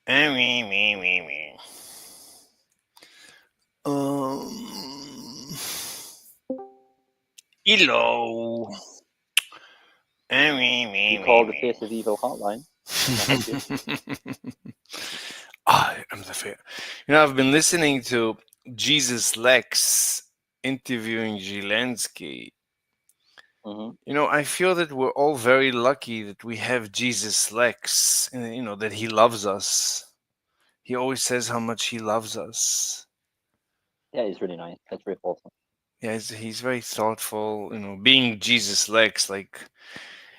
Me, me, me, me. Um, Hello. Me, me, You me, call the me. Face of Evil hotline. Can I help you? I am the fair. I've been listening to Jesus Lex interviewing Zelensky. Hmm. I feel that we're all very lucky that we have Jesus Lex, and that he loves us. He always says how much he loves us. Yeah, he's really nice. That's very wholesome. Yeah, he's very thoughtful. Being Jesus Lex, like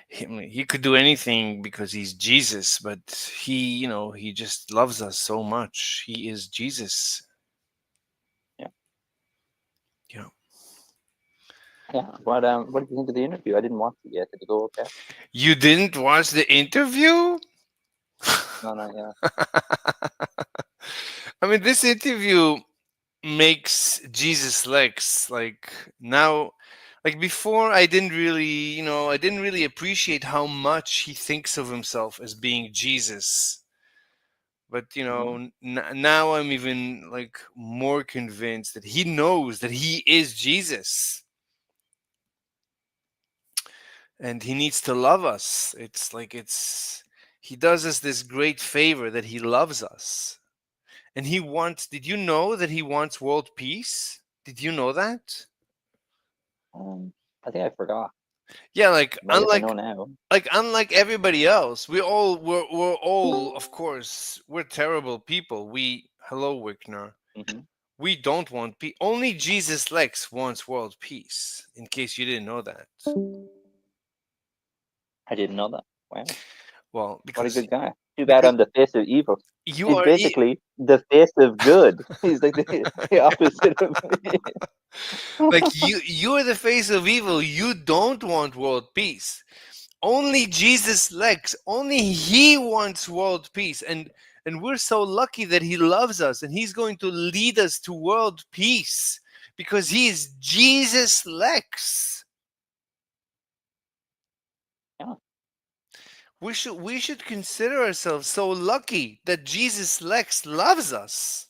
he could do anything because he's Jesus, but he just loves us so much. He is Jesus. Yeah. Yeah. Yeah. What did you think of the interview? I didn't watch it yet. Did it go okay? You didn't watch the interview? No, not yet. I mean, this interview makes Jesus Lex like now. Like before, I didn't really appreciate how much he thinks of himself as being Jesus. But Hmm. now I'm even like more convinced that he knows that he is Jesus, and he needs to love us. It's like it's he does us this great favor that he loves us. And he wants, did you know that he wants world peace? Did you know that? I think I forgot, Yeah, like but I guess I know now. unlike everybody else, we're all, of course, we're terrible people. Hello, Wickner. Hmm. We don't want peace. Only Jesus Lex wants world peace. In case you didn't know that. I didn't know that. Wow. Well, What a because good guy. Too bad because I'm the face of evil. you He's are basically the face of good. He's like the opposite of me. like you're the face of evil. You don't want world peace. Only Jesus Lex, only he wants world peace, and we're so lucky that he loves us and he's going to lead us to world peace because he is Jesus Lex. Yeah. We should consider ourselves so lucky that Jesus Lex loves us.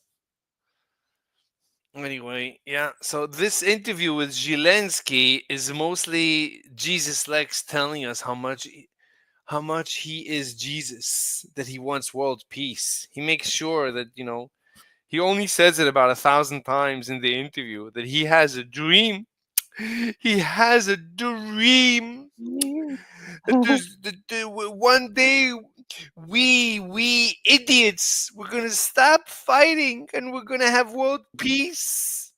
Anyway, yeah. So this interview with Zelensky is mostly Jesus Lex telling us how much he is Jesus, that he wants world peace. He makes sure that he only says it about 1,000 times in the interview that he has a dream. He has a dream that one day we idiots we're gonna stop fighting and we're gonna have world peace.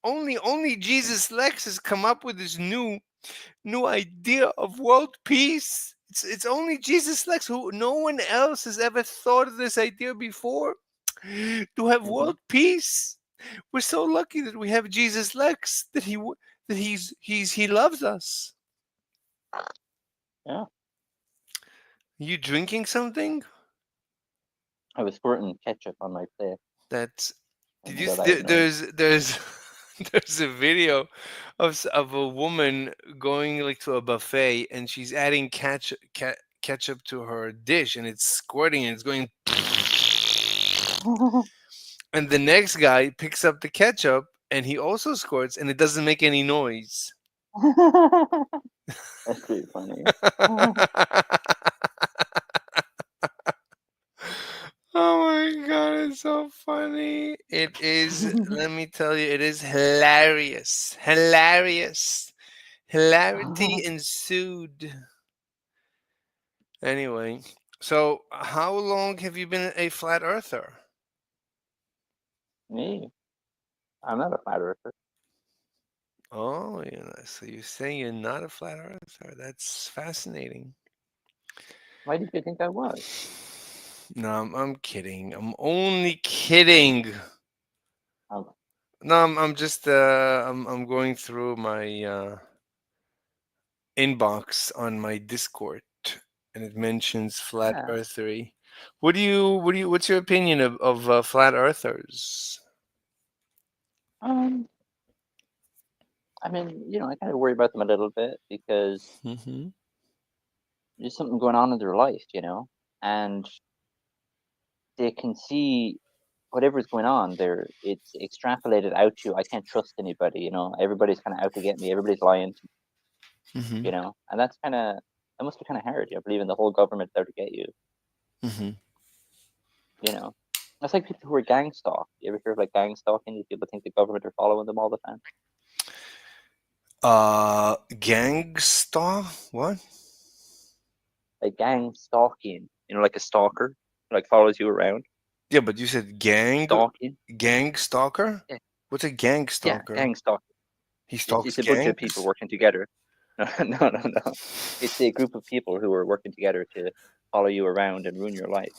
Only Jesus Lex has come up with this new idea of world peace. It's only Jesus Lex who no one else has ever thought of this idea before to have Hmm. world peace. We're so lucky that we have Jesus Lex that he loves us. Yeah. You drinking something? I was squirting ketchup on my plate. That's Oh did my you god, I have noise. there's there's a video of a woman going like to a buffet and she's adding ketchup to her dish and it's squirting and it's going and the next guy picks up the ketchup and he also squirts and it doesn't make any noise. That's pretty funny. Oh my god, it's so funny. It is, let me tell you, it is hilarious. Hilarious. Hilarity ensued. Anyway, so how long have you been a flat earther? Me? I'm not a flat earther. Oh, so you're saying you're not a flat earther. That's fascinating. Why did you think I was? No, I'm kidding. I'm only kidding. Um, No, I'm just I'm going through my inbox on my Discord, and it mentions flat yeah. earthery. What's your opinion of flat earthers? Um, I mean, I kind of worry about them a little bit because Hmm. there's something going on in their life, and they can see whatever's going on there. It's extrapolated out to I can't trust anybody. Everybody's kind of out to get me. Everybody's lying. Mm-hmm. And that must be kind of hard. Believing the whole government's out to get you. Mm-hmm. You know, that's like people who are gang stalked. You ever hear of like gang stalking? People think the government are following them all the time. Gangstar? What? Like gang stalking. Like a stalker, like follows you around. Yeah, but you said Stalking. gang stalker? Yeah, What's a gang yeah, stalker? gang stalking. He It's stalks a bunch of people gangs? working together. No, no, no, no. It's a group of people who are working together to follow you around and ruin your life.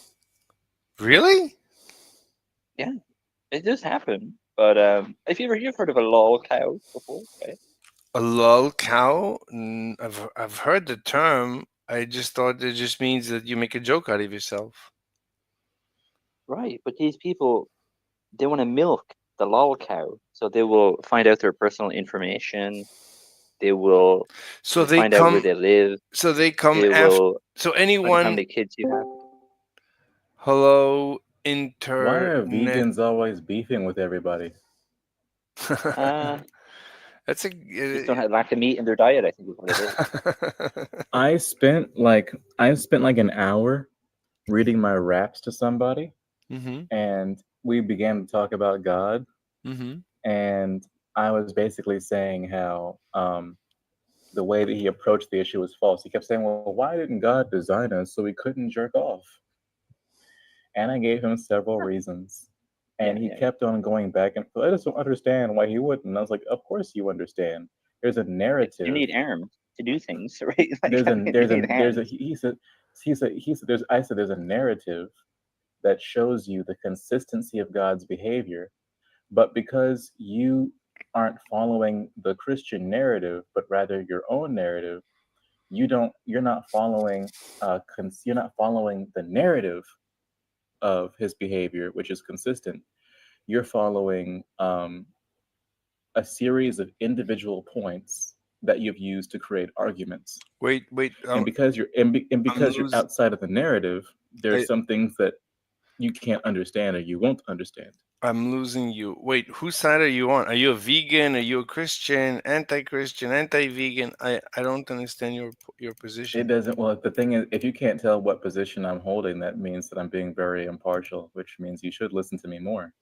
Really? Yeah, it does happen. But if you've heard of a lol cow before, right? A lol cow? I've heard the term. I just thought it just means that you make a joke out of yourself. Right, but these people, they want to milk the lol cow, so they will find out their personal information. They will So they find out where come. they live. So they come They after. will So find out how anyone. many kids you have. Hello, Why are internet. vegans always beefing with everybody? Uh, That's a. just don't have lack of meat in their diet. I think is what it is. I spent like an hour reading my raps to somebody, Mm-hmm. and we began to talk about God, Mm-hmm. and I was basically saying how the way that he approached the issue was false. He kept saying, "Well, why didn't God design us so we couldn't jerk off?" And I gave him several reasons. Yeah, And he yeah, yeah. kept on going back and I just don't understand why he wouldn't. And I was like, of course you understand. There's a You narrative. need arms to do things, right? Like There's I a mean, you there's a need there's a hands. he said there's I said there's a narrative that shows you the consistency of God's behavior, but because you aren't following the Christian narrative, but rather your own narrative, you're not following the narrative of his behavior, which is consistent. You're following a series of individual points that you've used to create arguments. Wait, wait. And I'm because you're losing. outside of the narrative, there's some things that you can't understand or you won't understand. I'm losing you. Wait, whose side are you on? Are you a vegan? Are you a Christian? Anti-Christian? Anti-vegan? I don't understand your It position. doesn't. Well, the thing is, if you can't tell what position I'm holding, that means that I'm being very impartial, which means you should listen to me more.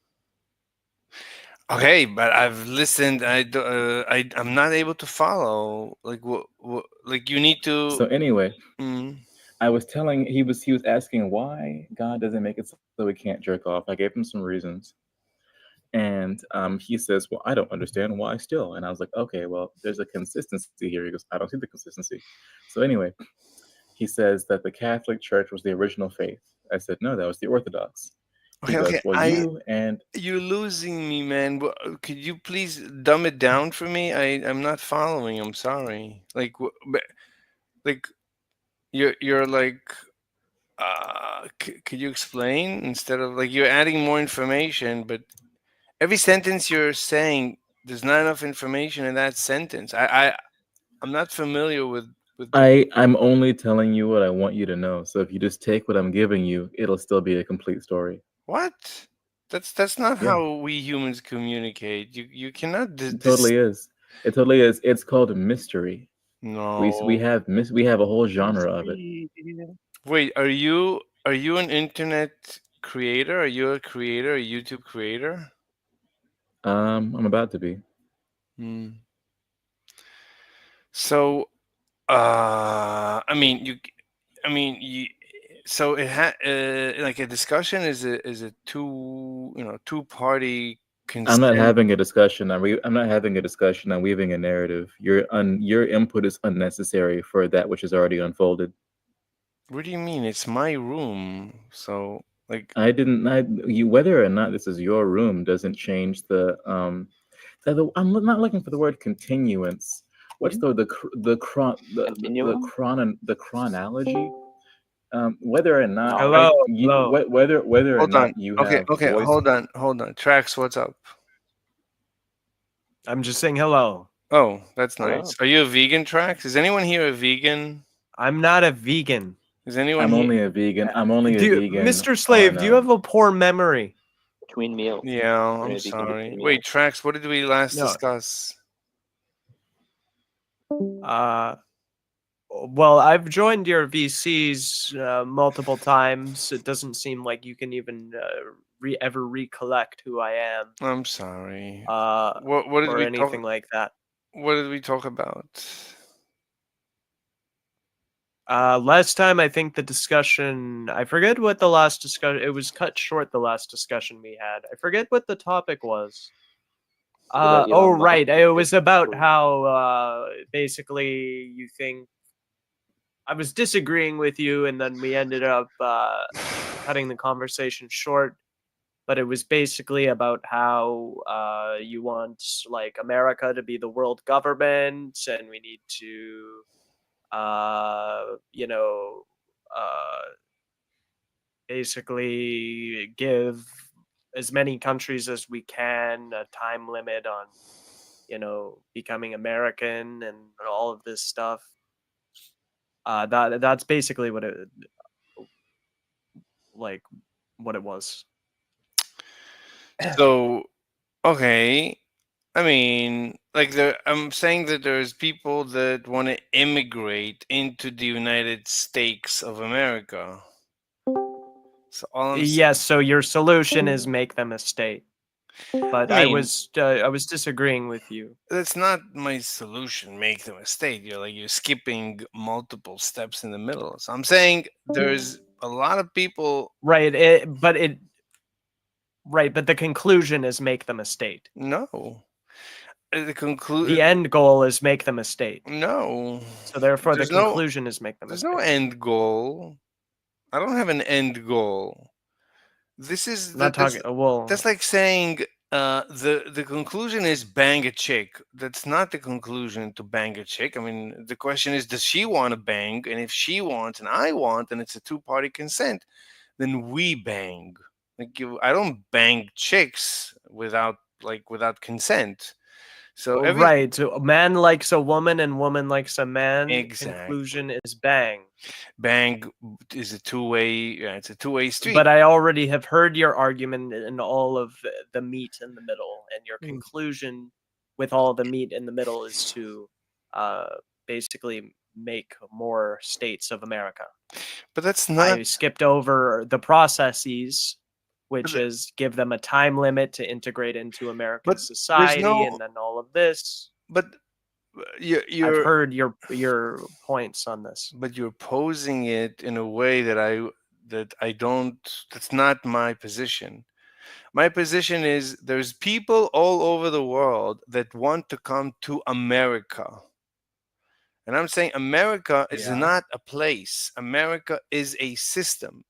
Okay, but I've listened. I'm not able to follow. Like like you need to. So anyway, Mm, I was telling he was asking why God doesn't make it so we can't jerk off. I gave him some reasons, and he says, "Well, I don't understand why still." And I was like, "Okay, well, there's a consistency here." He goes, "I don't see the consistency." So anyway, he says that the Catholic Church was the original faith. I said, "No, that was the Orthodox." He okay, okay. goes, "Well, you and You're losing me, man. Could you please dumb it down for me? I'm not following. I'm sorry. Like like you're like could you explain instead of like you're adding more information, but every sentence you're saying there's not enough information in that sentence. I'm not familiar with I'm only telling you what I want you to know. So if you just take what I'm giving you, it'll still be a complete story." what. That's not Yeah, how we humans communicate. You cannot it totally is. It totally is. It's called mystery. We no. have we have a whole genre of it. Mystery. Wait, are you an internet creator? Are you a creator, a YouTube creator? I'm about to be. Hmm. So, I mean, so like a discussion is a two party I'm not consent. having a discussion. I'm not having a discussion. I'm weaving a narrative. Your input is unnecessary for that which is already unfolded. What do you mean? It's my room. So, like, I didn't. You whether or not this is your room doesn't change I'm not looking for the word continuance. What's Hmm? the the chronology? Whether or not Chronology. Hello, you hello. whether or hold on. not you Okay, have okay, voice. hold on. Tracks, what's up? I'm just saying hello. Oh, that's Hello. nice. Are you a vegan, Tracks? Is anyone here a vegan? I'm not a vegan. Is anyone I'm here? only a vegan. I'm only a vegan Mr. Slave, do you have a poor memory? between meals. Yeah, You're I'm a vegan sorry. between Wait, meals. Trax, what did we last No. discuss? Well, I've joined your VCs multiple times. It doesn't seem like you can even ever recollect who I am I'm sorry. uh, What did or we talk? anything like that. What did we talk about? Last time, I think the discussion, I forget what the last discussion, it was cut short, the last discussion we had. I forget what the topic was. About Oh, Elon Musk, right. I It think. was about how basically you think I was disagreeing with you, and then we ended up cutting the conversation short. But it was basically about how you want like America to be the world government, and we need to, you know, uh, basically give as many countries as we can a time limit on, becoming American and all of this stuff. That's basically what it like what it was. So, okay. I mean, like I'm saying that there's people that want to immigrate into the United States of America. So all I'm saying, Yes, so your solution is make them a state. But I mean, I was disagreeing with you. that's not my solution. Make them a state. You're skipping multiple steps in the middle. So I'm saying there's a lot of people. Right, right, but the conclusion is make them a state. No, the The conclude. end goal is make them a state. No, So therefore the there's no conclusion is make them a there's no state. end goal. I don't have an end goal. This is I'm not that talking that's like saying the conclusion is bang a chick. That's not the conclusion to bang a chick. I mean, the question is, does she want to bang? And if she wants and I want, and it's a two-party consent, then we bang. I don't bang chicks without consent. So everything right. So a man likes a woman and woman likes a man. exactly. Conclusion is bang. Bang is a two-way. Yeah, it's a two-way street. But I already have heard your argument and all of the meat in the middle, and your Mm. conclusion with all the meat in the middle is to basically make more states of America. But that's not. I skipped over the processes, which But, is give them a time limit to integrate into American but there's society, no. and then all of this. But you're, I've you're heard your points on this. but you're posing it in a way that I don't. That's not my position. My position is there's people all over the world that want to come to America. And I'm saying America is Yeah. not a place. America is a system.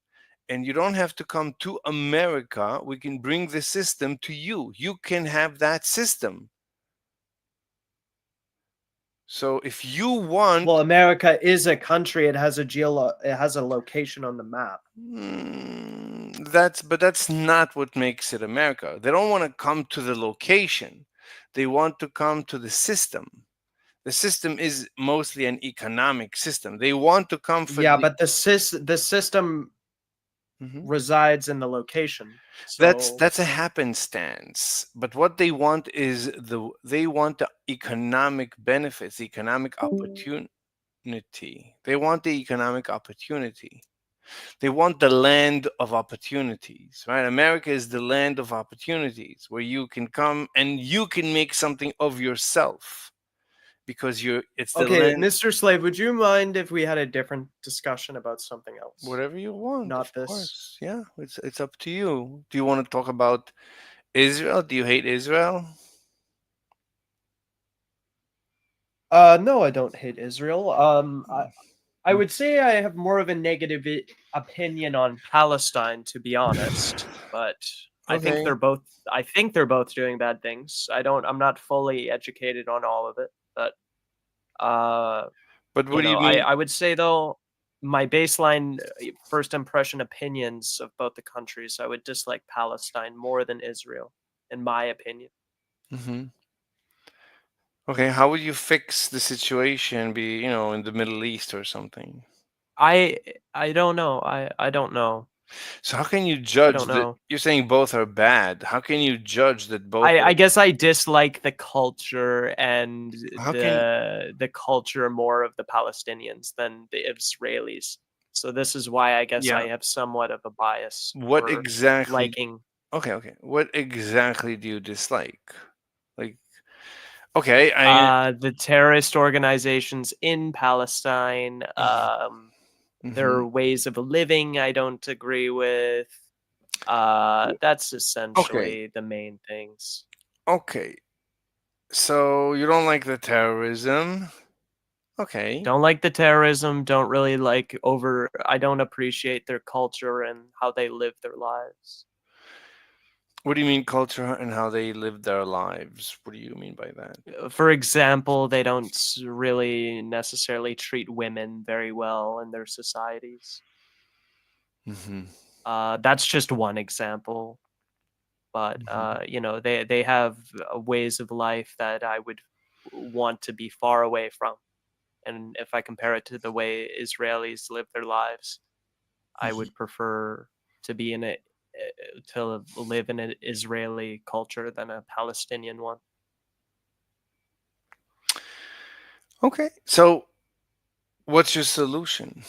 And you don't have to come to America. We can bring the system to you. You can have that system. So if you want, Well, America is a country. It has it has a location on the map. that's not what makes it America. They don't want to come to the location. They want to come to the system. The system is mostly an economic system. They want to come for Yeah, the. but the system Mhm. resides in the location. That's So that's a happenstance. But what they want is they want the economic benefits, the economic opportunity. They want the economic opportunity. They want the land of opportunities, right? America is the land of opportunities where you can come and you can make something of yourself because it's the okay, land. Mr. Slave, would you mind if we had a different discussion about something else? Whatever you want, Not of this. course. Yeah, it's up to you. Do you want to talk about Israel? Do you hate Israel? No, I don't hate Israel. I would say I have more of a negative opinion on Palestine, to be honest. But I think Okay, they're both doing bad things. I'm not fully educated on all of it, but uh, but what do you mean? I would say though, my baseline first impression opinions of both the countries, I would dislike Palestine more than Israel, in my opinion. Hmm. Okay, how would you fix the situation? Be in the Middle East or something? I don't know. I don't know. So how can you I judge don't that? know. You're saying both are bad. How can you judge that both I are? guess I dislike the culture and How can the culture more of the Palestinians than the Israelis. So this is why I guess yeah? I have somewhat of a bias What for exactly? liking Okay. What exactly do you dislike? Like, okay, I. the terrorist organizations in Palestine, Mhm. their ways of living I don't agree with. That's Okay, essentially the main things. okay. So you don't like the terrorism? Okay. Don't like the terrorism, don't really like over I don't appreciate their culture and how they live their lives. What do you mean culture and how they live their lives? What do you mean by that? For example, they don't really necessarily treat women very well in their societies. Hmm. That's just one example, but they have ways of life that I would want to be far away from. And if I compare it to the way Israelis live their lives, I Hmm. would prefer to be in it to live in an Israeli culture than a Palestinian one. Okay. So what's your solution?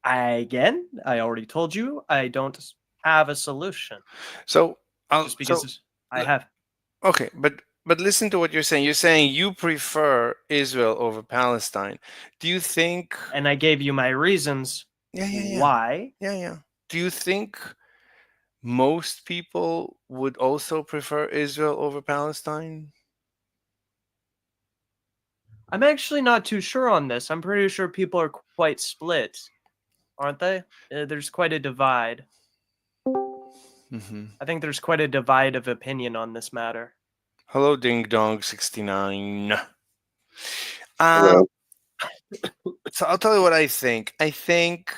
I already told you I don't have a solution So I'll just so because I l- have. okay, but listen to what you're saying. You're saying you prefer Israel over Palestine. Do you think And I gave you my reasons yeah. why. Yeah. Do you think most people would also prefer Israel over Palestine? I'm actually not too sure on this. I'm pretty sure people are quite split, aren't they? There's quite a divide. Hmm. I think there's quite a divide of opinion on this matter. Hello, Ding Dong 69. Um, Hello. so I'll tell you what I think. I think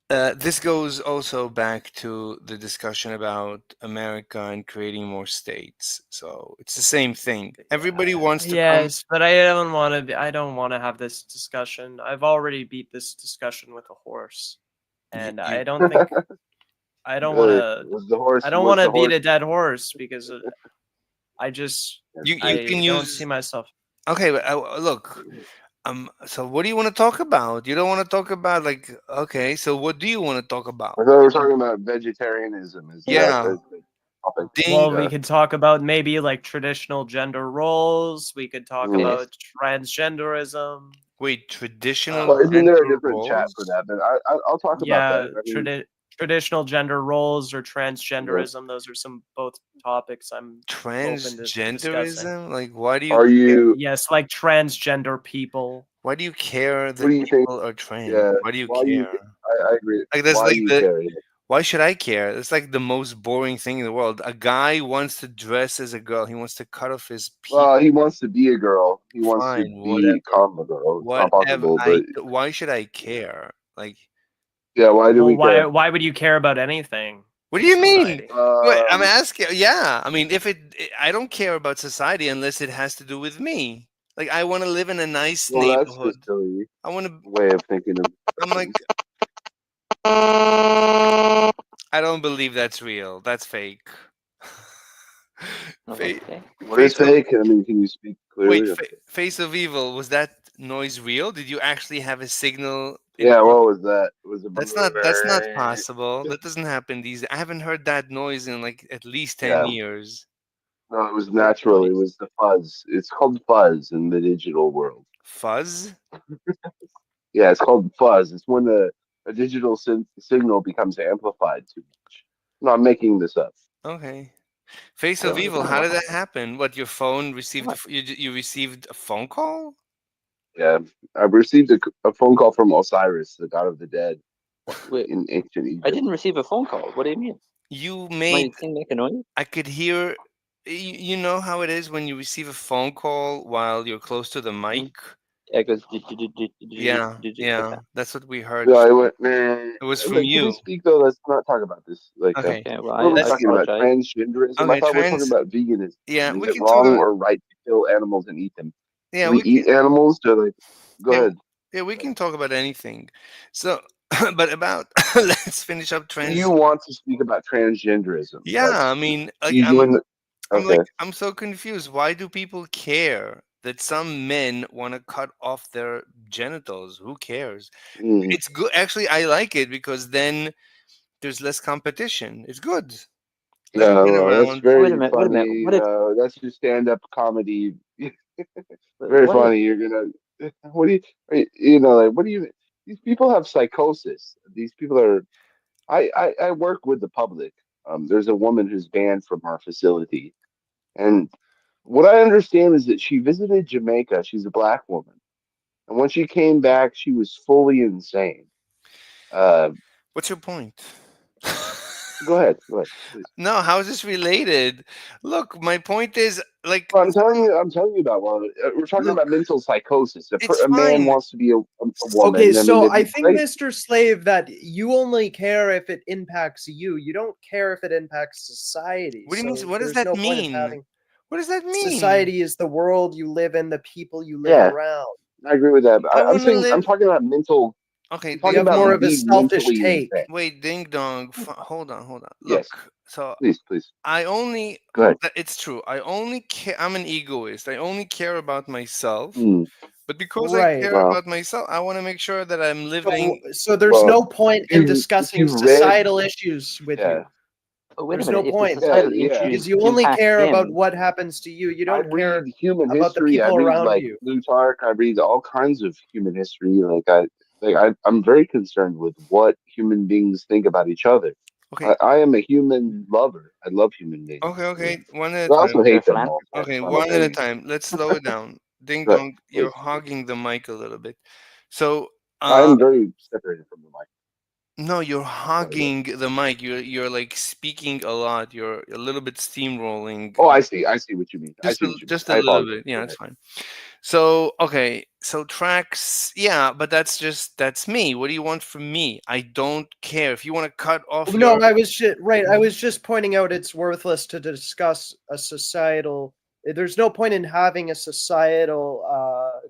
this goes also back to the discussion about America and creating more states. So it's the same thing. Everybody wants to come. Yes, but I don't want to. I don't want to have this discussion. I've already beat this discussion with a horse, and You I don't think I don't want to. I don't Was want the to beat horse a dead horse because I just you can I don't see use myself. okay, but look. So what do you want to talk about? You don't want to talk about like okay. So what do you want to talk about? I thought we were talking about vegetarianism. Is that Yeah, the topic? Ding. Well, we could talk about maybe like traditional gender roles. We could talk Mm. about transgenderism. Wait, traditional Well, Uh, isn't there a gender different chat for roles? that? But I'll talk about yeah, that. I mean, traditional gender roles or yeah. transgenderism. Those are some both topics I'm open to discussing. Transgenderism? Like, why do you Are care? you? Yes, like transgender people. Why do you care What that do you think? people are trans? Yeah. Why do you Why do you? care? I agree. Like, that's Why do like you the. care? Why should I care? It's like the most boring thing in the world. A guy wants to dress as a girl. He wants to cut off his penis. Well, he wants to be a girl. He wants to Fine, whatever. become a girl. It's not Whatever. possible, but Why should I care? Like, yeah. Why do Well, we care? why would you care about anything what do in you mean? society? Wait, I'm Um. asking. Yeah, I mean, I don't care about society unless it has to do with me. Like, I want to live in a nice Well, that's neighborhood. just silly I want to. way of thinking of I'm like, things. I don't believe that's real. That's fake. Fa- Okay. What is face of fake? I mean, can you speak wait, clearly? face of evil. Was that noise real? Did you actually have a signal? It Yeah. broke. What was that? It was a That's not possible. That doesn't happen these. I haven't heard that noise in like at least 10 years. No, it was What natural. It noise? was the fuzz. It's called fuzz in the digital world. Fuzz. Yeah, it's called fuzz. It's when a digital signal becomes amplified too much. No, I'm making this up. Okay. Face of So evil. How did that happen? What your phone received? You received a phone call? Yeah, I received a phone call from Osiris, the god of the dead, wait, in ancient I Egypt. didn't receive a phone call. What do you mean? You My made. thing make a noise? I could hear. You know how it is when you receive a phone call while you're close to the mic? Mm. Yeah, it goes like Yeah. that. That's what we heard. Yeah, I went, man. It was from Like, can we you. speak though? Let's not talk about this. Like, Okay. Okay, well, what are we I Let's. talking about? apologize. Transgenderism? I Okay. thought we're talking about veganism. Yeah, Is we it can talk wrong about. or right to kill animals and eat them? Yeah, Do we we can. eat animals? To like, go Yeah, ahead. Yeah, we can talk about anything. So, but about let's finish up Do you trans. want to speak about transgenderism? Yeah, I mean, like You doing the, okay. I'm so confused. Why do people care that some men want to cut off their genitals? Who cares? Mm. It's good. Actually, I like it because then there's less competition. It's good. Less No, men well, that's around. Wait a very minute. Wait a minute. funny. What if? That's your stand-up comedy. Very What if? funny. You're gonna. What do you know? Like, what do you? These people have psychosis. These people are. I work with the public. There's a woman who's banned from our facility, and what I understand is that she visited Jamaica. She's a black woman, and when she came back, she was fully insane. Uh, What's your point? go ahead, please. No, how is this related? Look, my point is like, Well, I'm telling you about one. We're talking look, about mental psychosis. it's A man fine. wants to be a Okay, woman. I mean, so it'd I be think, great. Mr. Slave, that you only care if it impacts you. You don't care if it impacts society. What do you mean? So What does there's that no point of mean? having What does that mean? society is the world you live in, the people you live Yeah, around. I agree with that. But I I'm want to saying I'm live. talking about mental. Okay, I'm You talking ding have about more dong. of a being selfish mentally take. insane. Wait, ding dong. Hold on. Yes, Look, so please. I only. Go ahead. It's true. I only care. I'm an egoist. I only care about myself. Hmm. But because I Right. care Well, about myself, I want to make sure that I'm So, living. so there's well, no point in if discussing you read, societal issues with yeah, you. But wait a There's no minute. If the point societal yeah. because issues you only impact care about him, what happens to you. You I don't care read human about the history. I people read around like you. Plutarch. I read all kinds of human history. I'm very concerned with what human beings think about each other. Okay, I am a human lover. I love human beings, okay. One at but a I time. also you're a hate them all the philanthropist. time. Okay, So I'm a one at a very time. Let's slow it down. Ding good. dong, you're Please. hogging the mic a little bit. So, I'm very separated from the mic. no, you're Sorry, go ahead. hogging the mic. You're like speaking a lot. You're a little bit steamrolling. Oh, I see. I see what you mean. I see what you mean. Just a I little apologize. bit. Yeah, Go it's ahead. fine. So, okay. So tracks, yeah, but that's me. What do you want from me? I don't care. If you want to cut off No, your I was right. I was just pointing out it's worthless to discuss a societal. There's no point in having a societal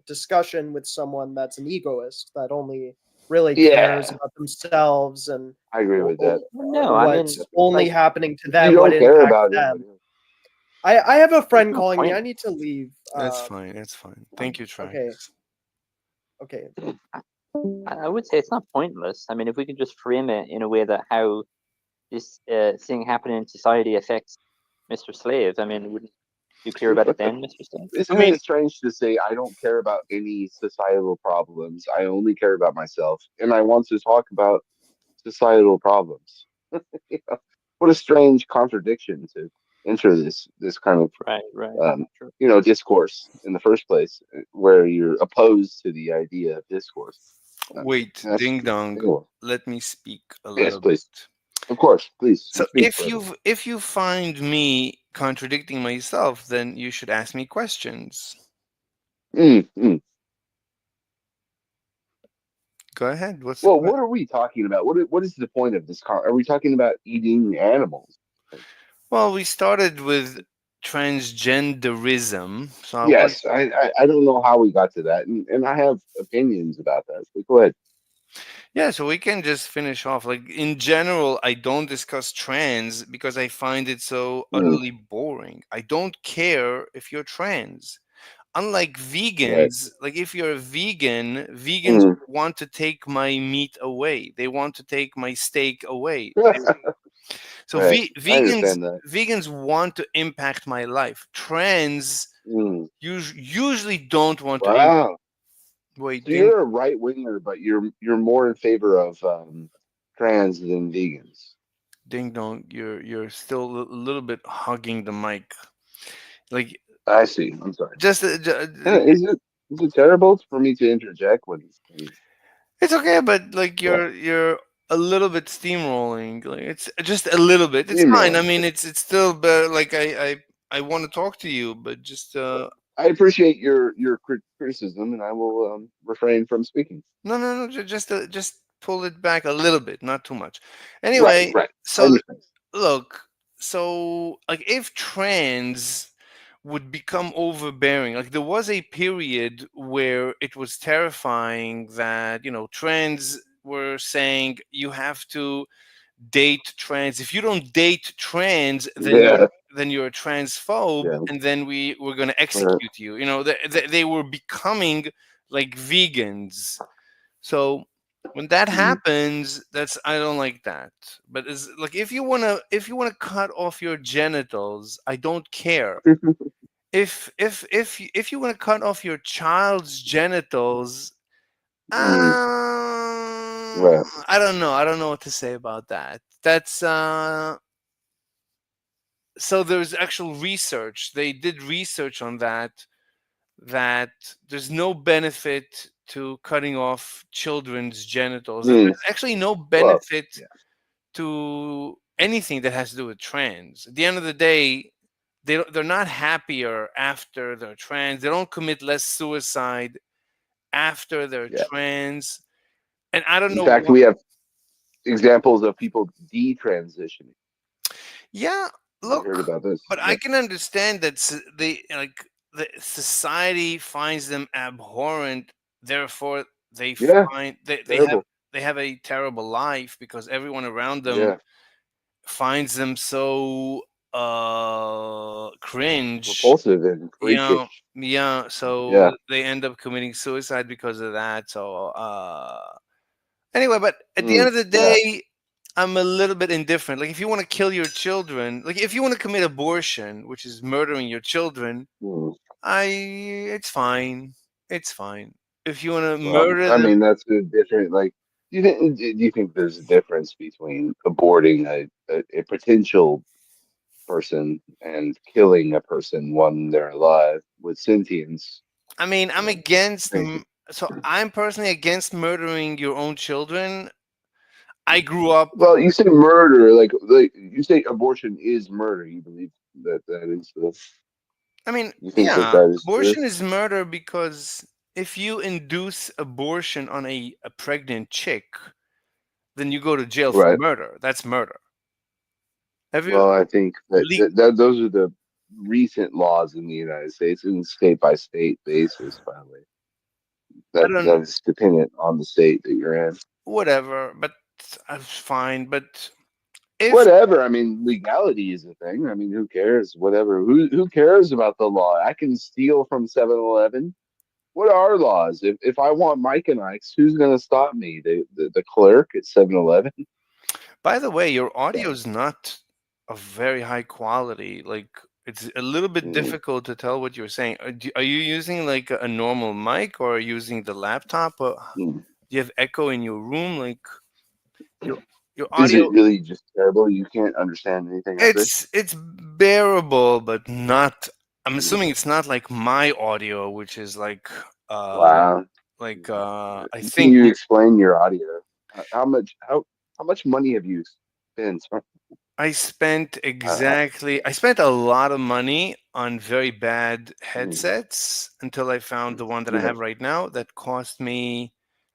discussion with someone that's an egoist that only really cares Yeah, about themselves and I agree with that. Well, no, I mean, what's only like, happening to You them, what don't care impacts about them. anybody else. I have a there's friend no calling me. I point. need to leave. That's fine. That's fine. Thank you, Okay. tracks. Okay. I would say it's not pointless. I mean, if we could just frame it in a way that how this thing happening in society affects Mr. Slave, I mean, wouldn't you care about it then, Mr. Slave? I Isn't mean, it strange to say I don't care about any societal problems? I only care about myself, and I want to talk about societal problems. You know, what a strange contradiction to enter this kind of Right. um, Sure. discourse in the first place, where you're opposed to the idea of discourse. wait, That's ding dong. anyway. Let me speak a Yes, little please. bit. Of course, please. You So speak further. if you find me contradicting myself, then you should ask me questions. Mm, mm. Go ahead. What's the Well, question? what are we talking about? What is the point of this? Are we talking about eating animals? Well, we started with transgenderism, so I want. Yes, I don't know how we got to that, and I have opinions about that. But go ahead. Yeah, so we can just finish off. Like in general, I don't discuss trans because I find it so Mm, utterly boring. I don't care if you're trans. Unlike right. vegans, like if you're a vegan, vegans Mm. want to take my meat away. They want to take my steak away. So Right. I vegans understand that. vegans want to impact my life. Trans Mm. usually don't want to Wow. wait, So you're a right winger, but you're more in favor of trans than vegans. ding dong, you're still a little bit hugging the mic. Like I see. I'm sorry. just Is it terrible for me to interject when it's okay, but like yeah, you're a little bit steamrolling. Like it's just a little bit. It's fine. I steamroll? mean, it's still better. Like I want to talk to you, but just I appreciate your criticism, and I will refrain from speaking. no, just pull it back a little bit, not too much. Right, Anyway, right. I so understand. look, so like if trans would become overbearing. Like there was a period where it was terrifying that, trans were saying you have to date trans. If you don't date trans, Yeah. then you're a transphobe, Yeah. and then we're going to Right. execute you. They were becoming like vegans. So when that Mm. happens, that's I don't like that. But it's like if you wanna cut off your genitals, I don't care. If you want to cut off your child's genitals, Mm. uh, Right. I don't know. I don't know what to say about that. That's so there's actual research. They did research on that there's no benefit to cutting off children's genitals. There's Mm. actually no Well, benefit yeah. to anything that has to do with trans. At the end of the day, they're not happier after they're trans. They don't commit less suicide after they're Yeah. trans. And I don't In know fact, why. we have examples of people detransitioning. Yeah, You heard look, about this? but I Yeah. can understand that they like the society finds them abhorrent. Therefore, they Yeah. find Terrible. they have a terrible life because everyone around them Yeah. finds them so cringe. Repulsive and freakish. Yeah, so Yeah. they end up committing suicide because of that. So anyway, but at the end Mm. of the Yeah. day, I'm a little bit indifferent. Like if you want to kill your children, like if you want to commit abortion, which is murdering your children, Mm. it's fine. It's fine. If you want to Well, murder I them, mean, that's a different. Like, do you think there's a difference between aborting a potential person and killing a person when they're alive with sentience? I mean, I'm Um, against I think. so I'm personally against murdering your own children. I grew up Well, you say murder, like you say abortion is murder. You believe that is the. I mean, You think that yeah, that is true? abortion is murder because if you induce abortion on a pregnant chick, then you go to jail for Right. murder. That's murder. Have you? Well, I think that, Le- those are the recent laws in the United States, and state by state basis. By the way, I that don't. that is dependent on the state that you're in. Whatever, but fine. But if Whatever. I mean, legality is a thing. I mean, who cares? Whatever. Who cares about the law? I can steal from 7-Eleven. What are laws? If I want Mike and Ike's, who's going to stop me? The clerk at 7-Eleven? By the way, your Yeah. audio is not of very high quality. Like it's a little bit Mm. difficult to tell what you're saying. Are you using like a normal mic or are you using the laptop? Or Mm. do you have echo in your room? Like your your Is it audio, really just terrible? You can't understand anything I say? it's bearable, but not. I'm Mm. assuming it's not like my audio, which is uh Wow. I Can think you explain your audio? How much money have you spent? Uh, I spent a lot of money on very bad mm, headsets until I found the one that I yeah. have right now that cost me,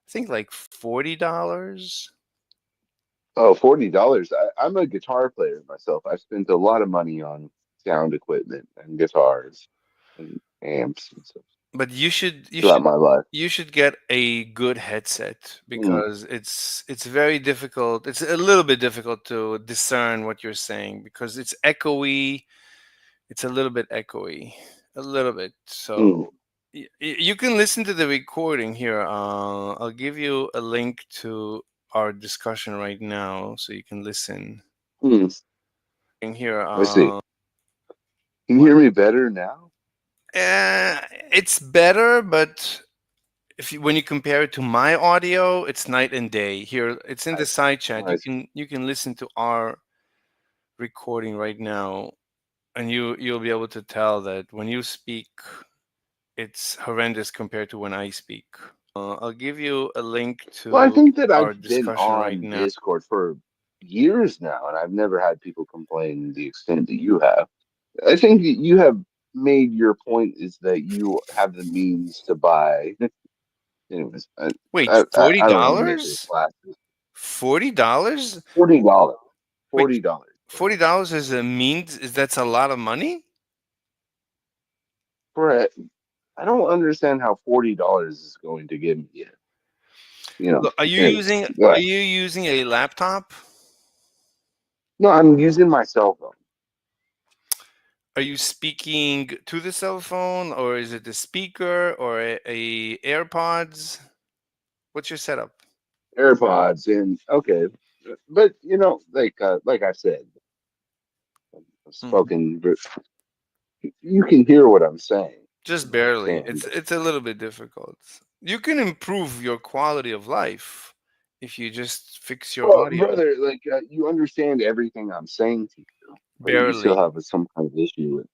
I think, like $40. Oh, $40. I'm a guitar player myself. I've spent a lot of money on sound equipment and guitars and amps and stuff But throughout my life. you should get a good headset Mm, because it's very difficult. It's a little bit difficult to discern what you're saying because it's echoey. It's a little bit echoey, a little bit. mm, So you can listen to the recording here. I'll give you a link to our discussion right now so you can listen. mm. In here, I see. Can you hear me better now? it's better, but when you compare it to my audio, it's night and day. Here, it's in I the see. side chat. I see. You can listen to our recording right now, and you'll be able to tell that when you speak, it's horrendous compared to when I speak. I'll give you a link Well, I to think that our I've been discussion right on now. Discord for years now, and I've never had people complain the extent that you have. I think that you have made your point is that you have the means to buy. Anyways, Wait, I forty don't want to make it a dollars? class. $40? $40. Wait, $40. $40 is a means? Is that's a lot of money? Brett, I don't understand how $40 is going to give me it. Look, are you Anyways, using go are ahead. you using a laptop? No, I'm using my cell phone. Are you speaking to the cell phone, or is it the speaker, or a AirPods? What's your setup? AirPods and okay, but like I said, I've Mhm. spoken, but you can hear what I'm saying. Just You barely. understand? It's a little bit difficult. You can improve your quality of life if you just fix your Well, audio. brother, you understand everything I'm saying to you, but you still Barely. have some kind of issue with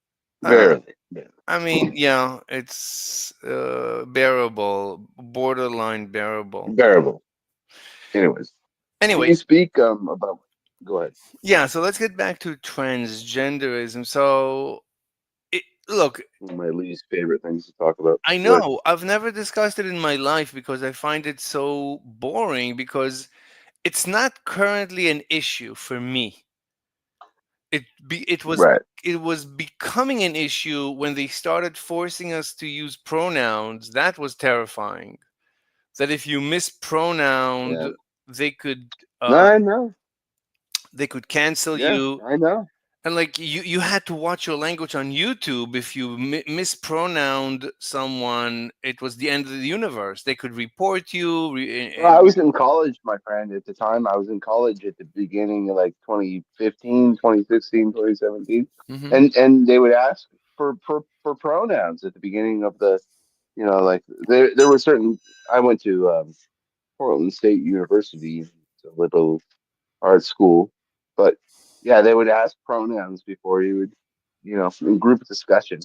Uh, barely, barely. I mean, yeah, it's bearable, borderline bearable. Bearable. Anyways, can Anyway, you speak about? Go ahead. yeah. So let's get back to transgenderism. So, look, One of my least favorite things to talk about. I Go ahead. know I've never discussed it in my life because I find it so boring because it's not currently an issue for me. It was Right. becoming an issue when they started forcing us to use pronouns. That was terrifying. That if you mispronounced, Yeah. they could No, uh, I know. they could cancel Yeah, you. I know. And like you had to watch your language on YouTube. If you mispronounced someone, it was the end of the universe. They could report you. Well, I was in college, my friend, at the time. I was in college at the beginning of like 2015, 2016, 2017. Mhm. And they would ask for pronouns at the beginning of the, like there were certain, I went to Portland State University, it's a liberal arts school, but yeah, they would ask pronouns before you would, in group discussion.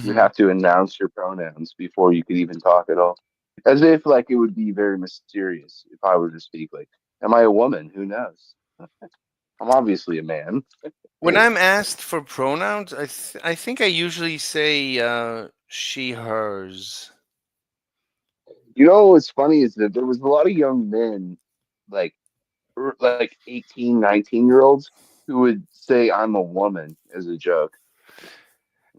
You'd Mhm. have to announce your pronouns before you could even talk at all. As if like it would be very mysterious if I were to speak like, am I a woman? Who knows? I'm obviously a man. When I'm Anyways, asked for pronouns, I think I usually say she, hers. what's funny is that there was a lot of young men, like like 18, 19-year olds, who would say I'm a woman as a joke.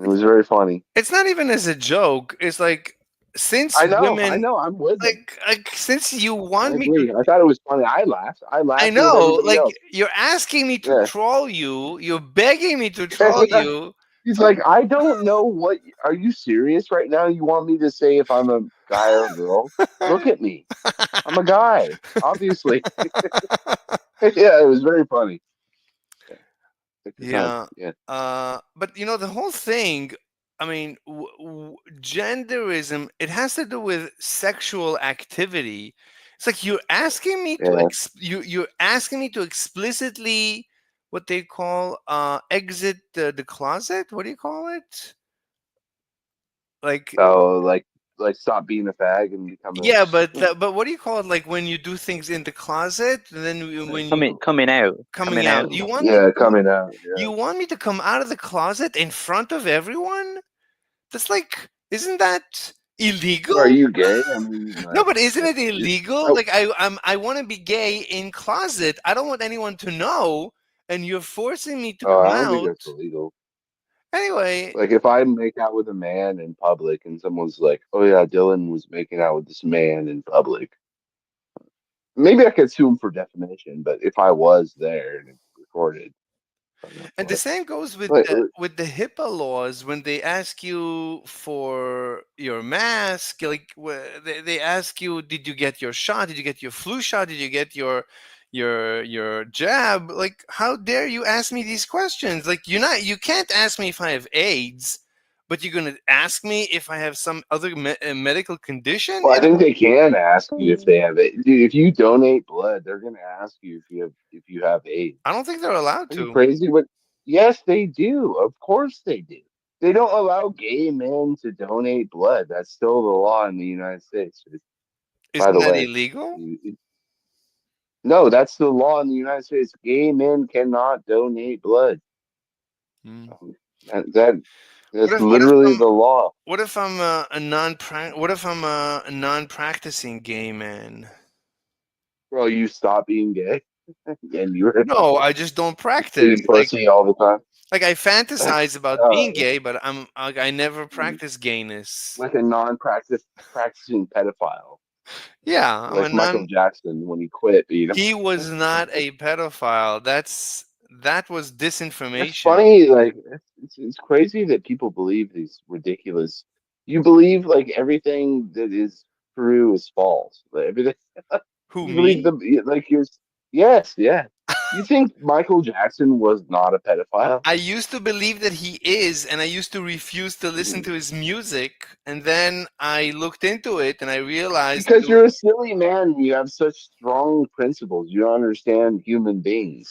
It was very funny. It's not even as a joke. It's like since I women know, I'm with them. like since you I want me to agree. I thought it was funny. I laughed. I I laughed with know, everybody like else. you're asking me to Yeah. troll you, you're begging me to troll you. He's like, I don't know what. Are you serious right now? You want me to say if I'm a guy or a girl? Look at me. I'm a guy, obviously. Yeah, it was very funny. Yeah, take your time. Yeah. Yeah, But the whole thing, I mean, genderism, it has to do with sexual activity. It's like you're asking me to yeah. you're asking me to explicitly what they call exit the closet. What do you call it? Like So like stop being a fag and become a. yeah, but what do you call it? Like when you do things in the closet, and then when you Coming coming out. out, you want me Yeah, to coming out. Yeah. you want me to come out of the closet in front of everyone? That's like, isn't that Well, are illegal? you gay? I mean, No, but isn't it you, illegal? Like I want to be gay in closet. I don't want anyone to know, and you're forcing me to oh, come I don't think out. that's illegal. Anyway, Like if I make out with a man in public and someone's like, "Oh yeah, Dylan was making out with this man in public," maybe I could sue him for defamation. But if I was there and it's recorded, and the same goes but with the HIPAA laws when they ask you for your mask. Like they ask you, did you get your shot? Did you get your flu shot? Did you get your jab? Like, how dare you ask me these questions? Like, you can't ask me if I have AIDS, but you're gonna ask me if I have some other medical condition. well, I think they can ask you if they have it. Dude, if you donate blood, they're gonna ask you if you have AIDS. I don't think they're allowed Are you to. crazy? But yes, they do. Of course they do. They don't allow gay men to donate blood. That's still the law in the United States. By Isn't the that way, illegal? no, that's the law in the United States. Gay men cannot donate blood. Hmm. That What that's if what if literally I'm the law. what if I'm a non what if I'm a non-practicing gay man? Bro, you stop being gay. And you were No, I just don't practice. eating pussy all the time. Like I fantasize about Uh, being gay, but I never practice gayness. like a practicing pedophile, Yeah, I'm a like Michael non. Jackson when he quit. He was not a pedophile. That was That's disinformation. funny. Like it's crazy that people believe these ridiculous. You believe like everything that is true is false. Like, everything Who, you believe me? them like you're. Yes, yeah. You think Michael Jackson was not a pedophile? I used to believe that he is, and I used to refuse to listen to his music. And then I looked into it, and I realized Because you're a silly man. And you have such strong principles. You don't understand human beings.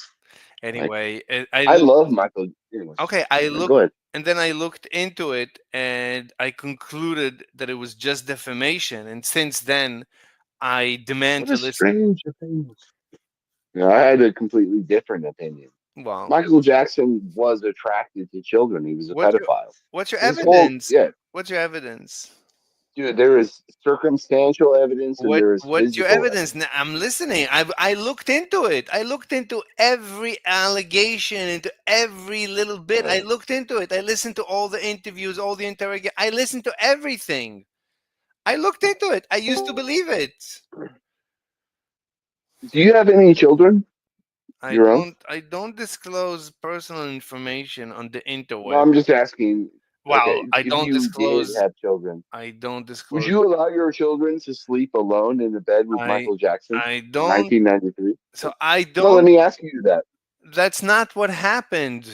Like anyway. I love Michael. Anyways, Okay, I go looked, ahead. and then I looked into it, and I concluded that it was just defamation. And since then, I demand What a to listen. strange opinion. I had a completely different opinion. Well, Michael Jackson was attracted to children. He was a what's your pedophile. what's your His whole evidence? yeah, What's your evidence? dude. There is circumstantial evidence and there is What's your physical evidence? evidence. I'm listening. I looked into it. I looked into every allegation, into every little bit. I looked into it. I listened to all the interviews, all the interrogation. I listened to everything. I looked into it. I used to believe it. Do you have any children? Your own? I don't disclose personal information on the No, interweb. I'm just asking. Well, Okay, if you did have children, I don't would disclose you allow your children to sleep alone in the bed with I Michael Jackson I in don't 1993? so I No, let don't me ask you that. that's not what happened.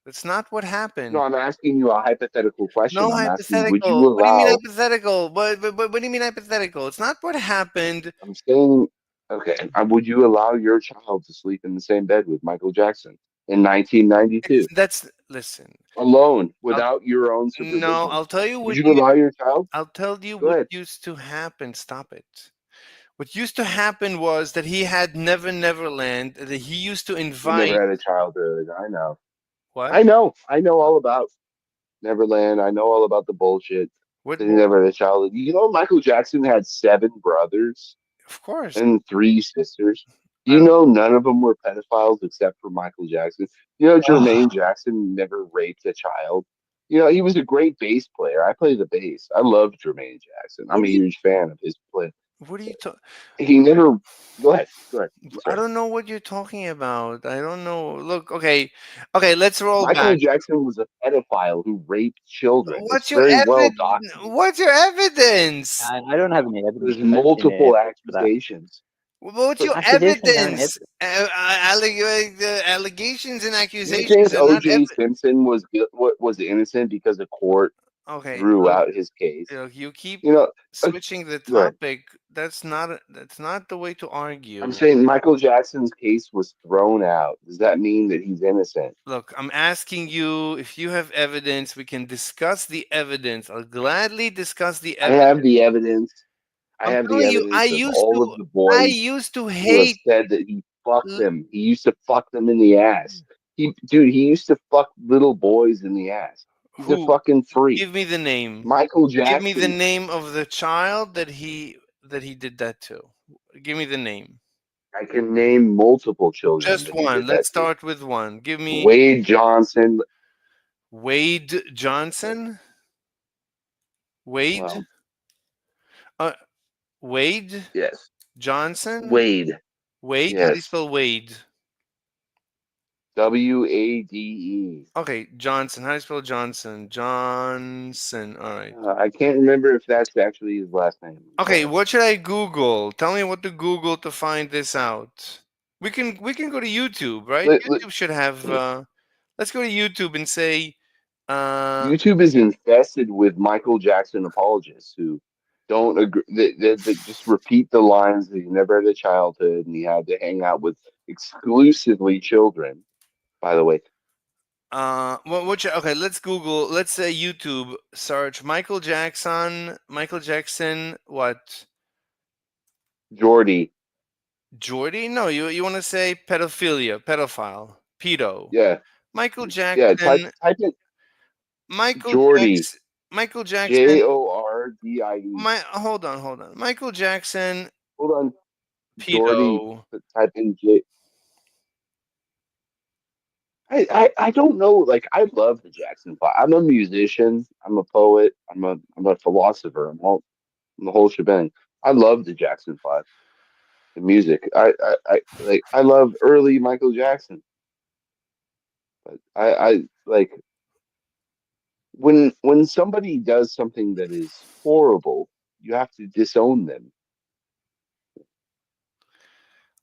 That's not what No, happened. I'm asking you a hypothetical question. No I'm asking, would you hypothetical. What do you mean allow? hypothetical? What do you mean hypothetical? It's not what happened. I'm saying, okay, would you allow your child to sleep in the same bed with Michael Jackson in 1992, That's listen. alone, I'll, without your own no, supervision? I'll tell you Would what you allow your child? I'll tell you Go what ahead. used to happen. Stop it. What used to happen was that he had Never Neverland. That he used to He never invite had a childhood. I know. what? I know. I know all about Neverland. I know all about the bullshit What? that he never had a childhood. You know, Michael Jackson had 7 brothers Of course. and 3 sisters. I You know, none of them were pedophiles except for Michael Jackson. You know, don't, Jermaine Jackson never raped a child. You know, he was a great bass player. I play the bass. I love Jermaine Jackson. I'm what a do you? huge fan of his play. What do you talk? He never. Go ahead. Go ahead. I'm I sorry. don't know what you're talking about. I don't know. Look, okay, okay. Let's roll Michael back. Jackson was a pedophile who raped children. It's What's your very well evidence? documented. What's your evidence? I don't have any There's evidence. I don't see any multiple evidence for that. accusations. What's your Accusations aren't evidence? evidence. The allegations and You think accusations are not O.J. evidence. Simpson was innocent because the court Okay, threw look, out his case? you keep You know, uh, switching the go ahead. topic. That's not the way to I'm argue. saying Michael Jackson's case was thrown out. Does that mean that he's innocent? Look, I'm asking you if you have evidence. We can discuss the evidence. I'll gladly discuss the I evidence. have the evidence. I I'm have the telling you, evidence of all of the boys I used to who have hate. said that he fucked l- them. He used to fuck them in the ass. He used to fuck little boys in the ass. He's a Who? fucking freak. Give me the name. Michael Give me the Jackson. name of the child that he did that to. Give me the name. I can name multiple children Just that he one. did Let's that to. start with one. Give me Wade Johnson. Wade Johnson. Wade. Well, Uh, Wade yes. Johnson. Wade. Wade. How do you Yes. spell Wade? Wade. Okay, Johnson. How do you spell Johnson? Johnson. All right. I can't remember if that's actually his last name. Okay, what should I Google? Tell me what to Google to find this out. We can go to YouTube, right? Li- li- YouTube should have let's go to YouTube and say YouTube is infested with Michael Jackson apologists who don't agree. That just repeat the lines that he never had a childhood and he had to hang out with exclusively children. By the way, okay, let's Google, let's say YouTube search Michael Jackson what? Jordy. Jordy? No, you want to say pedophilia, pedophile, pedo. Yeah, Michael yeah. Type Jackson, type it Michael Jordy. Jackson, Michael Jackson, Jordie. hold on. Michael Jackson, Hold on, Jordy. pedo. Type in J. I don't know. Like, I love the Jackson Five. I'm a musician. I'm a poet. I'm a philosopher. I'm the whole shebang. I love the Jackson Five. The music. I love early Michael Jackson. But I like when somebody does something that is horrible, you have to disown them.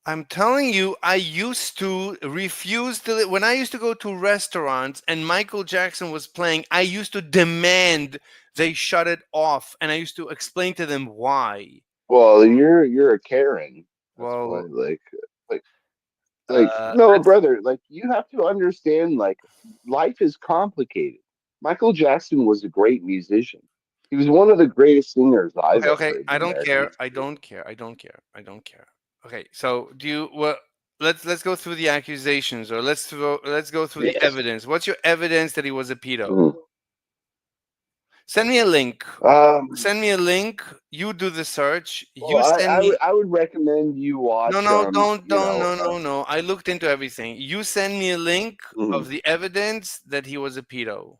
I'm telling you, I used to refuse to when I used to go to restaurants and Michael Jackson was playing, I used to demand they shut it off, and I used to explain to them why. Well, you're a Karen. That's why. Well, Like no, that's brother. Like, you have to understand. Like, life is complicated. Michael Jackson was a great musician. He was one of the greatest singers I've okay. ever Okay, heard I in don't American care. I history. don't care. I don't care. I don't care. Okay, so do you? Well, let's go through the accusations, or let's go through the Yes. evidence. What's your evidence that he was a pedo? Mhm. Send me a link. Um. Send me a link. You do the search. Well, You send me. I would recommend you No, watch. no, don't, no, no, no. I looked into everything. You send me a link Mhm. of the evidence that he was a pedo.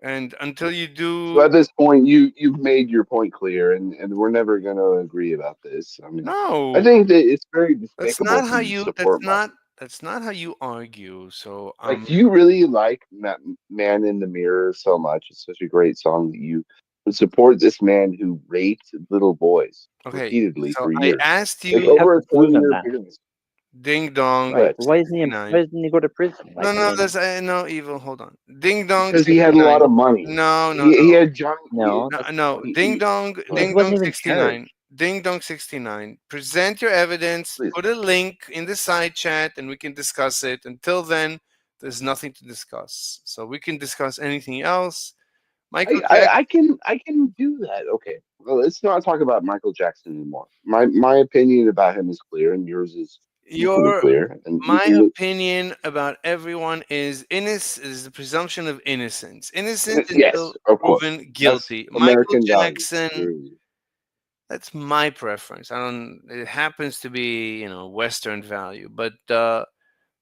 And until you So do, at this point, you've made your point clear, and we're never going to agree about this. I mean, I no, think that it's very that's despicable not for how you to you. support Michael. That's not how you argue. So, Like, you really like Man in the Mirror so much. It's such a great song that you would support this man who raped little boys okay. repeatedly So for I years, asked But like you, you have over to a prove him 20-year that, period. Ding Dong right? But Why isn't he? 69. Why doesn't he go to prison? No, Like, I no, mean, that's no evil. Hold on. Ding Dong because he had a lot 69. of money, No, no, he no. had Johnny. no, No, that's no. Ding dong, Go he ahead, ding wasn't dong even 69. charged. Ding dong 69. Present your evidence, please. put a link in the side chat, and we can discuss it. Until then, there's nothing to discuss. So we can discuss anything else. Michael Jackson, I can do that. Okay. Well, let's not talk about Michael Jackson anymore. My opinion about him is clear, and yours is equally your clear. And we my can move. opinion about everyone is the presumption of innocence. Innocent Yes, until of course. proven That's guilty. Michael American values. Jackson, Agree with you. that's my preference. I don't. It happens to be, Western value, but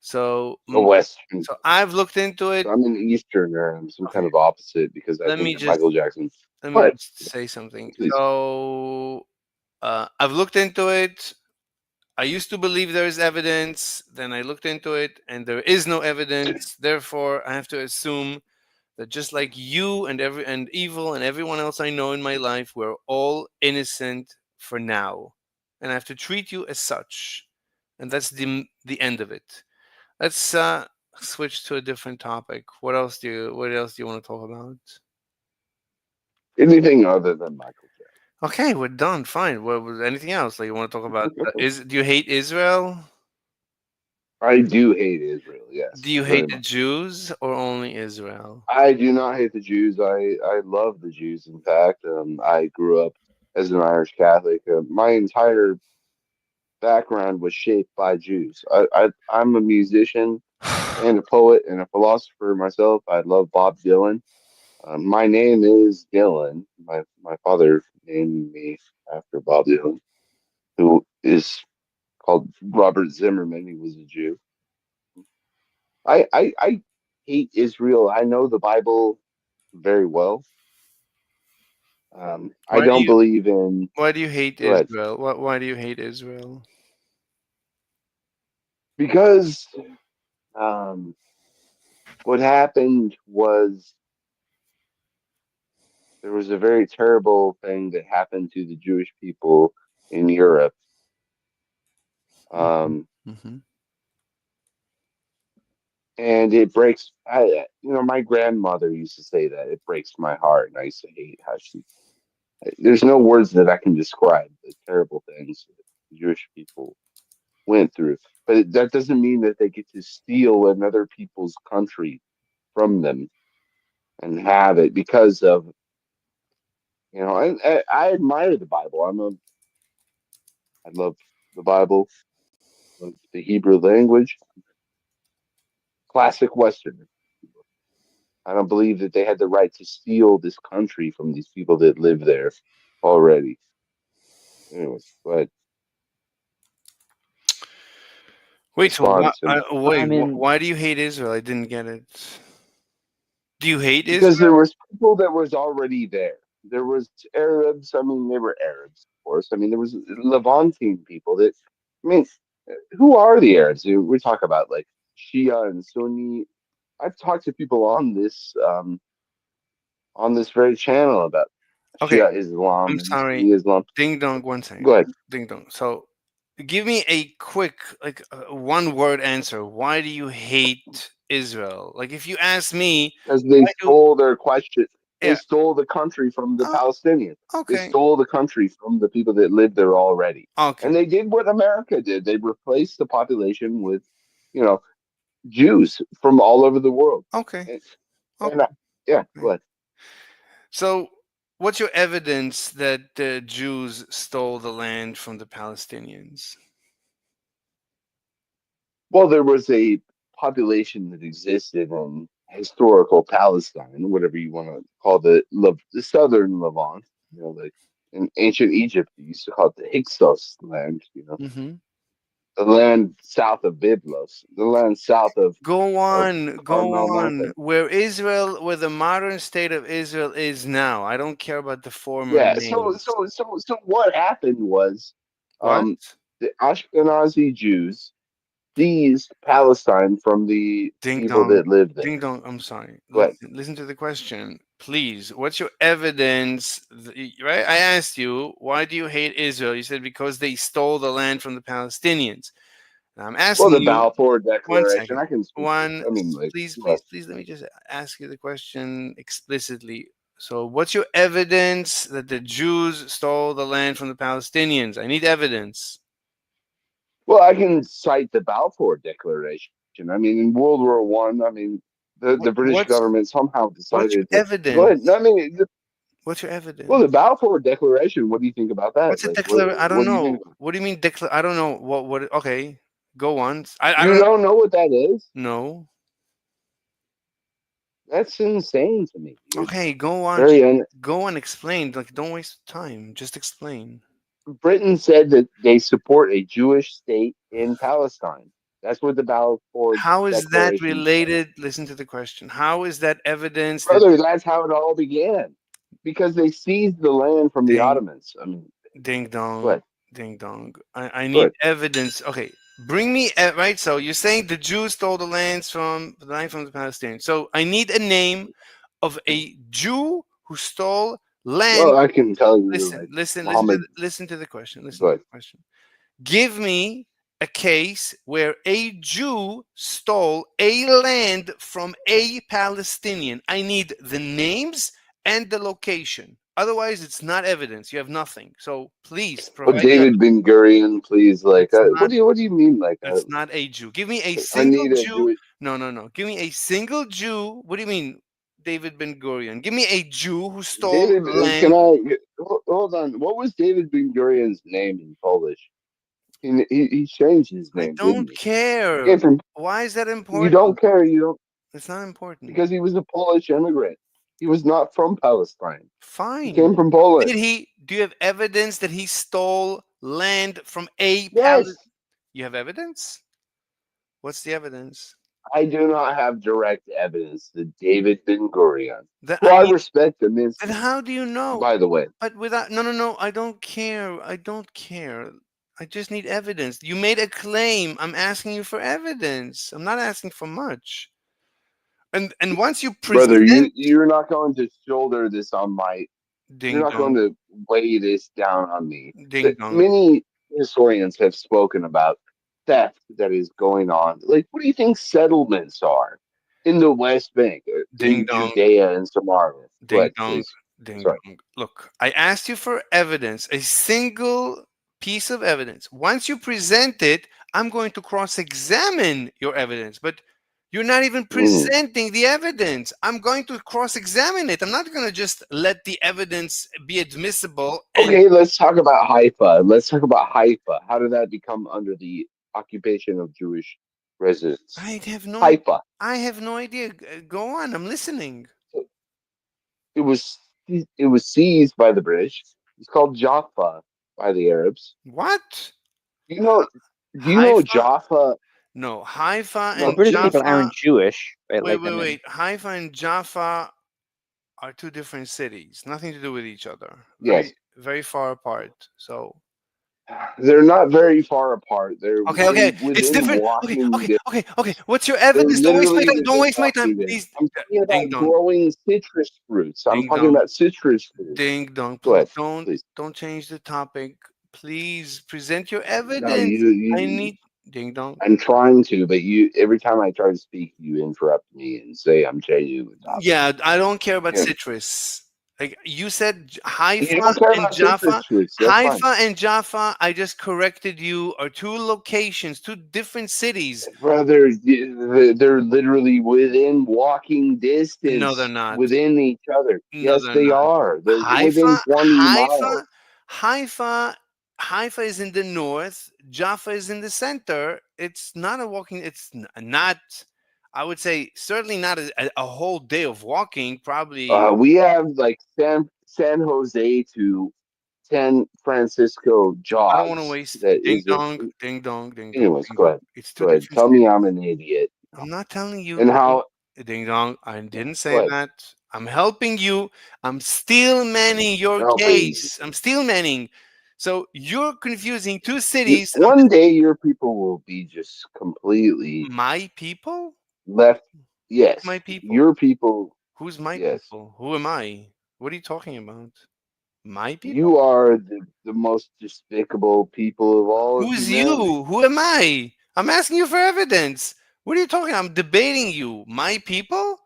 so A Western. so I've looked into it. So I'm an Easterner. I'm some Okay, kind of opposite because I let think me that just Michael Jackson. let me But just say something. please, So I've looked into it. I used to believe there is evidence. Then I looked into it, and there is no evidence. Therefore, I have to assume that just like you and evil and everyone else I know in my life, we're all innocent for now, and I have to treat you as such, and that's the end of it. Let's switch to a different topic. What else do you want to talk about? anything other than Michael Okay, we're done. Fine. What was anything else? Like, you want to talk about? Jackson. Is Do you hate Israel? I do hate Israel. Do Yes, you very hate the much. Jews or only Israel? I do not hate the Jews. I love the Jews. In fact, I grew up as an Irish Catholic. My entire background was shaped by Jews. I'm a musician and a poet and a philosopher myself. I love Bob Dylan. My name is Dylan. My father named me after Bob Dylan, who is called Robert Zimmerman. He was a Jew. I hate Israel. I know the Bible very well. I Why do don't you believe in. Why do you hate Go ahead. Israel? Why do you hate Israel? Because um, what happened was there was a very terrible thing that happened to the Jewish people in Europe. Um, Mm-hmm. and it breaks. My grandmother used to say that it breaks my heart, and I used to hate how she. There's no words that I can describe the terrible things that the Jewish people went through. But that doesn't mean that they get to steal another people's country from them and have it because of And I admire the Bible. I love the Bible, love the Hebrew language, classic Western. I don't believe that they had the right to steal this country from these people that live there already. Anyways, but Wait, so why, response. And I mean, why do you hate Israel? I didn't get it. Do you hate because Israel? there was people that was already there. There was Arabs. I mean, they were Arabs, of course. I mean, there was Levantine people that. I mean, who are the Arabs? We talk about like Shia and Sunni. I've talked to people on this very channel about Okay, Shia Islam I'm and sorry. Sunni Islam. Ding dong, one second. Go ahead. Ding dong. So, give me a quick, like, one word answer. Why do you hate Israel? Like, if you ask me, Because they why do, stole their question. They yeah, stole the country from the oh, Palestinians. They okay, stole the country from the people that lived there already. okay, And they did what America did. They replaced the population with, you know, Jews from all over the world. okay, And, and okay, yeah, okay. go ahead. So, what's your evidence that the Jews stole the land from the Palestinians? Well, there was a population that existed in historical Palestine, whatever you want to call the southern Levant. You know, like in ancient Egypt, they used to call it the Hyksos land. You know, Mm-hmm. the land south of Byblos, the land south of Go Carmel on. Mountain. Where the modern state of Israel is now. I don't care about the former Yeah. names. So what happened was, What? um, the Ashkenazi Jews seized Palestine from the Ding people dong. that lived there. Ding dong. I'm sorry. But Listen to the question, please. What's your evidence? Right? I asked you, why do you hate Israel? You said because they stole the land from the Palestinians. Now I'm well, asking the you, Balfour one Declaration, second. I can speak to. One, I mean, like, please, yes. please, let me just ask you the question explicitly. So, what's your evidence that the Jews stole the land from the Palestinians? I need evidence. Well, I can cite the Balfour Declaration. I mean, in World War One, I mean, the British What's government somehow what's decided your to go evidence? ahead. I mean, What's your well, evidence? the Balfour Declaration. What do you think about that? What's a Like, declaration? I what don't do you think? know. What do you mean declare? I don't know. What? Okay, go on. I You don't don't know what that is? know. That's insane to me, dude. Okay, go on. Very un. Go on. Explain. Like, don't waste time. Just explain. Britain said that they support a Jewish state in Palestine. That's what the Balfour How is that Declaration said. related? Listen to the question. How is that evidence that Brother, that's how it all began. Because they seized the land from the ding Ottomans. I mean, ding go dong ahead. ding dong? I Go need ahead. evidence. Okay, bring me right. So you're saying the Jews stole the land from the Palestinians. So I need a name of a Jew who stole land. Well, I can tell you, like, Muhammad. Listen to the question. Listen Go to ahead. the question. Give me a case where a Jew stole a land from a Palestinian. I need the names and the location. Otherwise, it's not evidence. You have nothing. So please Well, provide the David Ben Gurion, please. Like, it's not what do you mean? Like, that's not a Jew. Give me a I single need a Jew. Jewish. No, no, no. Give me a single Jew. What do you mean, David Ben Gurion? Give me a Jew who stole David, can land. I hold on? What was David Ben Gurion's name in Polish? He changed his I name, didn't don't he? He care. came from. Why is that You important? don't care. You don't It's not important. because he was a Polish immigrant. He was not from Palestine. He Fine. came from Poland. Do you have evidence that he stole land from a Yes, palace? You have evidence? What's the evidence? I do not have direct evidence that David Ben Gurion, That who I I need respect then immensely, how do you know? by the way. But without no no no, I don't care. I don't care. I just need evidence. You made a claim. I'm asking you for evidence. I'm not asking for much. And once you Brother, present you're not going to shoulder this on my. You're ding not going dong, to weigh this down on me. ding That dong, many historians have spoken about theft that is going on. Like, what do you think settlements are in the West Bank, ding in dong. Judea and Samaria? Go Ding ahead, dong, please. ding Sorry. dong. Look, I asked you for evidence, a single piece of evidence. Once you present it, I'm going to cross examine your evidence, but you're not even Mm. presenting the evidence. I'm going to cross examine it. I'm not going to just let the evidence be admissible and Okay, let's talk about Haifa. Let's talk about Haifa. How did that become under the occupation of Jewish residents? I have no idea. Haifa. I have no idea. Go on, I'm listening. It was it was seized by the British. It's called Jaffa by the Arabs. What? Do you know? Do you know Haifa? Jaffa? No, Haifa Well, No, and British people Jaffa. aren't Jewish, right? Wait, Like, I wait, mean, wait. Haifa and Jaffa are two different cities, nothing to do with each other. yes, Very far apart. So they're not very far apart. They're okay. It's within different. Okay, walking okay, distance. okay, okay. What's your They're evidence? Don't waste my literally time. Don't within waste my time, walking distance. please. I'm talking Ding about dong, growing citrus fruits. I'm ding talking dong, about citrus fruits. ding dong. Go ahead, Don't please. change the topic. Please present your No, evidence. I you. need ding dong. I'm trying to, but you. Every time I try to speak, you interrupt me and say I'm changing the topic. Yeah, I don't care about Yeah. citrus. Like you said, You Haifa don't care and about citrus Jaffa. fruits. That's fine, Haifa and Jaffa, I just corrected you, are two locations, two different cities. brother. They're literally within walking No, they're distance not. within each other. No, Yes, they're they not. are. They're within Haifa, 20 miles. Haifa, Haifa is in the north. Jaffa is in the center. It's not a walking. Not. I would say certainly not a whole day of walking. Probably. We have like San Jose to San Francisco I don't want to jobs. waste. That Ding is a. dong, ding dong, ding dong, Anyways, ding go dong. ahead. It's two Go ahead. different Tell me cities. I'm an idiot. I'm not telling you. And how? Ding dong. I didn't Go say ahead. that. I'm helping you. I'm steel manning your Helping. case. I'm steel manning. So you're confusing two cities. One day your people will be just completely My people? left. My Yes, people. your people. Who's my Yes, people? Who am I? What are you talking about? My people? you are the most despicable people of all of Who's humanity. you? Who am I? I'm asking you for evidence. What are you talking? I'm debating you. My people?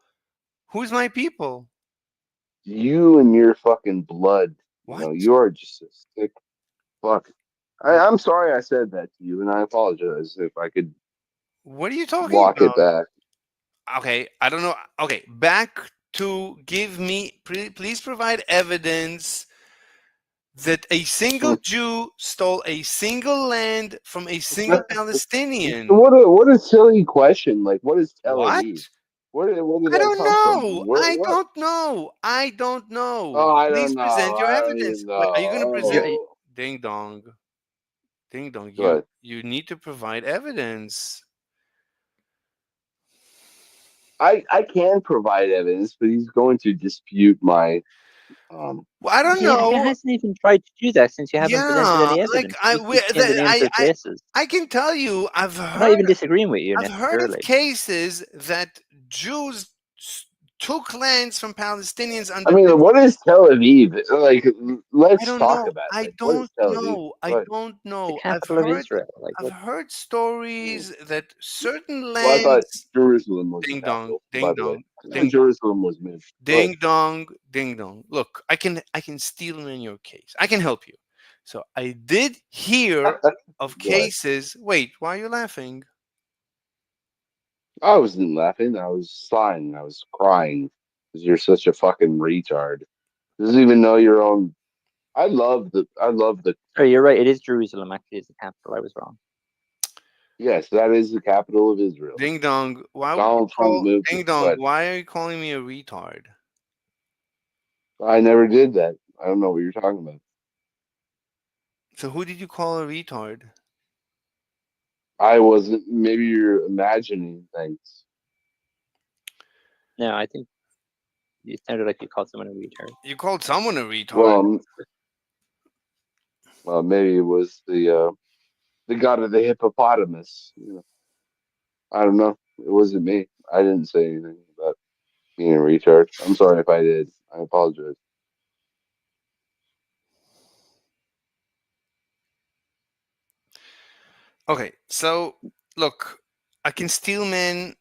Who's my people? You and your fucking blood. What? You are just a sick fuck. I'm sorry I said that to you, and I apologize if I could What are you talking walk it about? back. Okay, I don't know. Okay, back to give me, please provide evidence that a single Jew stole a single land from a single Palestinian. What a silly question. Like, what is Tel What? Aviv? Where did I that don't come from? know. Where I what? don't know. I don't know. Oh, I Please don't present know. your I don't evidence. even Wait, are you going to present? you're, know. Ding dong. Ding dong. Go ahead. You need to provide evidence. I can provide evidence, but he's going to dispute my Well, I don't he know. hasn't even tried to do that since you haven't presented Yeah, any like evidence. You just keep changing the answer bases. I can tell you, I'm not even disagreeing with you I've heard of necessarily. cases that Jews took lands from Palestinians I under mean, what is Tel Aviv? Like, I let's don't talk know. about it. I Like, what is don't Tel Aviv? know. Go I ahead. don't The know. capital of Israel. Like, I've what? heard Mm. stories that certain Well, I thought lands Jerusalem was the ding dong, capital, by ding the way. dong, I thought ding dong, Jerusalem was made. Go ahead. ding dong, ding dong. Look, I can steal in your case. I can help you. So I did hear of Go ahead. cases. Wait, why are you laughing? I wasn't laughing. I was sighing. I was crying because you're such a fucking retard. Doesn't even know your own. I love the. Oh, you're right. It is Jerusalem. Actually, is the capital. I was wrong. Yes, that is the capital of Israel. Ding dong. Why would you Donald Trump call moved ding it. Go dong? ahead. Why are you calling me a retard? I never did that. I don't know what you're talking about. So who did you call a retard? I wasn't. Maybe you're imagining things. No, I think you sounded like you called someone a retard. You called someone a retard. Well, maybe it was the god of the hippopotamus. I don't know. It wasn't me. I didn't say anything about being a retard. I'm sorry if I did. I apologize. Okay, so look, I can steelman.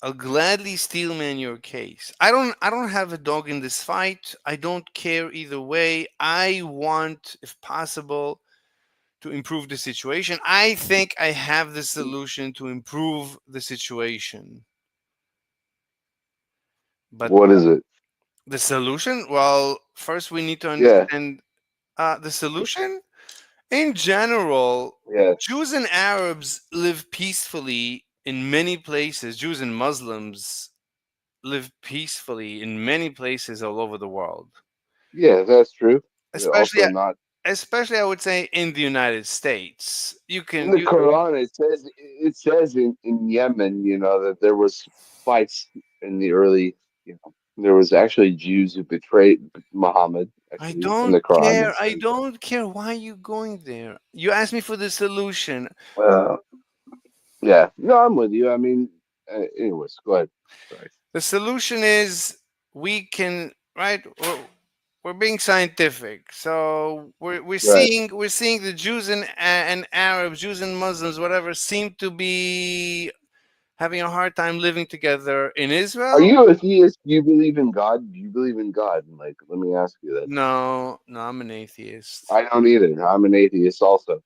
I'll gladly steelman your case. I don't have a dog in this fight. I don't care either way. I want, if possible, to improve the situation. I think I have the solution to improve the situation. But What is it? the solution? Well, first we need to Yeah. understand the solution. In general, Yeah. Jews and Arabs live peacefully in many places. Jews and Muslims live peacefully in many places all over the world. Yeah, that's true. Especially Also not. especially I would say in the United States. You In can the you Quran, it says in Yemen, that there was fights in the early, there was actually Jews who betrayed Muhammad. I Actually, in don't the Quran, care. it I says that. don't care why you going there. You asked me for the solution. Well, yeah, no, I'm with you. I mean, anyways, go ahead. Sorry. The solution is we can right. We're being scientific, so we're Right. seeing the Jews and Arabs, Jews and Muslims, whatever, seem to be having a hard time living together in Are Israel. you a theist? Do you believe in God? Do you believe in God? Like, let me ask you that. No, no, I'm an atheist. I don't either. I'm an atheist also.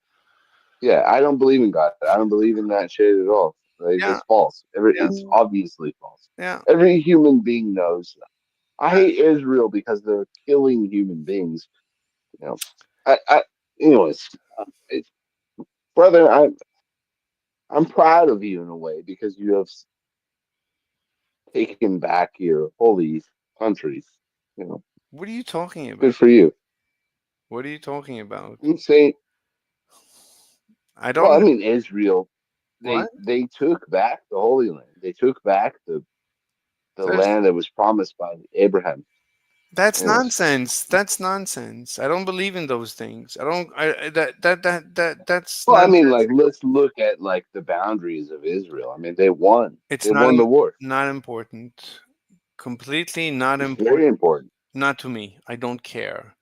Yeah, I don't believe in God. I don't believe in that shit at all. Like, Yeah, it's false. yeah, It's obviously false. yeah. Every human being knows that. I Uh, hate Israel because they're killing human beings. You know, I anyways, it, brother, I'm proud of you in a way because you have taken back your holy country. You know, what are you talking good about? for you. What are you talking about? I'm saying, I well, I don't. mean, Israel, What? they took back the Holy Land. They took back the There's land that was promised by Abraham. That's Anyways, nonsense. That's nonsense. I don't believe in those things. I don't. That's well, I mean, nonsense. like, let's look at like the boundaries of Israel. I mean, they won. It's They won the war. not important. Completely not It's very important. important. Not to me. I don't care.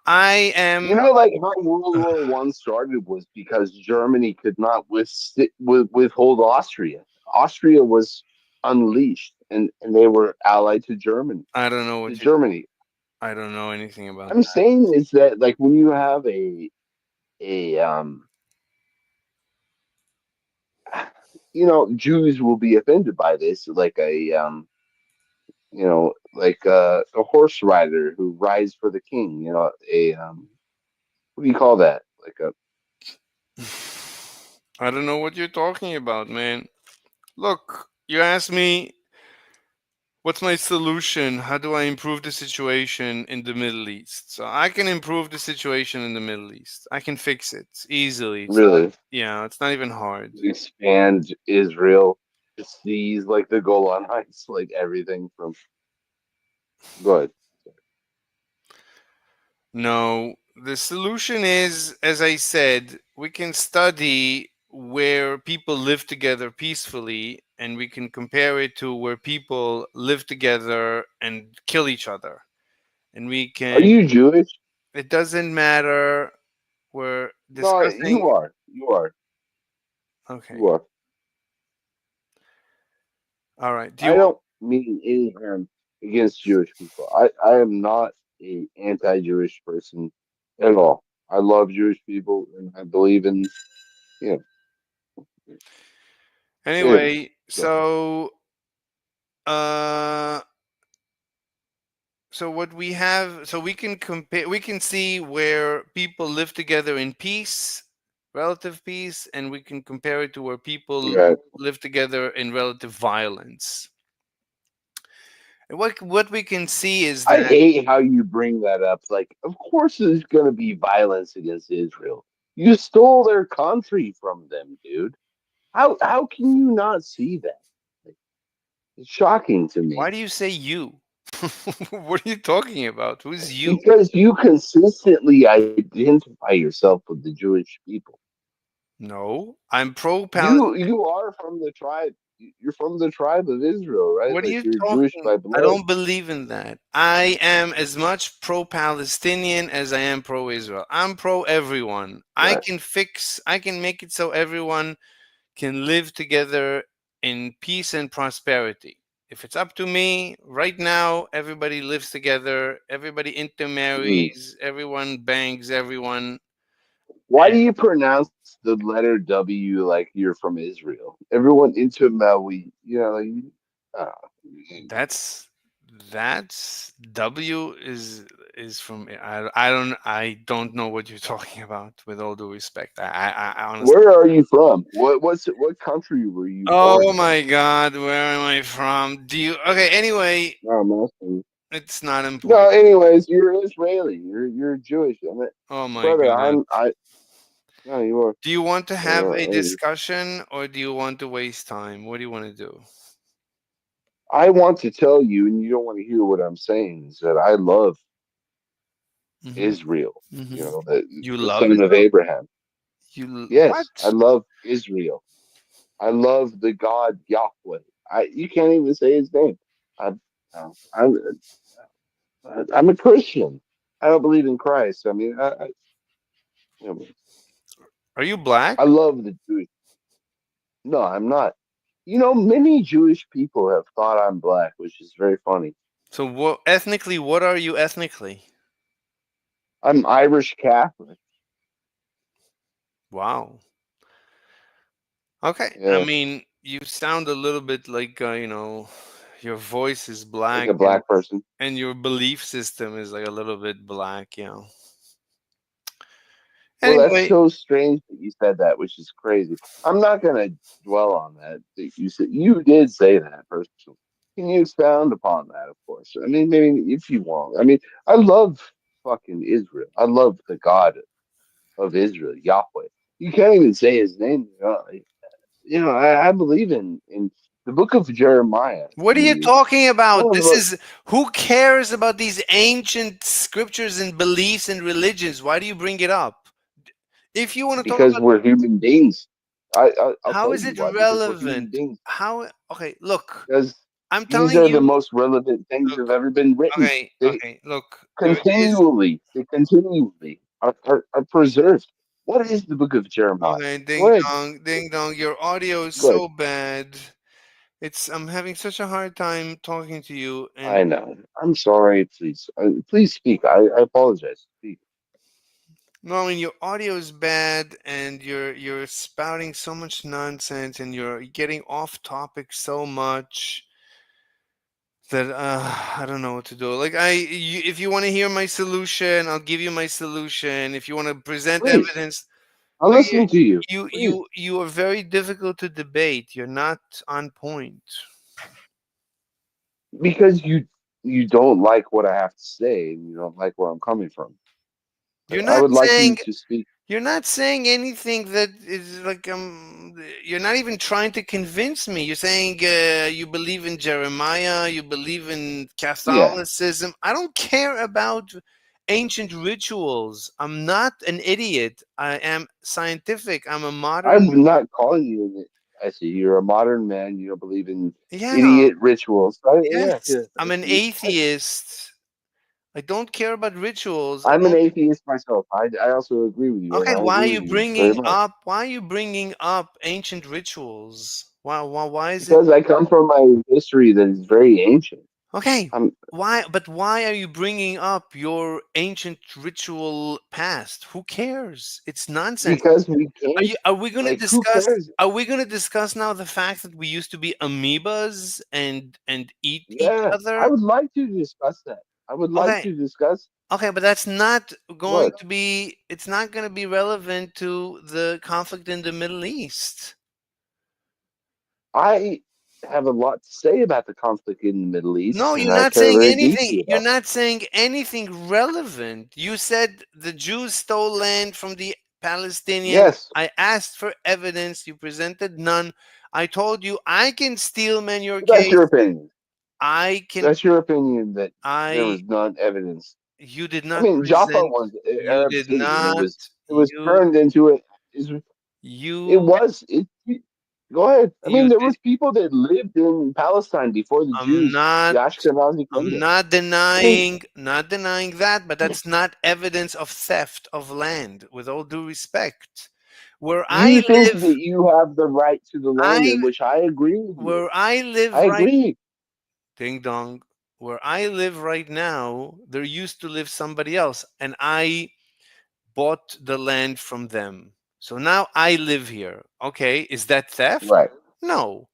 I You am. know, like how World War I started was because Germany could not withhold Austria. Austria was unleashed, and they were allied to Germany. I don't know To what you. Germany. I don't know anything about I'm that. saying is that like when you have a Jews will be offended by this, like a horse rider who rides for the king. What do you call that? Like a I don't know what you're talking about, man. Look, you asked me what's my solution? How do I improve the situation in the Middle East? So I can improve the situation in the Middle East. I can fix it easily. really Yeah, it's not even hard. expand Israel to seize like the Golan Heights, like everything from. Go ahead. No, the solution is, as I said, we can study where people live together peacefully and we can compare it to where people live together and kill each other. And we Are can, you Jewish? it doesn't matter. We're No, discussing. you are. You are. Okay. You are. All right. Do you I want? don't mean any harm against Jewish people. I am not a anti-Jewish person at all. I love Jewish people and I believe in you know. Anyways, Anyway, go. uh, so what we have, so we can compare, we can see where people live together in peace, relative peace, and we can compare it to where people Right. live together in relative violence. And what we can see is I that hate how you bring that up. Like, of course there's gonna be violence against Israel. You stole their country from them, dude. How can you not see that? Like, it's shocking to why me do you say you? What are you talking about? Who's you? because you consistently identify yourself with the Jewish people. No, I'm pro Palestine. You are from the tribe. You're from the tribe of Israel, right? What are Like you you're Jewish talking? by I blood. don't believe in that. I am as much pro-Palestinian as I am pro-Israel. I'm pro everyone. Right. I can make it so everyone can live together in peace and prosperity. If it's up to me, right now everybody lives together, everybody Hmm. intermarries, everyone bangs everyone. Why do you pronounce the letter W like you're from Israel? Everyone into Maui, uh, That's that's W is from I don't know what you're talking about. With all due respect, I honestly. where are you from? What country were you born Oh in? my God, where am I from? Do you? Okay. Anyway, No, I'm asking. It's not No, important. anyways, you're Israeli. You're Jewish. Oh my Brother. god. No, you are. Do you want to have a Uh, discussion or do you want to waste time? What do you want to do? I want to tell you, and you don't want to hear what I'm saying, is that I love Hmm. Israel. You Hmm. know, You the love son it of though? Abraham. What? Yes, I love Israel. I love the God Yahweh. You can't even say his name. I, I'm I'm a Christian. I don't believe in Christ. I mean, you know, Are you black? I love the Jewish. No, I'm not. You know, many Jewish people have thought I'm black, which is very funny. So what ethnically, what are you ethnically? I'm Irish Catholic. Wow. Okay. I Yeah, mean, you sound a little bit like your voice is like black a black person. and your belief system is like a little bit black. Well, that's Anyway, so strange that you said that, which is crazy. I'm not gonna dwell on that. That you said you did say that personally. Can you expound upon that? Of course. I mean, maybe if you want. I mean, I love fucking Israel. I love the God of Israel, Yahweh. You can't even say his name. I believe in the book of Jeremiah. what To are you me, is talking about? one of This the is who cares about these ancient scriptures and beliefs and religions? Why do you bring it up? If you want to talk because about we're human beings. I'll how tell is you it why. Because we're human relevant? beings. How okay, look, Because I'm these telling are the you, most relevant things that look, have ever been written. okay, They okay, look, continually are preserved. What is the book of Jeremiah? okay, Go ahead. ding dong, your audio is Go ahead. so bad. I'm having such a hard time talking to you, and I know. I'm sorry. Please, please speak. I apologize. Speak. no, I mean your audio is bad, and you're spouting so much nonsense, and you're getting off topic so much that I don't know what to do. Like if you want to hear my solution, I'll give you my solution. If you want to present Please. evidence, I'll but listen to you. Please. you are very difficult to debate. You're not on point. Because you don't like what I have to say and you don't like where I'm coming from. You're I not would like you saying to speak. You're not saying anything that is like you're not even trying to convince me. You're saying you believe in Jeremiah, you believe in Yeah. Catholicism. I don't care about ancient rituals. I'm not an idiot. I am scientific. I'm a modern. I'm not calling you I see you're a modern man, you don't believe in Yeah, idiot rituals. Yeah, yes. yeah. I'm an atheist. I don't care about rituals. I'm an atheist myself. I also agree with you. Okay, I why are agree you with you very bringing much. up? Why are you bringing up ancient rituals? Why is it Because I come from a history that is very ancient. okay? I'm Why? But why are you bringing up your ancient ritual past? Who cares? It's nonsense. because we can't Are we going to like who discuss? cares? Are we going to discuss now the fact that we used to be amoebas and eat each Yeah, I other? would like to discuss that. I would like Okay, to discuss okay, but that's not going what to be. It's not going to be relevant to the conflict in the Middle East. I have a lot to say about the conflict in the Middle East, No, and you're I not care saying very anything. deeply You're about not saying anything relevant. You said the Jews stole land from the it. Palestinians. Yes, I asked for evidence. You presented none. I told you I can steel man your that's your case. opinion. I can. That's your opinion that there I. was none evidence. You did I not mean, Jaffa present. was an You Arab did city, and not. it was You. turned into a. It You. was it. Go ahead. I mean, You there did. was people that lived in Palestine before the I'm Jews, the not. Ashkenazi come I'm there. not I mean, denying that, but that's not evidence of theft of land, with all due respect. Where I you think live, that you have the right to the land, I in which I agree with you. where I live I right agree. ding dong, where I live right now, there used to live somebody else, and I bought the land from them. So now I live here. Okay, is that theft? Right. No.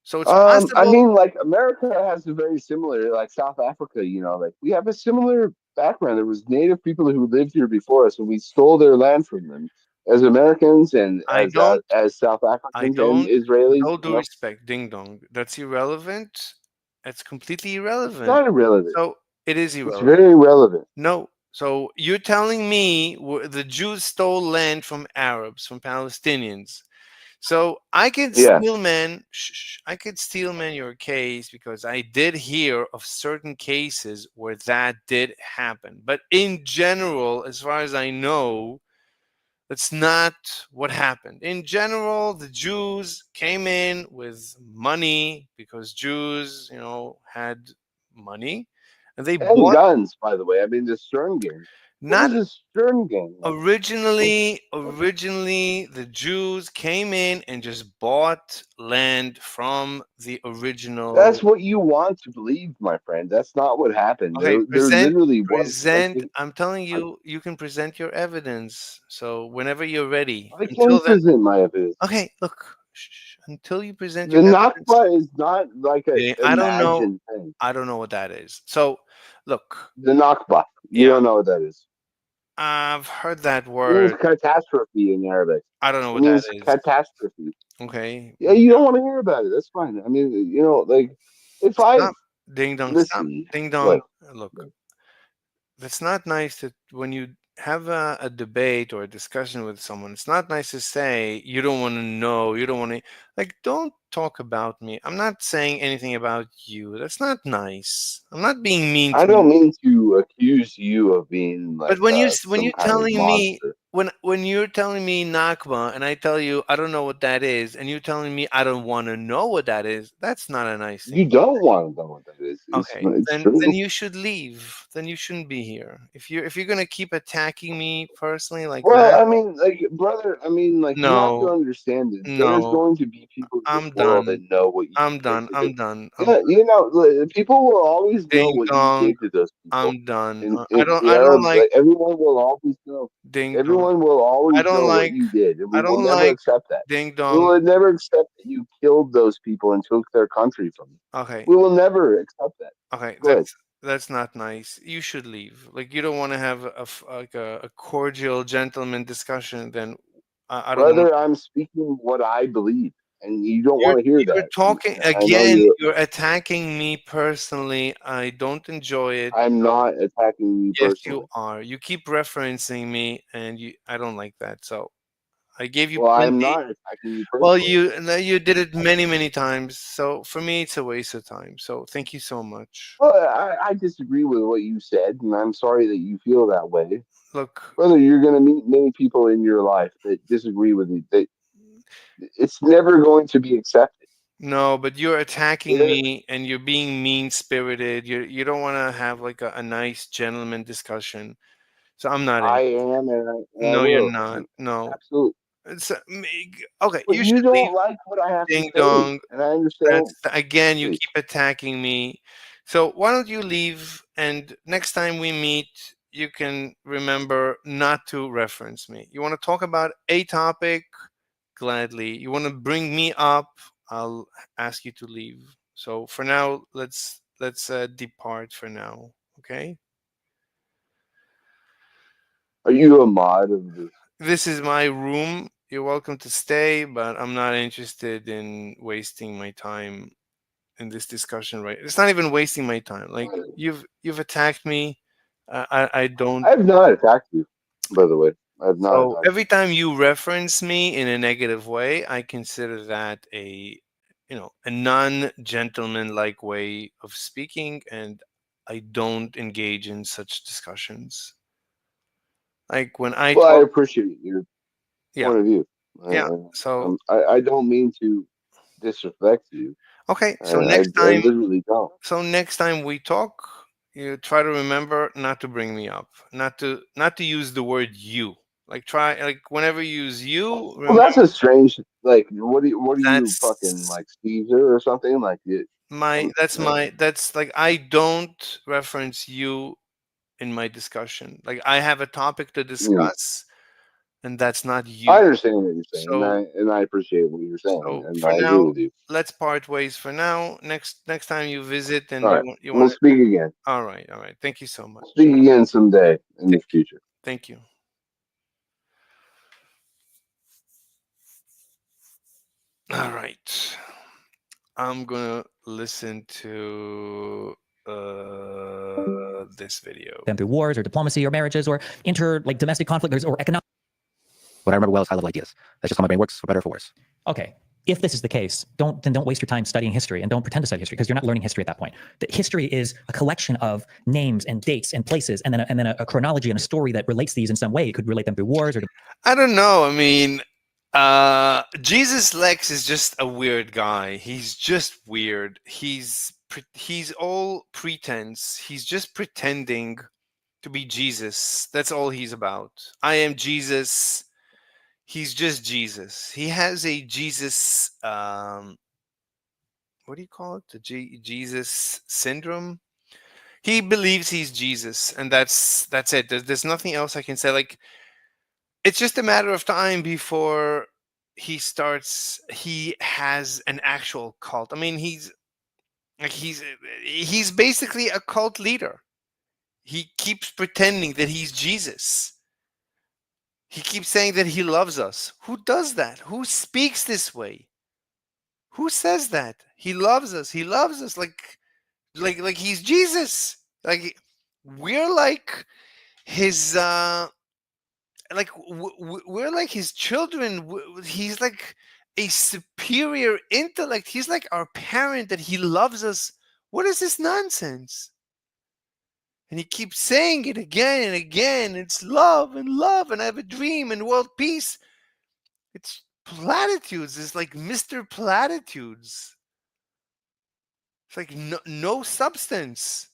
So it's I possible. mean, like America has a very similar, like South Africa. Like we have a similar background. There was Native people who lived here before us, and we stole their land from them as Americans and I don't as South I Africans and don't, with Israelis. all due respect, ding dong, that's irrelevant. It's completely It's irrelevant. not irrelevant. So it is It's irrelevant. very relevant. No. So you're telling me the Jews stole land from Arabs, from Palestinians. So I could Yes. steal man. I could steal man your case because I did hear of certain cases where that did happen. But in general, as far as I know, that's not what happened. In general, the Jews came in with money because Jews, had money, and they And bought guns, by the way. I mean, the Stern gang. What not is the Stern gang like? originally the Jews came in and just bought land from the original. That's what you want to believe, my friend. That's not what happened. Okay, There literally was like present. I'm telling I, you, you can present your evidence. So whenever you're ready. I Until can then, present my evidence. okay, look. Until you present The your evidence, Nakba is not like a okay, I don't know. imagined thing. I don't know what that is. So, look, The Nakba. You yeah, don't know what that is. I've heard that It means word. catastrophe in Arabic. I don't know It what that means is. catastrophe. Okay, Yeah, you don't want to hear about it. That's fine. I mean, like if I stop, ding dong, stop, listen, ding what? dong. Look, that's not nice that when you have a debate or a discussion with someone, it's not nice to say you don't want to know, you don't want to, like, don't talk about me. I'm not saying anything about you. That's not nice. I'm not being mean I to you. don't mean to accuse you of being But like when some you're kind of telling me monster. when you're telling me Nakba and I tell you I don't know what that is, and you're telling me I don't want to know what that is, that's not a nice thing. You don't want to know what that is. Okay, It's then true. you should leave. Then you shouldn't be here. If you're gonna keep attacking me personally like Well, that, I mean, like, brother, I mean, like, you have to no, understand that there's no, going to be people in this I'm world that done. know what you I'm did done. to them. I'm done. Yeah, people will always know Ding what you dong. did to those people. I'm done. In the I don't Arab, like like, everyone will always know. ding dong. Everyone will I always don't know what like you did, and we I will don't never like accept that. ding We dong. will never accept that you killed those people and took their country from them. Okay. We will never accept that. Okay, Go ahead. that's not nice. You should leave. Like you don't want to have like a cordial gentleman discussion. Then I don't want. Brother, I'm speaking what I believe, and you don't You're want to hear you're that. And talking I know again. you're. You're attacking me personally. I don't enjoy it. I'm not attacking you Yes, you personally. are. You keep referencing me, and I don't like that. So I gave you Well, I'm plenty. not attacking you Well, personally. you did it many times. So for me, it's a waste of time. So thank you so much. Well, I disagree with what you said, and I'm sorry that you feel that way. Look, Brother, you're going to meet many people in your life that disagree with you. That it's never going to be accepted. no, but you're attacking There, me and you're being mean spirited. You don't want to have like a nice gentleman discussion. So I'm not in. I am, and I No, you're will. not. No. Absolutely. It's okay. But You you should leave. don't like what I have to Ding say, dong. and I understand. Again. You Please. keep attacking me. So why don't you leave? And next time we meet, you can remember not to reference me. You want to talk about a topic? Gladly. You want to bring me up? I'll ask you to leave. So for now, let's depart for now. Okay. Are you a mod of this? This is my room. You're welcome to stay, but I'm not interested in wasting my time in this discussion. Right? It's not even wasting my time. Like you've attacked me. I don't. I have not attacked you, by the way. I have not So attacked every time you reference me in a negative way, I consider that a non-gentleman-like way of speaking, and I don't engage in such discussions. Like when I Well, I talk, appreciate your yeah, point of view. yeah. So I don't mean to disrespect you. okay, I, I literally don't. so next time we talk, you try to remember not to bring me up, not to use the word you. Like try like whenever you use you, Well, remember that's a strange. Like, what are you fucking that's like Caesar or something? Like, it, like, that's like I don't reference you in my discussion. Like I have a topic to mm. discuss, and that's not I you. understand what you're saying, So and I appreciate what you're saying, so and for I agree now, with you. let's part ways for now. Next time you visit and All right, you we'll want to. speak again. All right. Thank you so We'll much. speak again someday in the Thank you. future. Thank you. All right. I'm gonna listen to this video. Them through wars or diplomacy or marriages or domestic conflict or economic. What I remember well is high-level ideas. That's just how my brain works, for better or for worse. Okay. If this is the case, don't waste your time studying history and don't pretend to study history because you're not learning history at that point. The history is a collection of names and dates and places and then a chronology and a story that relates these in some way. It could relate them through wars or. I don't know. I mean, Jesus Lex is just a weird guy. He's just weird. He's all pretense. He's just pretending to be Jesus. That's all he's about. I am Jesus. He's just Jesus. He has a Jesus, what do you call it? The Jesus syndrome. He believes he's Jesus, and that's it. There's nothing else I can say. Like, it's just a matter of time before he has an actual cult. I mean, he's basically a cult leader. He keeps pretending that he's Jesus. He keeps saying that he loves us. Who does that? Who speaks this way? Who says that? He loves us. He loves us like he's Jesus. Like, we're like his we're like his children. He's like a superior intellect. He's like our parent, that he loves us. What is this nonsense? And he keeps saying it again and again. It's love and love, and I have a dream and world peace. It's platitudes. It's like Mr. Platitudes. It's like no substance.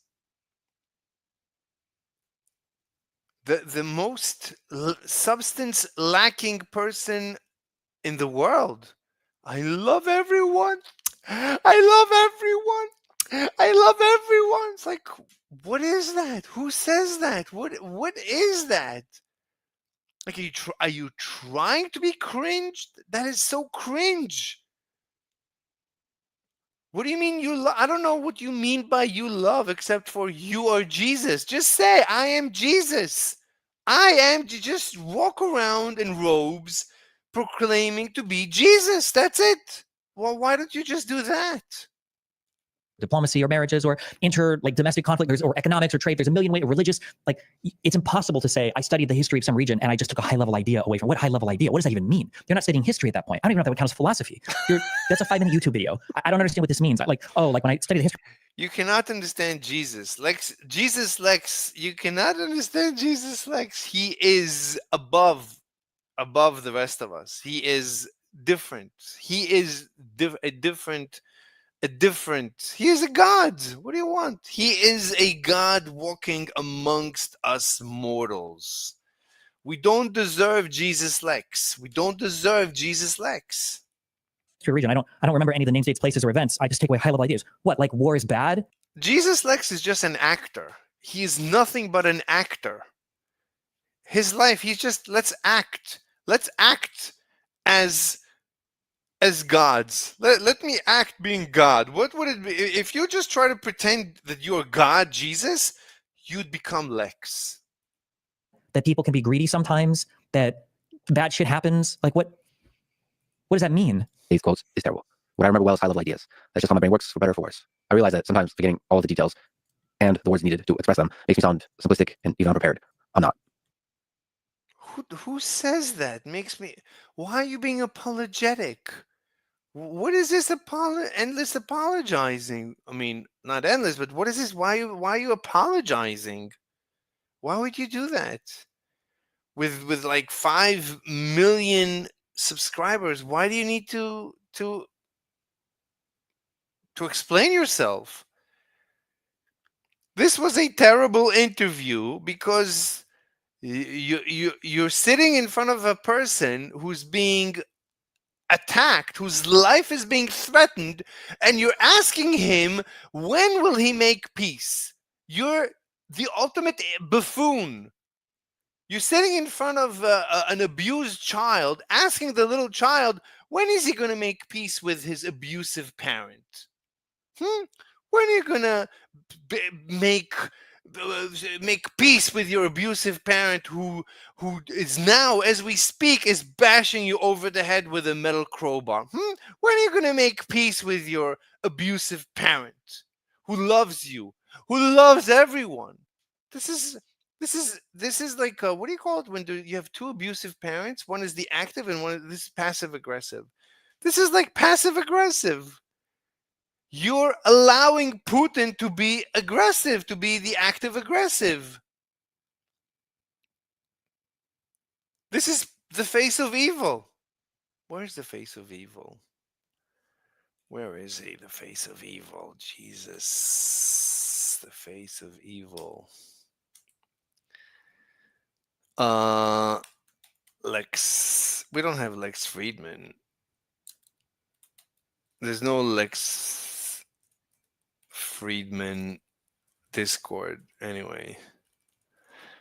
The most substance lacking person in the world. I love everyone. I love everyone. I love everyone. It's like, what is that? Who says that? What is that? Like, are you trying to be cringe? That is so cringe. What do you mean you love? I don't know what you mean by you love, except for you are Jesus. Just say, I am Jesus. I am. Just walk around in robes proclaiming to be Jesus. That's it. Well, why don't you just do that? Diplomacy or marriages or domestic conflict or economics or trade. There's a million ways. Religious, it's impossible to say I studied the history of some region and I just took a high level idea away from. What high level idea? What does that even mean? You're not studying history at that point. I don't even know if that would count as philosophy. That's a 5-minute YouTube video. I don't understand what this means. When I studied the history. You cannot understand Jesus. Jesus Lex, you cannot understand Jesus Lex. He is above the rest of us. He is different. He is different. He is a god. What do you want? He is a god walking amongst us mortals. We don't deserve Jesus Lex. We don't deserve Jesus Lex. Region. I don't remember any of the names, dates, places, or events. I just take away high level ideas. What, like war is bad? Jesus Lex is just an actor. He is nothing but an actor. His life, he's just, let's act. Let's act as gods. Let me act being God. What would it be if you just try to pretend that you're God, Jesus? You'd become Lex. That people can be greedy sometimes. That bad shit happens. Like what does that mean? These quotes is terrible. What I remember well is high-level ideas. That's just how my brain works, for better or for worse. I realize that sometimes forgetting all the details and the words needed to express them makes me sound simplistic and even unprepared. I'm not. Who says that? Why are you being apologetic? What is this endless apologizing? I mean, not endless, but what is this? Why are you apologizing? Why would you do that? With like 5 million subscribers, why do you need to explain yourself? This was a terrible interview because you're sitting in front of a person who's being attacked, whose life is being threatened, and you're asking him, when will he make peace? You're the ultimate buffoon. You're sitting in front of an abused child, asking the little child, when is he going to make peace with his abusive parent? When are you going to make make peace with your abusive parent who is now, as we speak, is bashing you over the head with a metal crowbar. When are you going to make peace with your abusive parent who loves you, who loves everyone? This is like what do you call it when you have two abusive parents? One is the active and this is passive aggressive. This is like passive aggressive. You're allowing Putin to be aggressive, to be the active aggressive. This is the face of evil. Where's the face of evil? Where is he, the face of evil? Jesus, the face of evil. Lex. We don't have Lex Friedman. There's no Lex Friedman Discord anyway.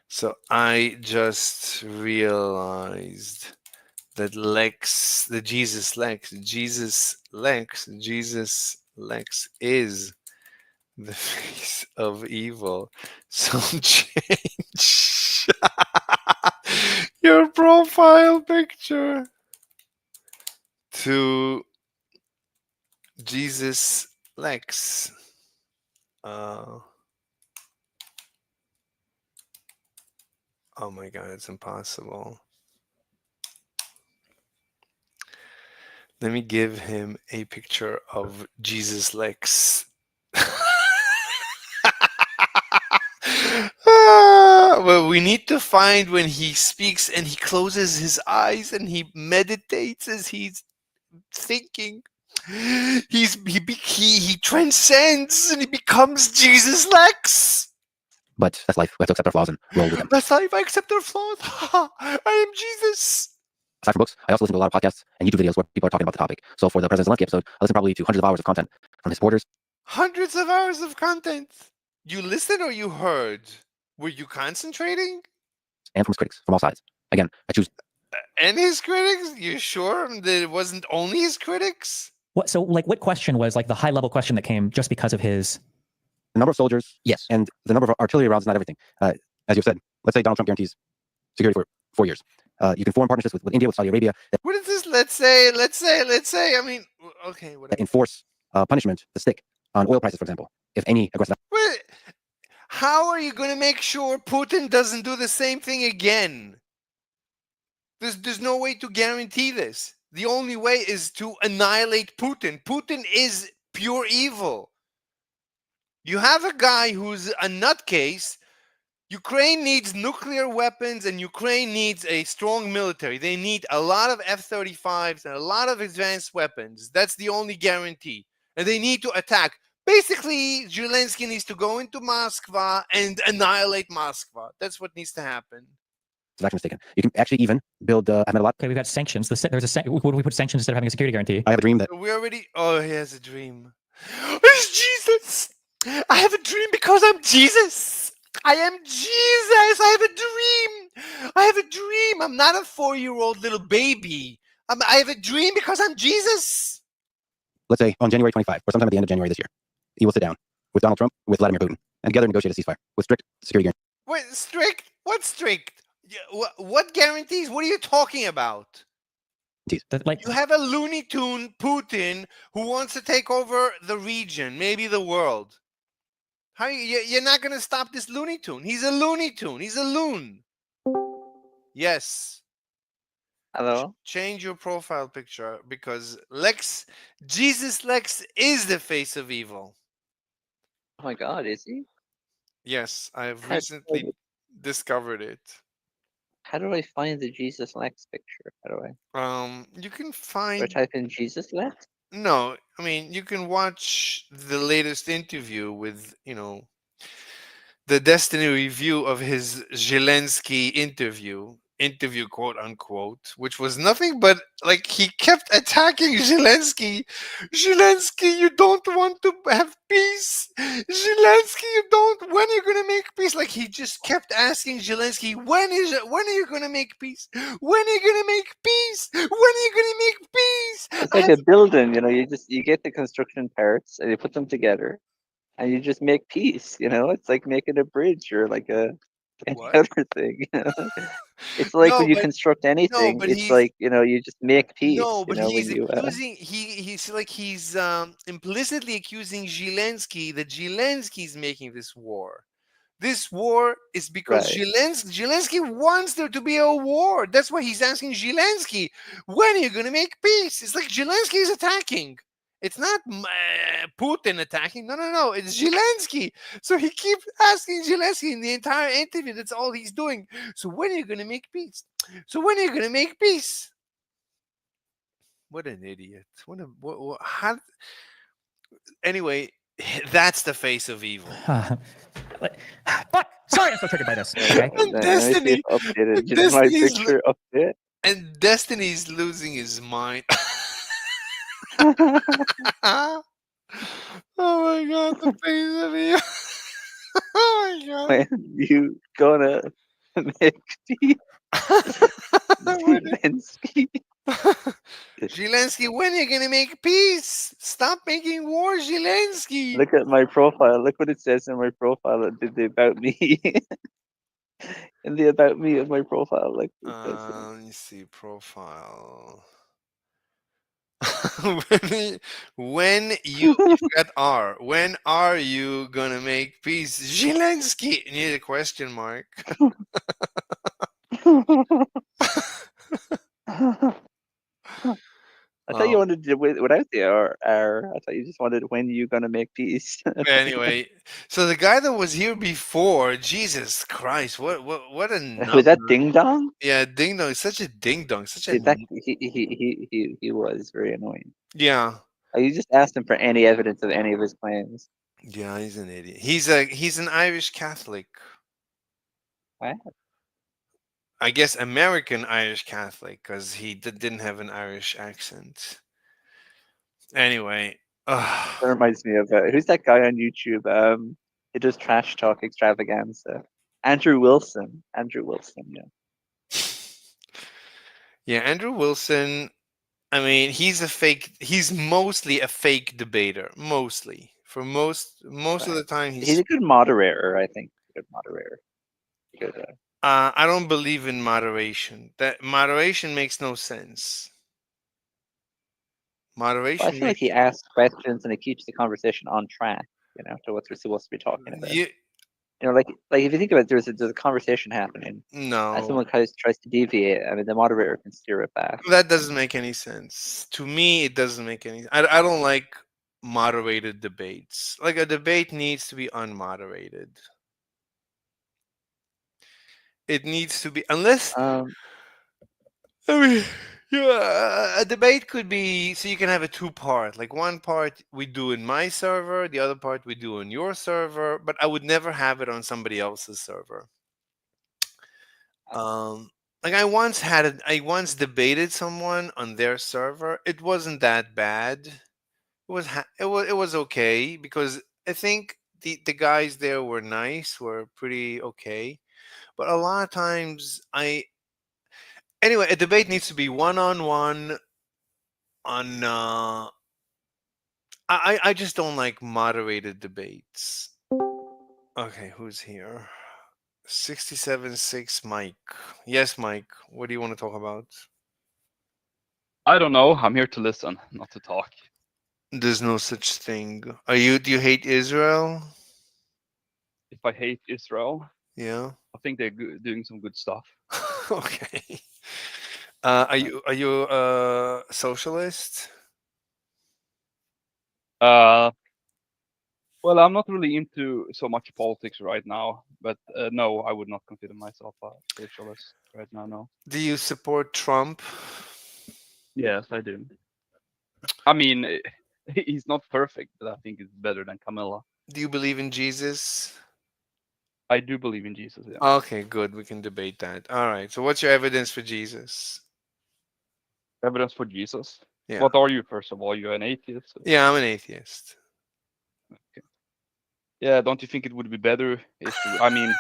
So I just realized that Jesus Lex is the face of evil. So change your profile picture to Jesus Lex. Oh my god, it's impossible. Let me give him a picture of Jesus Lex. Well, we need to find when he speaks and he closes his eyes and he meditates as he's thinking. He transcends and he becomes Jesus Lex. But that's life. We have to accept our flaws and roll with them. That's life. I accept their flaws. I am Jesus. Aside from books, I also listen to a lot of podcasts and YouTube videos where people are talking about the topic. So for the President Zelensky episode, I listened probably to hundreds of hours of content from his supporters. Hundreds of hours of content. You listened or you heard? Were you concentrating? And from his critics, from all sides. Again, I choose. And his critics? You sure that it wasn't only his critics? What? So, like, what question was like the high level question that came just because of his? The number of soldiers, yes, and the number of artillery rounds is not everything. As you've said, let's say Donald Trump guarantees security for 4 years. You can form partnerships with India, with Saudi Arabia. What is this? Let's say. I mean, okay, whatever. That enforce punishment, the stick, on oil prices, for example. If any aggressive. Wait, how are you going to make sure Putin doesn't do the same thing again? There's no way to guarantee this. The only way is to annihilate Putin. Putin is pure evil. You have a guy who's a nutcase. Ukraine needs nuclear weapons and Ukraine needs a strong military. They need a lot of F-35s and a lot of advanced weapons. That's the only guarantee. And they need to attack. Basically, Zelensky needs to go into Moscow and annihilate Moscow. That's what needs to happen. Actions taken. You can actually even build. I've met a lot. Okay, we've got sanctions. Would we put sanctions instead of having a security guarantee? I have a dream that. We already. Oh, he has a dream. It's Jesus. I have a dream because I'm Jesus. I am Jesus. I have a dream. I have a dream. I'm not a 4-year-old little baby. I have a dream because I'm Jesus. Let's say on January 25, or sometime at the end of January this year, he will sit down with Donald Trump, with Vladimir Putin, and together negotiate a ceasefire with strict security guarantees. Wait, strict? What's strict? What guarantees? What are you talking about? Like, you have a Looney Tune Putin who wants to take over the region, maybe the world. How you're not going to stop this Looney Tune? He's a Looney Tune. He's a loon. Yes. Hello? Change your profile picture because Jesus Lex is the face of evil. Oh my God, is he? Yes, I have recently discovered it. How do I find the Jesus Lex picture? How do I? You can find. Do I type in Jesus Lex? No, I mean you can watch the latest interview with the Destiny review of his Zelensky interview quote unquote, which was nothing but like he kept attacking Zelensky. Zelensky, you don't want to have peace. Zelensky, you don't. When are you gonna make peace? Like he just kept asking Zelensky, when are you gonna make peace? When are you gonna make peace? When are you gonna make peace? It's like a building, you get the construction parts and you put them together, and you just make peace. It's like making a bridge or like any What? other thing. It's like No, when you but construct anything, but it's he's like you just make no, peace. but When he's you accusing he's implicitly accusing Zelensky that Zelensky's making this war. This war is because right, Zelensky wants there to be a war. That's why he's asking Zelensky, when are you going to make peace? It's like Zelensky is attacking. It's not Putin attacking. No, no, no. It's Zelensky. So he keeps asking Zelensky in the entire interview. That's all he's doing. So when are you going to make peace? So when are you going to make peace? What an idiot. How? Anyway, that's the face of evil. Fuck! Sorry, I'm so triggered by this. Okay. And let me see if Destiny, updated. and Did my Destiny's, picture update? and Destiny's losing his mind. Oh my god, the face of evil. Oh my When you gonna make peace, god. When Zelensky? Zelensky, when are you gonna make peace? Stop making war, Zelensky. Look at my profile. Look what it says in my profile. The about me. In the about me of my profile, like it says. Let me see profile. You got R. When are you gonna make peace, Zelensky? You need a question mark. I thought you Um, wanted to without the R. I thought you just wanted when you gonna make peace. anyway, so the guy that was here before, Jesus Christ, what a Was that number. Ding Dong? Yeah, ding dong, such a ding dong, such a In fact, he was very annoying. yeah. You just asked him for any evidence of any of his claims. Yeah, he's an idiot. He's an Irish Catholic. Wow. I guess American Irish Catholic because he didn't have an Irish accent. Anyway, That reminds me of who's that guy on YouTube? He does trash talk extravaganza. Andrew Wilson. Andrew Wilson. Yeah. yeah, Andrew Wilson. I mean, he's mostly a fake debater. Mostly for most of the time, He's a good moderator, I think. Good moderator. Good. I don't believe in moderation. That moderation makes no sense. Well, I Moderation feel like makes he asks questions and it keeps the conversation on track. To what we're supposed to be talking about. you Like if you think about it, there's a conversation happening. And no. someone tries to deviate. I mean, the moderator can steer it back. That doesn't make any sense. To me, it doesn't make any. I don't like moderated debates. Like a debate needs to be unmoderated. It needs to be unless I mean, yeah, a debate could be so you can have a two-part. Like one part we do in my server, the other part we do on your server, but I would never have it on somebody else's server. Like I once debated someone on their server. It wasn't that bad. It was okay because I think the guys there were nice, were pretty okay. But a lot of times anyway, a debate needs to be one-on-one on I just don't like moderated debates. Okay, who's here? 67.6 Mike. Yes, Mike. What do you want to talk about? I don't know. I'm here to listen, not to talk. There's no such thing. Do you hate Israel? If I hate Israel, Yeah. I think they're doing some good stuff. Okay. Are you a socialist? Well, I'm not really into so much politics right now, but no, I would not consider myself a socialist right now. No. Do you support Trump? Yes, I do. I mean, he's not perfect, but I think he's better than Camilla. Do you believe in Jesus? I do believe in Jesus. Yeah. Okay, good. We can debate that. All right. So, what's your evidence for Jesus? Evidence for Jesus. Yeah. What are you, first of all? You're an atheist. Yeah, I'm an atheist. Okay. Yeah, don't you think it would be better if I mean,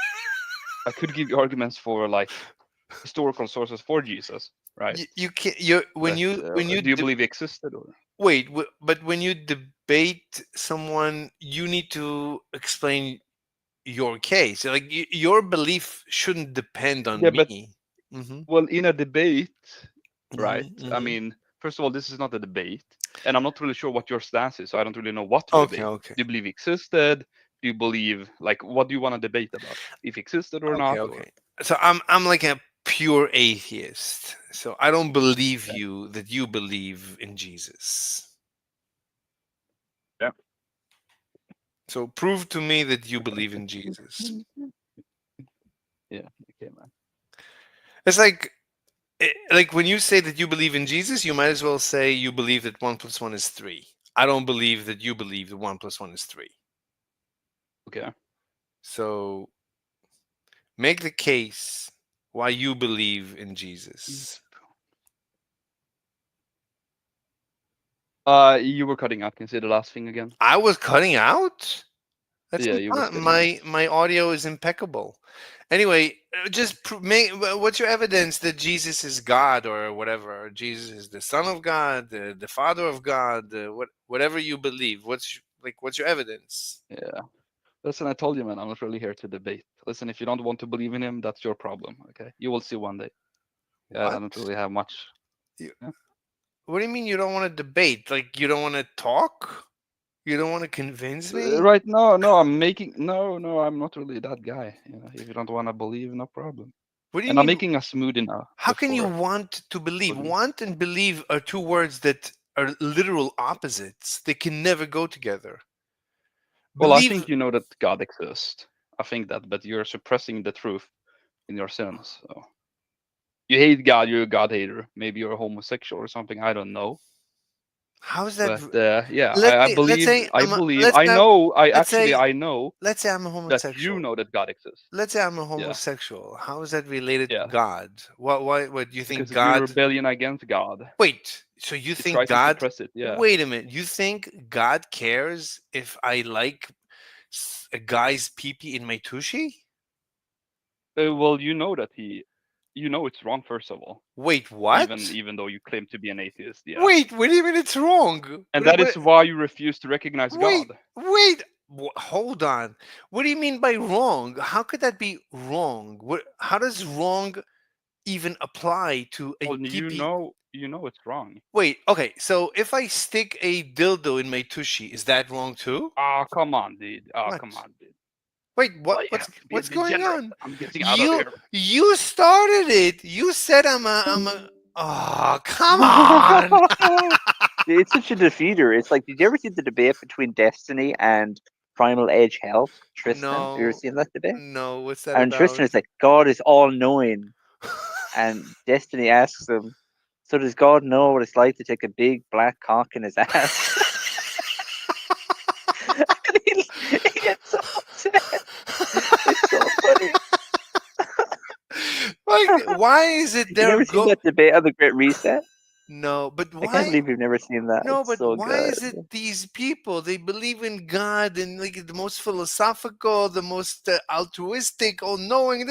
I could give you arguments for like historical sources for Jesus, right? You can't. You when But, you do you believe he existed or? wait, but when you debate someone, you need to explain your case. Like your belief shouldn't depend on Yeah, but me. Hmm. well, in a debate, right? Hmm. I Hmm. mean, first of all, this is not a debate, and I'm not really sure what your stance is, so I don't really know what to Okay, debate. okay, Do you believe he existed? Do you believe like what do you want to debate about? If he existed or okay, not, or okay. So I'm like a pure atheist. So I don't believe okay. you that you believe in Jesus. Yeah. So prove to me that you believe in Jesus. Yeah, okay, man. It's like when you say that you believe in Jesus, you might as well say you believe that 1 + 1 is 3. I don't believe that you believe that 1 + 1 is 3. Okay. So make the case why you believe in Jesus. You were cutting out. Can you say the last thing again? I was cutting out. That's Yeah, you were cutting out. my audio is impeccable. Anyway, just what's your evidence that Jesus is God or whatever? Or Jesus is the Son of God, the Father of God, whatever you believe. What's your evidence? Yeah. Listen, I told you, man, I'm not really here to debate. Listen, if you don't want to believe in him, that's your problem. Okay, you will see one day. Yeah, I don't What? really have much. You, Yeah. what do you mean you don't want to debate? Like you don't want to talk? You don't want to convince me? Right now, no, I'm making no, I'm not really that guy. You know, if you don't want to believe, no problem. What do you And I'm mean? making a smoothie now, How just can you for want to believe? pudding. Want and believe are two words that are literal opposites. They can never go together. Well, I Believe. think you know that God exists. I think that, but you're suppressing the truth in your sins. So you hate God. You're a God hater. Maybe you're a homosexual or something. I don't know. How is that? But yeah, Let I me. Let's believe. say I I'm. believe. Let's I say. know. I Let's actually. say. I know Let's say I'm a that you homosexual. know that God exists. Let's say I'm a Yeah. homosexual. How is that related to Yeah. God? What? Why? What? You think Because it's your God? rebellion against God. Wait. So you You think try to God? suppress it. Yeah. Wait a minute. You think God cares if I like a guy's pee in my tushy? Well, you know that you know it's wrong. First of all, Wait, even what? even though you claim to be an atheist. Yeah. Wait, what do you mean it's wrong? And that is why you refuse to recognize Wait, God. wait. Hold on. What do you mean by wrong? How could that be wrong? What? How does wrong even apply to a Well, PP? you know it's wrong. Wait, okay. So if I stick a dildo in my tushy, is that wrong too? Ah, come on, dude. Ah, What? come on, dude. Wait, Well, you have to be a what's going degenerate. on? I'm getting out of You here. you started it. You said I'm a. Oh, come on. It's such a defeater. It's like, did you ever see the debate between Destiny and Primal Edge Health? Tristan, have you ever No, seen that debate? no. What's that And Tristan about? is like, God is all knowing. And Destiny asks him, so does God know what it's like to take a big black cock in his ass? And he gets so upset. It's so funny. Like, why is it You there? never seen that debate on the Great Reset? No, but I can't why? believe you've never seen that. No, It's but so why good. is it these people they believe in God and like the most philosophical, the most altruistic, all-knowing?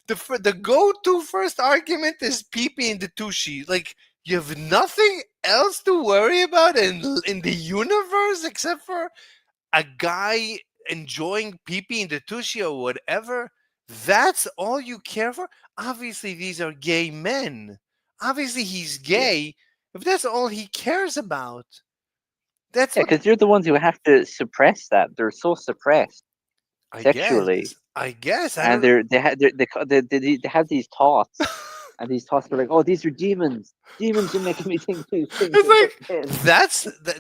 The go-to first argument is pee in the tushy. Like you have nothing else to worry about in the universe except for a guy enjoying pee in the tushy or whatever. That's all you care for. Obviously, these are gay men. Obviously, he's Yeah. gay. If that's all he cares about, that's Yeah, what because they're the ones who have to suppress that. They're so suppressed I sexually, guess. I guess I and don't. they have these thoughts, and these thoughts are like, oh, these are demons. Demons are making me think these things It's about like men.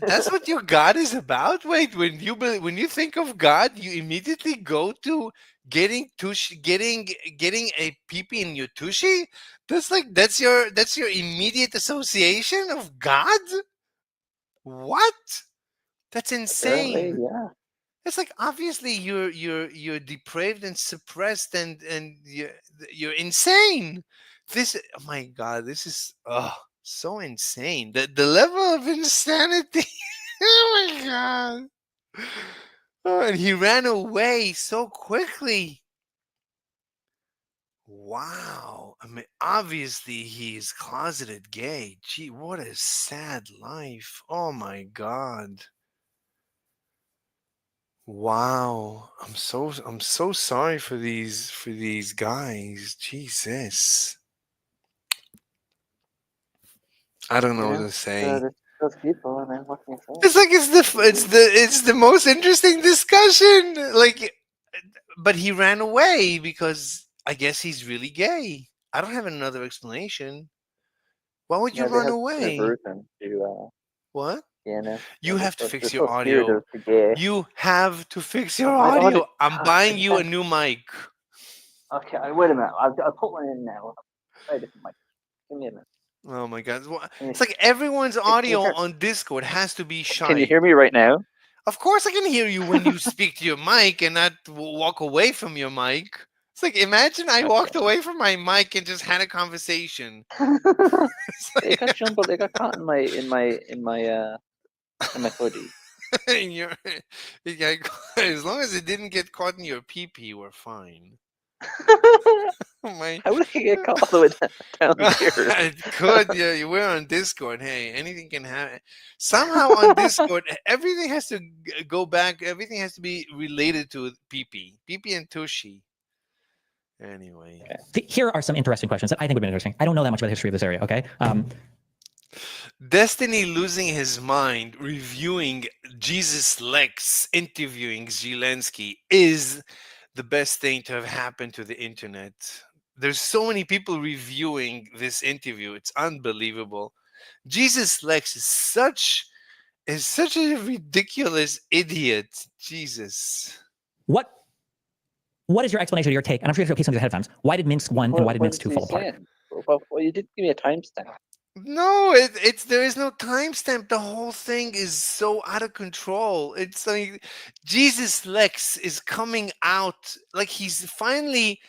that's what your God is about. Wait, when you think of God, you immediately go to getting tushy, getting a peepee in your tushy. That's your immediate association of God. What? That's Apparently, insane. yeah. It's like obviously you're depraved and suppressed and you're insane. This oh my god, this is so insane. The level of insanity. Oh my god. Oh, and he ran away so quickly. Wow. I mean, obviously he's closeted gay. Gee, what a sad life. Oh my god. Wow. I'm so sorry for these guys. Jesus. I don't know what Yeah, to say. those people. I mean, what can you say? It's like it's the most interesting discussion. Like, but he ran away because I guess he's really gay. I don't have another explanation. Why would you Yeah, they run have an away? aversion to What? gayness. You have to They're fix your so scared audio. of the gay. You have to fix your Wait, hold audio. it. I'm God, buying you a new mic. okay, wait a minute. I'll put one in now. Try a different mic. Give me a minute. Oh my god. Can It's like everyone's can you audio hear? on Discord has to be Can you shy. hear me right now? Of course I can hear you when you speak to your mic and not walk away from your mic. It's like imagine I walked away from my mic and just had a conversation. It's It got like, jumbled. It got caught in my hoodie. in your, as long as it didn't get caught in your pee pee, we're fine. My How would I get caught all the way down here? it could, yeah. We're on Discord. Hey, anything can happen. Somehow on Discord, everything has to go back. Everything has to be related to Pee Pee and Tushy. Anyway, Here are some interesting questions that I think would be interesting. I don't know that much about the history of this area. Okay. Destiny losing his mind, reviewing Jesus Lex, interviewing Zelensky is the best thing to have happened to the internet. There's so many people reviewing this interview. It's unbelievable. Jesus Lex is such a ridiculous idiot. Jesus. What is your explanation or your take? And I'm sure you have to repeat some of these ahead of times. Why did Minsk 1 and why did Minsk 2 fall apart? Well, you didn't give me a timestamp. No, it's there is no timestamp. The whole thing is so out of control. It's like Jesus Lex is coming out, like he's finally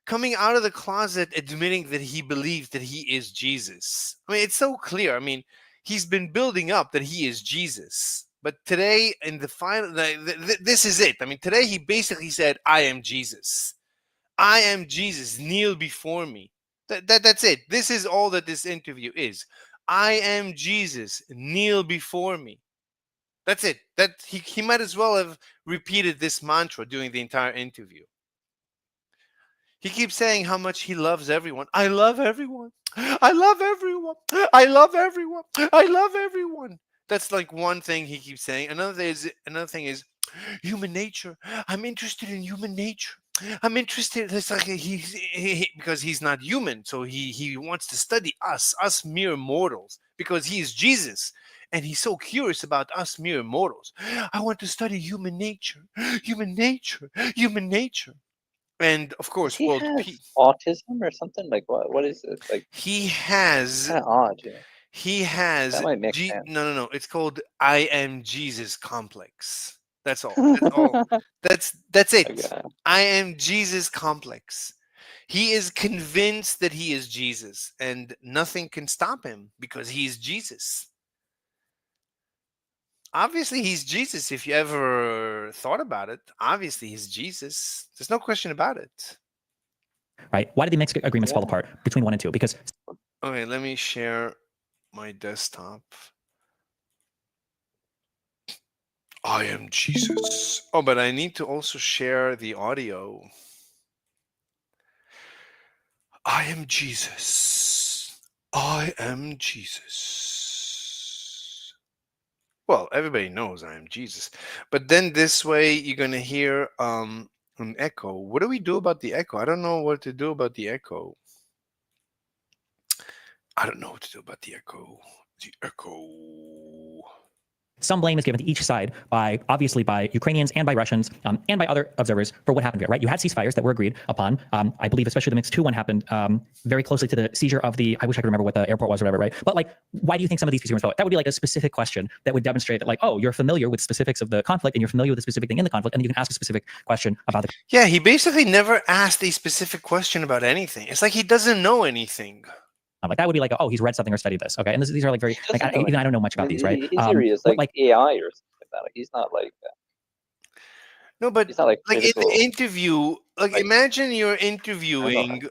coming out of the closet, admitting that he believes that he is Jesus. I mean, it's so clear. I mean, he's been building up that he is Jesus. But today, in the final, this is it. I mean, today he basically said, "I am Jesus. I am Jesus. Kneel before me." That's it. This is all that this interview is. I am Jesus. Kneel before me. That's it. That he might as well have repeated this mantra during the entire interview. He keeps saying how much he loves everyone. I love everyone. I love everyone. I love everyone. I love everyone. That's like one thing he keeps saying. Another thing is human nature. I'm interested in human nature. I'm interested. It's like because he's not human, so he wants to study us mere mortals, because he is Jesus, and he's so curious about us mere mortals. I want to study human nature, human nature, human nature, and of Does course, he world have peace. autism or something? Like what? What is it? Like He has kind of odd. Yeah. he has That might make sense. no. It's called I am Jesus complex. That's all. That's all. That's it. Okay. I am Jesus complex. He is convinced that he is Jesus, and nothing can stop him because he is Jesus. Obviously, he's Jesus. If you ever thought about it, obviously he's Jesus. There's no question about it. Right? Why did the Minsk agreements fall Yeah. apart between 1 and 2? Because Okay, let me share my desktop. I am Jesus. Oh, but I need to also share the audio. I am Jesus. I am Jesus. Well, everybody knows I am Jesus. But then this way you're going to hear an echo. What do we do about the echo? I don't know what to do about the echo. I don't know what to do about the echo. The echo. some blame is given to each side obviously by Ukrainians and by Russians and by other observers for what happened here, right? You had ceasefires that were agreed upon. I believe especially the Minsk 2 one happened very closely to the seizure of I wish I could remember what the airport was or whatever, right? But like, why do you think some of these peace agreements fell? That would be like a specific question that would demonstrate that like, oh, you're familiar with specifics of the conflict and you're familiar with the specific thing in the conflict, and you can ask a specific question about the Yeah, he basically never asked a specific question about anything. It's like he doesn't know anything. like that would be like, oh, he's read something or studied this, okay? And these are like very like I don't know much about these, right? His theory is what, like AI or something like that. Like he's not like No, but he's not like like in critical. the interview, like Like- imagine you're I don't know. interviewing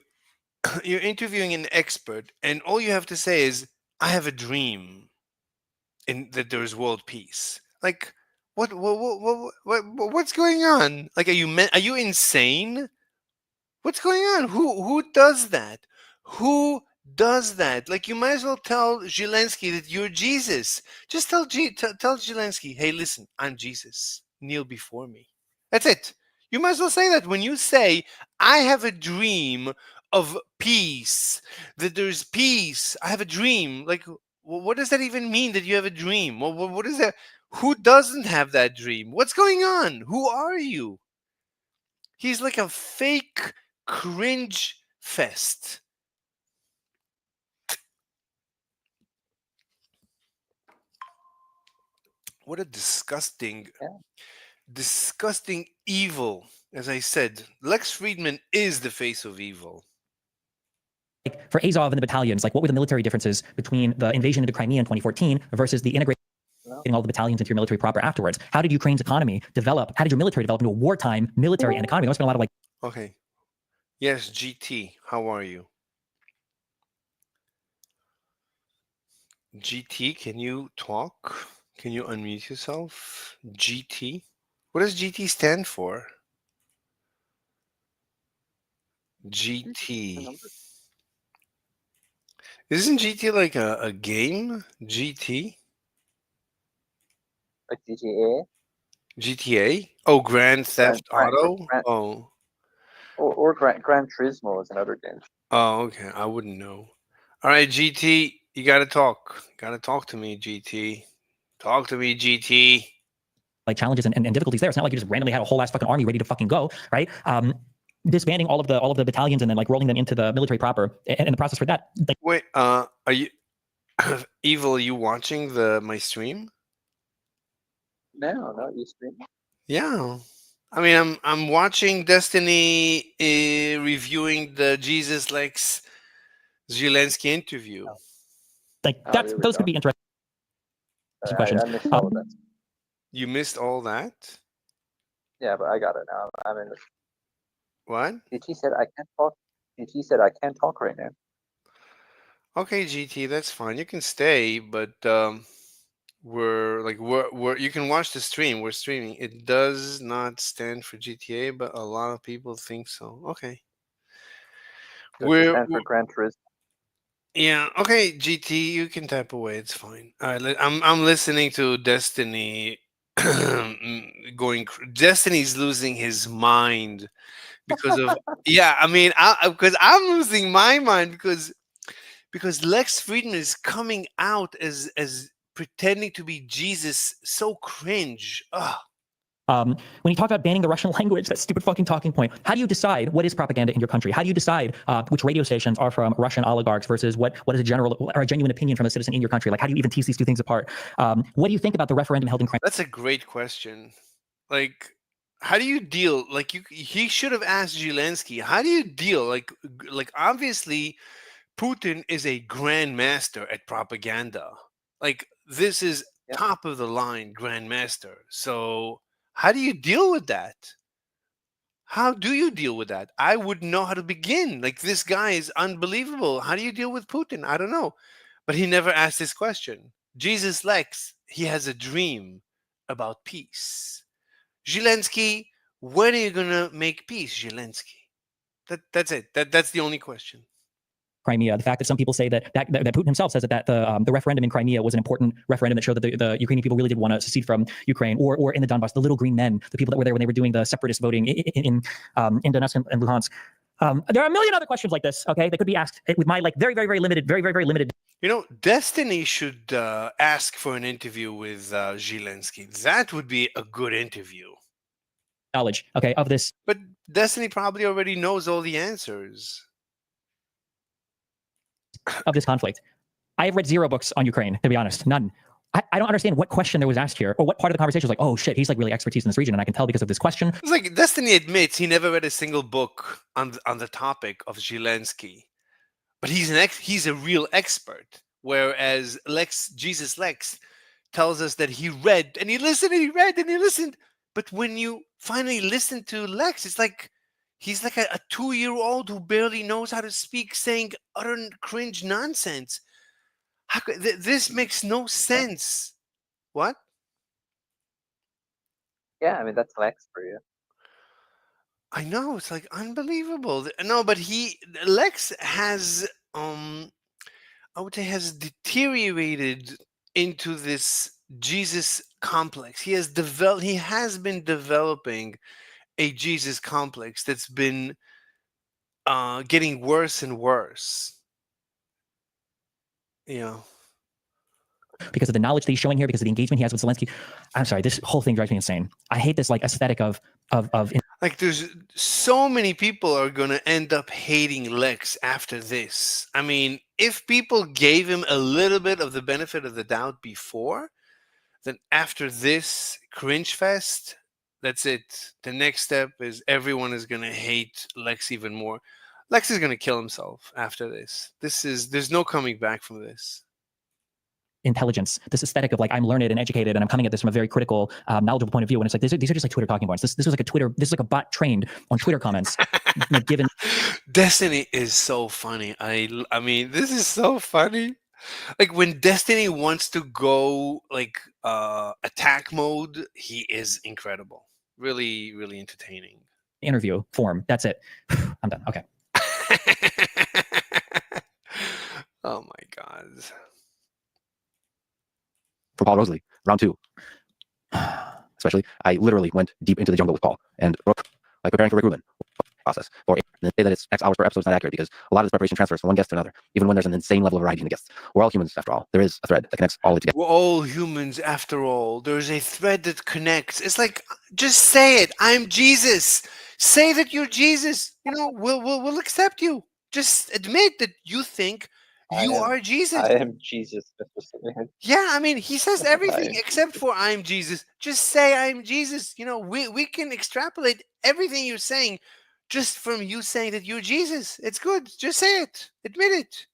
you're interviewing an expert, and all you have to say is, I have a dream in that there's world peace. Like, What's going on? Like, are you insane? What's going on? Who does that? Who does that? Like, you might as well tell Zelensky that you're Jesus. Just tell Zelensky, hey, listen, I'm Jesus. Kneel before me. That's it. You might as well say that when you say, I have a dream of peace, that there's peace. I have a dream. Like, what does that even mean that you have a dream? What is that? Who doesn't have that dream? What's going on? Who are you? He's like a fake cringe fest. What a disgusting, Yeah. disgusting evil. As I said, Lex Friedman is the face of evil. Like for Azov and the battalions, like what were the military differences between the invasion into Crimea in 2014 versus the integration getting all the battalions into your military proper afterwards? How did Ukraine's economy develop? How did your military develop into a wartime military and economy? There must have been a lot of like. Okay. Yes, GT. How are you? GT, can you talk? Can you unmute yourself? GT? What does GT stand for? GT. Isn't GT like a game? GT? Like GTA GTA? Oh, Grand Theft Auto? Gran- Oh. or Gran Turismo is another game. Oh, okay. I wouldn't know. All right, GT, you gotta talk. Gotta talk to me, GT. Talk to me, GT. Like challenges and difficulties there. It's not like you just randomly had a whole ass fucking army ready to fucking go, right? Disbanding all of the battalions and then like rolling them into the military proper, and the process for that. Like, Wait, are you Evil? Are you watching my stream? No, not you stream. Yeah. I mean, I'm watching Destiny reviewing the Jesus Lex Zelensky interview. like Oh, that's here we those go. could be interesting questions. I missed all of that. You missed all that? Yeah, but I got it now. I'm in. What? GT said I can't talk. GT said I can't talk right now. Okay, GT, that's fine. You can stay, but we're you can watch the stream. We're streaming. It does not stand for GTA, but a lot of people think so. Okay. Does it stand for Gran Turismo? Yeah, okay, GT, you can tap away. It's fine. All right, I'm listening to Destiny going Destiny's losing his mind because of yeah, I mean, because I'm losing my mind because Lex Friedman is coming out as pretending to be Jesus, so cringe. Ugh. When you talk about banning the Russian language, that stupid fucking talking point, how do you decide what is propaganda in your country? How do you decide which radio stations are from Russian oligarchs versus what is a general or a genuine opinion from a citizen in your country? Like, how do you even tease these two things apart? What do you think about the referendum held in Crimea? That's a great question. Like, how do you deal? Like, he should have asked Zelensky. How do you deal? Like obviously, Putin is a grandmaster at propaganda. Like, this is top of the line grandmaster. So, how do you deal with that? How do you deal with that? I wouldn't know how to begin. Like, this guy is unbelievable. How do you deal with Putin? I don't know. But he never asked this question. Jesus Lex, he has a dream about peace. Zelensky, when are you gonna make peace, Zelensky? That's it. That's the only question. Crimea. The fact that some people say that Putin himself says that the referendum in Crimea was an important referendum that showed that the Ukrainian people really did want to secede from Ukraine, or in the Donbass, the little green men, the people that were there when they were doing the separatist voting in Donetsk and Luhansk. There are a million other questions like this, okay, that could be asked with my like very limited. You know, Destiny should ask for an interview with Zelensky. That would be a good interview. Knowledge, okay, of this. But Destiny probably already knows all the answers. Of this conflict. I have read 0 books on Ukraine, to be honest, none. I don't understand what question there was asked here, or what part of the conversation was like, oh shit, he's like really expertise in this region, and I can tell because of this question. It's like Destiny admits he never read a single book on the topic of Zelensky, but he's a real expert. Whereas Jesus Lex tells us that he read and he listened and he read and he listened, but when you finally listen to Lex, it's like he's like a 2-year-old who barely knows how to speak, saying utter cringe nonsense. How could, this makes no sense. What? Yeah, I mean that's Lex for you. I know, it's like unbelievable. No, but Lex has I would say has deteriorated into this Jesus complex. He has been developing a Jesus complex that's been getting worse and worse. You know. because of the knowledge that he's showing here, because of the engagement he has with Zelensky. I'm sorry, this whole thing drives me insane. I hate this like aesthetic of like there's so many people are going to end up hating Lex after this. I mean, if people gave him a little bit of the benefit of the doubt before, then after this cringe fest, that's it. The next step is everyone is going to hate Lex even more. Lex is going to kill himself after this. There's no coming back from this. intelligence, this aesthetic of like I'm learned and educated and I'm coming at this from a very critical, knowledgeable point of view. And it's like these are just like Twitter talking points. This was like this is like a bot trained on Twitter comments, like given. Destiny is so funny. I mean, this is so funny. Like when Destiny wants to go like attack mode, he is incredible. Really, really entertaining. Interview form. That's it. I'm done. Okay. Oh my god. For Paul Rosalie, round 2. Especially, I literally went deep into the jungle with Paul and like preparing for recruitment process. And they say that it's X hours per episode is not accurate because a lot of this preparation transfers from one guest to another, even when there's an insane level of variety in the guests. We're all humans after all. There is a thread that connects all of it together. We're all humans after all. There's a thread that connects. It's like just say it. I'm Jesus. Say that you're Jesus. You know, we'll accept you. Just admit that you think you are Jesus. I am Jesus. Yeah, I mean, he says everything except for I'm Jesus. Just say I'm Jesus. You know, we can extrapolate everything you're saying just from you saying that you're Jesus. It's good. Just say it. Admit it.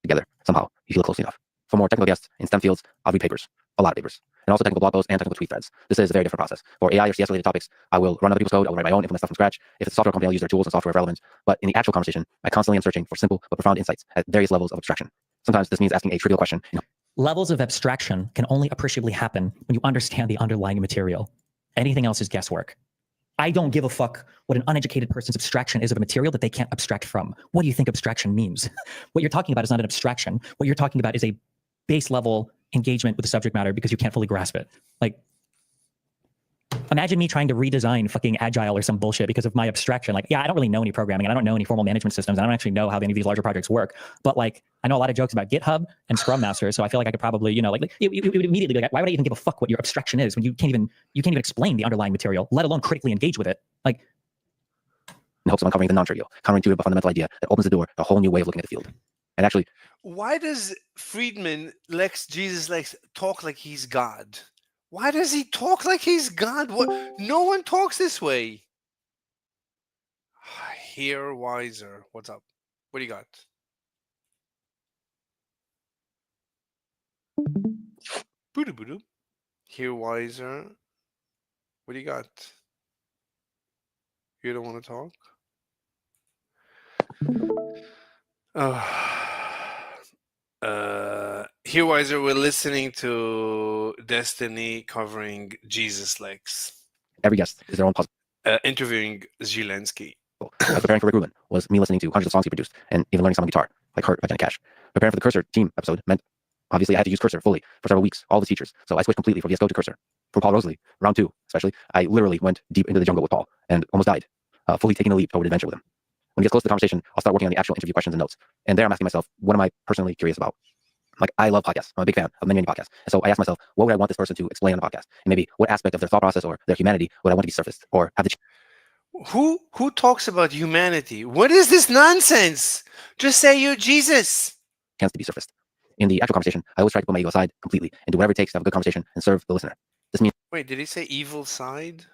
Together, somehow, if you look closely enough. For more technical guests in STEM fields, I'll read papers. A lot of papers. And also technical blog posts and technical tweet threads. This is a very different process. For AI or CS related topics, I will run other people's code, I will write my own, implement stuff from scratch. If it's a software company, I'll use their tools and software if relevant. But in the actual conversation, I constantly am searching for simple but profound insights at various levels of abstraction. Sometimes this means asking a trivial question. Levels of abstraction can only appreciably happen when you understand the underlying material. Anything else is guesswork. I don't give a fuck what an uneducated person's abstraction is of a material that they can't abstract from. What do you think abstraction means? What you're talking about is not an abstraction. What you're talking about is a base level engagement with the subject matter because you can't fully grasp it. Like, imagine me trying to redesign fucking Agile or some bullshit because of my abstraction. Like, yeah, I don't really know any programming. And I don't know any formal management systems. I don't actually know how any of these larger projects work. But like, I know a lot of jokes about GitHub and Scrum Master. So I feel like I could probably, you know, like you would immediately be like, why would I even give a fuck what your abstraction is when you can't even explain the underlying material, let alone critically engage with it? Like, in hopes of uncovering the non-trivial, counterintuitive but fundamental idea that opens the door to a whole new way of looking at the field. And actually, why does Friedman Jesus Lex talk like he's God? Why does he talk like he's God? What? No one talks this way. Here, Wiser. What's up? What do you got? Boo-doo. Here, Wiser. What do you got? You don't want to talk? Here, Wiser, we're listening to Destiny covering Jesus Lex. Every guest is their own puzzle. Interviewing Zelensky. Preparing for recruitment was me listening to hundreds of songs he produced and even learning some on guitar, like Hurt by Johnny Cash. Preparing for the Cursor team episode meant obviously I had to use Cursor fully for several weeks, all the features. So I switched completely from VS Code to Cursor. For Paul Rosalie, round 2 especially, I literally went deep into the jungle with Paul and almost died, fully taking a leap toward adventure with him. When he gets close to the conversation, I'll start working on the actual interview questions and notes. And there I'm asking myself, what am I personally curious about? Like, I love podcasts. I'm a big fan of many podcasts. And so I asked myself, what would I want this person to explain on the podcast? And maybe what aspect of their thought process or their humanity would I want to be surfaced or have the Who talks about humanity? What is this nonsense? Just say you're Jesus. Chance to be surfaced. In the actual conversation, I always try to put my ego aside completely and do whatever it takes to have a good conversation and serve the listener. This means Wait, did he say evil side?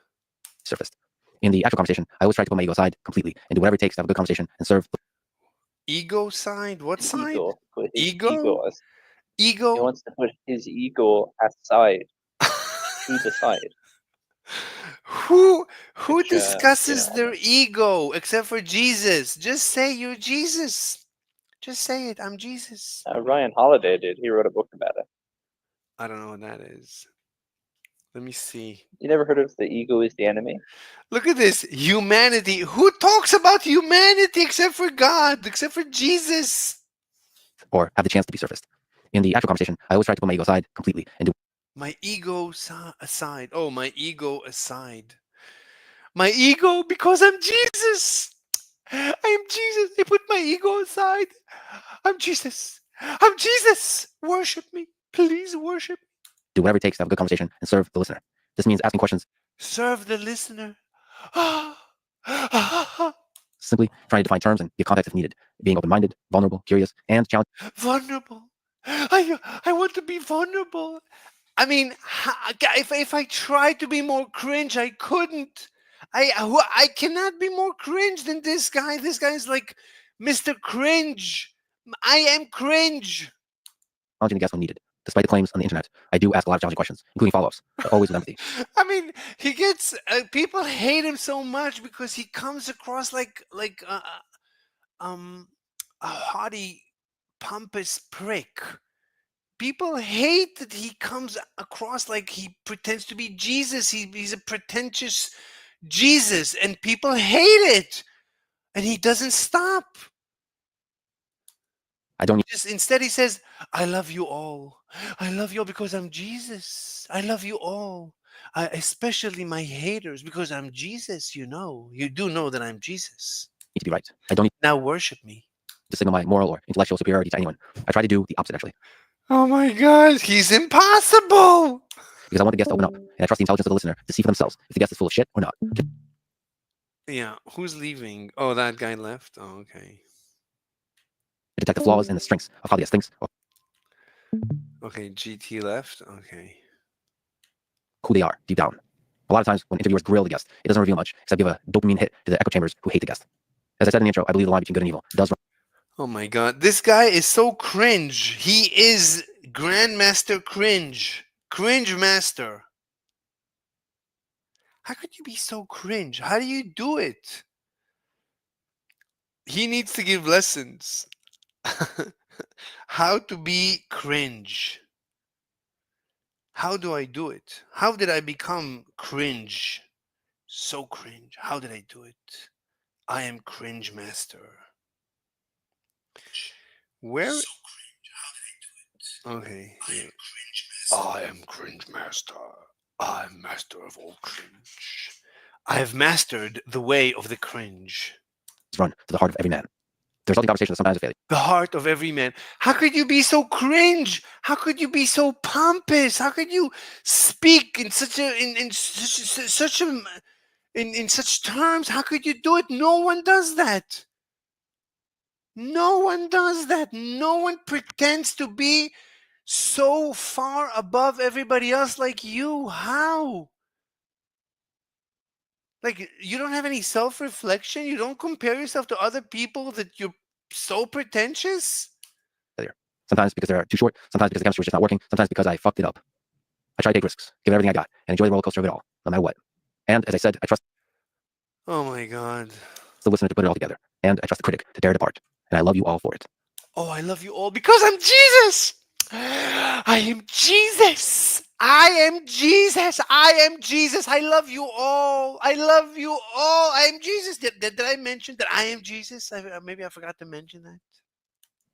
Surfaced. In the actual conversation, I always try to put my ego aside completely and do whatever it takes to have a good conversation and serve ego side? What side? Ego. Ego? He wants to put his ego aside to the side. Who discusses their ego except for Jesus? Just say you're Jesus. Just say it. I'm Jesus. Ryan Holiday did. He wrote a book about it. I don't know what that is. Let me see. You never heard of the ego is the enemy? Look at this. Humanity. Who talks about humanity except for God, except for Jesus? or have the chance to be surfaced. In the actual conversation, I always try to put my ego aside completely and do My ego aside. Oh, my ego aside. My ego because I'm Jesus. I am Jesus. I put my ego aside. I'm Jesus. I'm Jesus. Worship me. Please worship. whatever it takes to have a good conversation and serve the listener. This means asking questions, Serve the listener. simply trying to define terms and give context if needed, being open-minded, vulnerable, curious, and challenging. Vulnerable. I want to be vulnerable. I mean, if I tried to be more cringe, I couldn't. I cannot be more cringe than this guy. This guy is like Mr. Cringe. I am cringe. The guest when needed. Despite the claims on the internet, I do ask a lot of challenging questions, including follow-ups, but always with empathy. I mean, he gets people hate him so much because he comes across like a haughty, pompous prick. People hate that he comes across like he pretends to be Jesus. He's a pretentious Jesus, and people hate it, and he doesn't stop. I don't need Just instead, he says, "I love you all. I love you all because I'm Jesus. I love you all, especially my haters, because I'm Jesus. You do know that I'm Jesus. to be right. I don't need Now worship me." to signal my moral or intellectual superiority to anyone. I try to do the opposite, actually, Oh my God, he's impossible. because I want the guest to open up, and I trust the intelligence of the listener to see for themselves if the guest is full of shit or not. Yeah, who's leaving? Oh, that guy left. Oh, okay. To detect the flaws and the strengths of how the guest thinks or Okay, GT left. Okay. who they are deep down. A lot of times when interviewers grill the guest, it doesn't reveal much except give a dopamine hit to the echo chambers who hate the guest. As I said in the intro, I believe the line between good and evil does run. Oh my God, this guy is so cringe. He is Grandmaster Cringe. Cringe Master. How could you be so cringe? How do you do it? He needs to give lessons. How to be cringe. How do I do it? How did I become cringe? So cringe. How did I do it? I am Cringe Master. Where? Okay. Yeah. I am Cringe Master. I am master of all cringe. I have mastered the way of the cringe. Run to the heart of every man. The resulting conversation is sometimes a failure. The heart of every man. How could you be so cringe? How could you be so pompous? How could you speak in such a in such a in such terms? How could you do it? No one does that. No one does that. No one pretends to be so far above everybody else like you. How? Like, you don't have any self-reflection? You don't compare yourself to other people that you're so pretentious? Sometimes because they're too short, sometimes because the chemistry was just not working, sometimes because I fucked it up. I try to take risks, give it everything I got, and enjoy the roller coaster of it all, no matter what. And as I said, I trust Oh my God. the listener to put it all together, and I trust the critic to tear it apart. And I love you all for it. Oh, I love you all because I'm Jesus. I am Jesus. I am Jesus. I am Jesus. I love you all. I love you all. I am Jesus. Did I mention that I am Jesus? Maybe I forgot to mention that.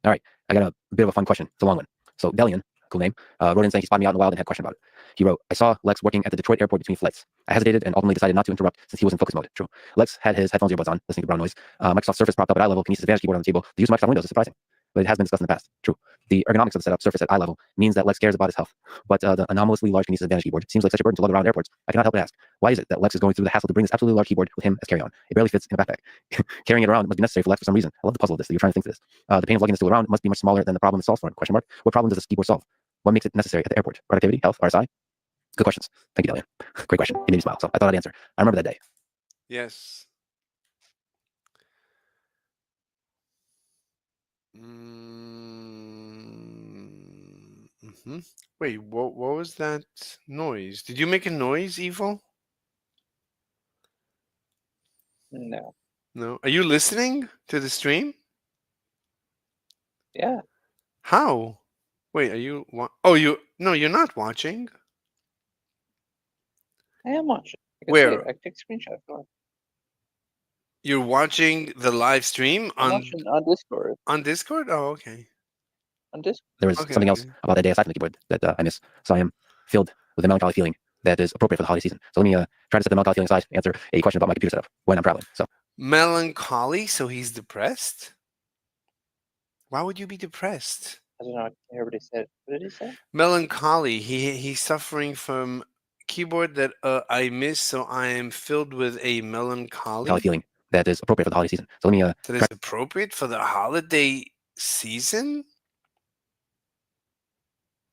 All right, I got a bit of a fun question. It's a long one. So Delian, cool name, wrote in saying he spotted me out in the wild and had a question about it. He wrote, I saw Lex working at the Detroit airport between flights. I hesitated and ultimately decided not to interrupt since he was in focus mode. True. Lex had his headphones earbuds on, listening to brown noise. Microsoft Surface propped up at eye level, Kinesis Advantage keyboard on the table. The use of Microsoft Windows is surprising, but it has been discussed in the past. True. The ergonomics of the setup, Surface at eye level, means that Lex cares about his health. But the anomalously large Kinesis Advantage keyboard seems like such a burden to lug around airports. I cannot help but ask, why is it that Lex is going through the hassle to bring this absolutely large keyboard with him as carry-on? It barely fits in a backpack. Carrying it around must be necessary for Lex for some reason. I love the puzzle of this, that you're trying to think through this. The pain of lugging this tool around must be much smaller than the problem it solves for him. Question mark. What problem does this keyboard solve? What makes it necessary at the airport? Productivity, health, RSI? Good questions. Thank you, Delian. Great question. It made me smile, so I thought I'd answer. I remember that day. Yes. Wait, what was that noise? Did you make a noise, Evil? No. No. Are you listening to the stream? Yeah. How? Wait, are you? Oh, you? No, you're not watching. I am watching. I can see Where? it. I can take a screenshot. Go on. You're watching the live stream I'm on watching on Discord. on Discord? Oh, okay. On Discord. There was Okay, something else okay. about that day aside from the keyboard that I miss. So I am filled with a melancholy feeling that is appropriate for the holiday season. So let me try to set the melancholy feeling aside to answer a question about my computer setup when I'm traveling. So Melancholy, so he's depressed? Why would you be depressed? I don't know. I can't hear what he said. What did he say? Melancholy. He's suffering from keyboard that I miss, so I am filled with a melancholy feeling that is appropriate for the holiday season. So let me that is appropriate for the holiday season.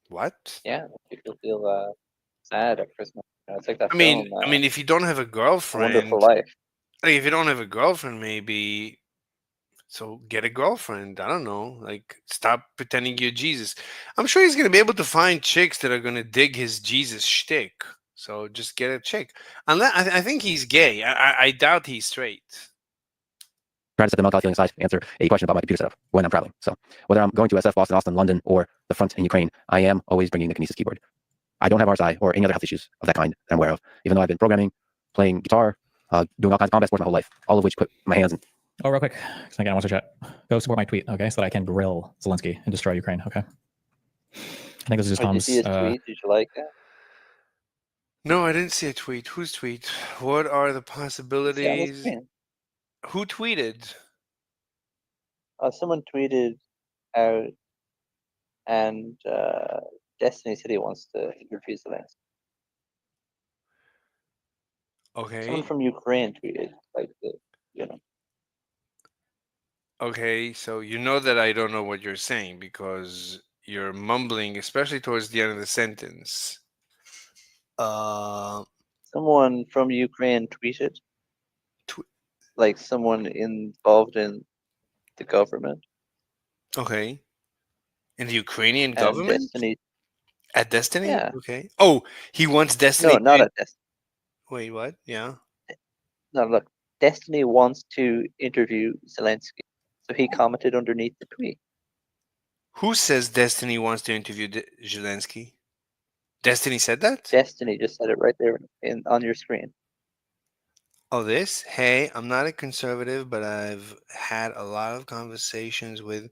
What? Yeah, people feel sad at Christmas. You know, it's like that I mean, film. if you don't have a A girlfriend, Wonderful Life. like if you don't have a girlfriend, maybe so get a girlfriend. I don't know. Like stop pretending you're Jesus. I'm sure he's gonna be able to find chicks that are gonna dig his Jesus shtick. So just get a chick. Unless I think he's gay. I doubt he's straight. try to set the melancholy feeling aside to answer a question about my computer setup when I'm traveling. So whether I'm going to SF, Boston, Austin, London, or the front in Ukraine, I am always bringing the Kinesis keyboard. I don't have RSI or any other health issues of that kind that I'm aware of, even though I've been programming, playing guitar, doing all kinds of combat sports my whole life, all of which put my hands in. Oh, real quick, because I want to chat. Go support my tweet, okay, so that I can grill Zelensky and destroy Ukraine, okay? I think this is just Did you Tom's. see his tweet? Did you like that? No, I didn't see a tweet. Whose tweet? What are the You see on the possibilities? screen? Who tweeted? Someone tweeted out, and Destiny said he wants to interview Zelensky. Okay. Someone from Ukraine tweeted, like, you know. Okay, so you know that I don't know what you're saying because you're mumbling, especially towards the end of the sentence. Someone from Ukraine tweeted, like someone involved in the government. Okay. In the Ukrainian And government? Destiny. At Destiny? Yeah. Okay. Oh, he wants Destiny. No, not at Destiny. Wait, what? Yeah. No, look, Destiny wants to interview Zelensky, so he commented underneath the tweet. Who says Destiny wants to interview Zelensky? Destiny said that? Destiny just said it right there on your screen. Oh, this? Hey, I'm not a conservative, but I've had a lot of conversations with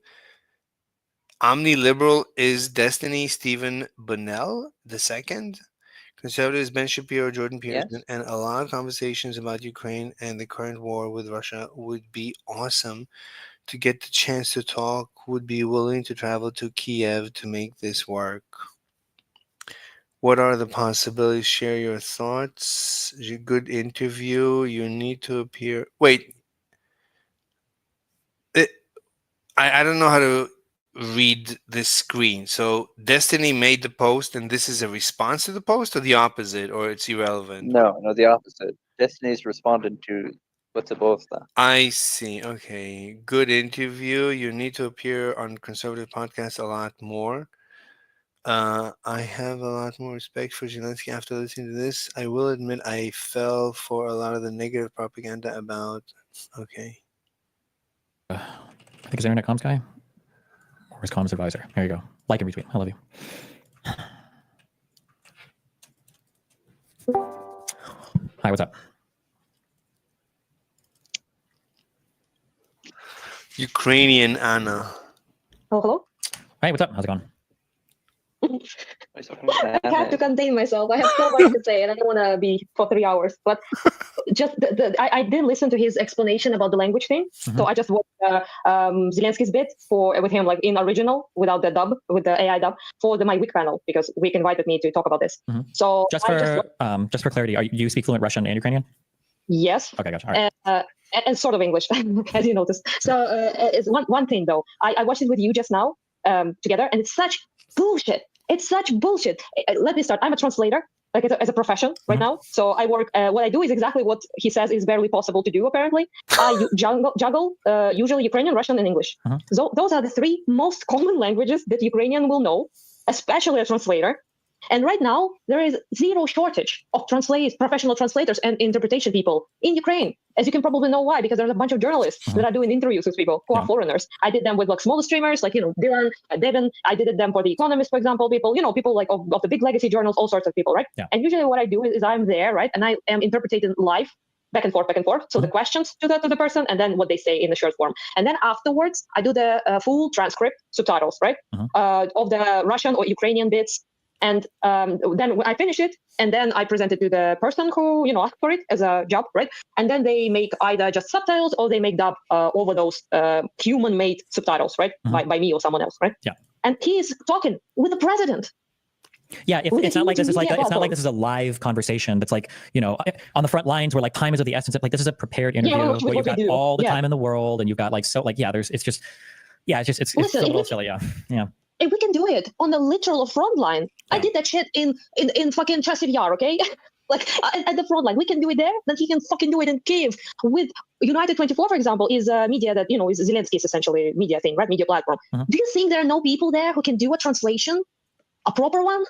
Omni-liberal is Destiny Stephen Bunnell II. Conservative is Ben Shapiro, Jordan Peterson, and a lot of conversations about Ukraine and the current war with Russia would be awesome to get the chance to talk. Would be willing to travel to Kiev to make this work. What are the possibilities? Share your thoughts. Good interview. You need to appear. Wait. I don't know how to read this screen. So Destiny made the post and this is a response to the post or the opposite, or it's irrelevant? No, the opposite. Destiny's responded to what's above that. I see. Okay. Good interview. You need to appear on conservative podcasts a lot more. I have a lot more respect for Zelensky after listening to this. I will admit I fell for a lot of the negative propaganda about. Okay. I think it's internet comms guy or his comms advisor. There you go. Like and retweet. I love you. Hi, what's up? Ukrainian Anna. Hello. Hey, what's up? How's it going? I have to contain myself. I have so much to say, and I don't want to be for 3 hours. But just I did listen to his explanation about the language thing. Mm-hmm. So I just watched Zelensky's bit with him, like in original, without the dub, with the AI dub, for my week panel because Wick invited me to talk about this. Mm-hmm. So just for clarity, do you speak fluent Russian and Ukrainian? Yes. Okay, gotcha. All right. And sort of English, as you noticed. So it's one thing though. I watched it with you just now together, and it's such bullshit. It's such bullshit. Let me start. I'm a translator, like as a profession right now. So I work. What I do is exactly what he says is barely possible to do. Apparently, I juggle usually Ukrainian, Russian, and English. So those are the three most common languages that Ukrainian will know, especially a translator. And right now, there is zero shortage of professional translators and interpretation people in Ukraine. As you can probably know why, because there's a bunch of journalists that are doing interviews with people who are foreigners. I did them with like small streamers, like, Dylan, Devin. I did them for The Economist, for example, people, people like of the big legacy journals, all sorts of people, right? Yeah. And usually what I do is I'm there, right? And I am interpreting live, back and forth. So the questions to the person, and then what they say in the short form. And then afterwards, I do the full transcript, subtitles, right? Of the Russian or Ukrainian bits. And then I finish it, and then I present it to the person who asked for it as a job, right? And then they make either just subtitles or they make dub over those human-made subtitles, right? By me or someone else, right? Yeah. And he is talking with the president. Yeah, it's not like this is like it's not like this is a live conversation that's like on the front lines where like time is of the essence. Like this is a prepared interview where you've got all the time in the world, and you've got like it's a little silly, yeah. And we can do it on the literal front line. Yeah. I did that shit in fucking Chasiv Yar, okay? Like at the front line, we can do it there. Then he can fucking do it in Kiev with United 24, for example, is a media that is Zelensky's essentially media thing, right? Media platform. Do you think there are no people there who can do a translation, a proper one?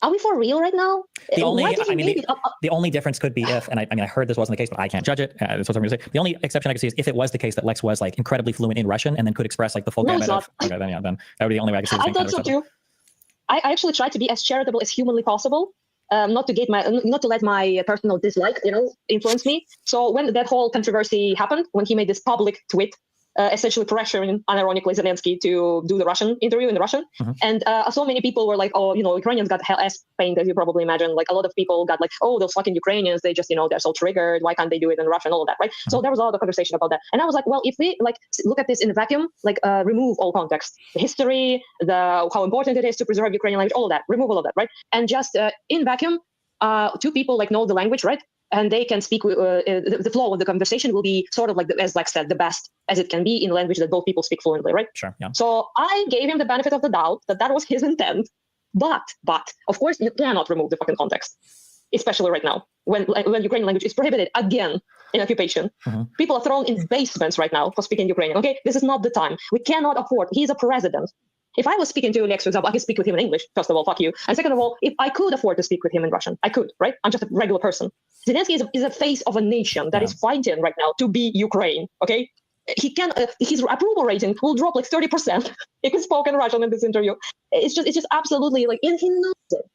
Are we for real right now? The only difference could be if, and I heard this wasn't the case, but I can't judge it. That's what I'm going to say. The only exception I could see is if it was the case that Lex was like incredibly fluent in Russian and then could express like the full gamut of. Okay, then that would be the only way I could see. I thought so too. I actually tried to be as charitable as humanly possible, not to let my personal dislike, influence me. So when that whole controversy happened, when he made this public tweet, essentially pressuring unironically Zelensky to do the Russian interview in Russian. And so many people were like, oh, Ukrainians got hell ass paint, as you probably imagine. Like a lot of people got like, oh, those fucking Ukrainians, they just, they're so triggered. Why can't they do it in Russian? All of that, right? So there was a lot of conversation about that. And I was like, well, if we like look at this in a vacuum, like remove all context, the history, how important it is to preserve Ukrainian language, all of that, remove all of that, right? And just in vacuum, two people like know the language, right? And they can speak, the flow of the conversation will be sort of like, as Lex said, the best as it can be in language that both people speak fluently, right? Sure, yeah. So I gave him the benefit of the doubt that was his intent. But, of course, you cannot remove the fucking context, especially right now, when Ukrainian language is prohibited again in occupation. People are thrown in basements right now for speaking Ukrainian, okay? This is not the time. We cannot afford. He's a president. If I was speaking to Lex, for example, I could speak with him in English. First of all, fuck you. And second of all, if I could afford to speak with him in Russian, I could, right? I'm just a regular person. Zelensky is a face of a nation that is fighting right now to be Ukraine, okay? He can, his approval rating will drop like 30% if he spoke in Russian in this interview. It's just absolutely like, and he knows it.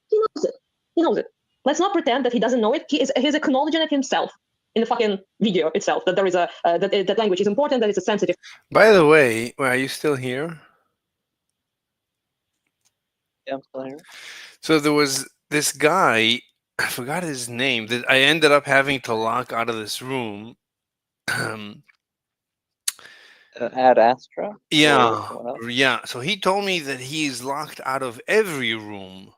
He knows it. Let's not pretend that he doesn't know it. He's acknowledging it himself in the fucking video itself, that there is that language is important, that it's a sensitive. By the way, are you still here? Yeah, I'm still here. So there was this guy, I forgot his name, that I ended up having to lock out of this room. Ad Astra? Yeah. So he told me that he's locked out of every room.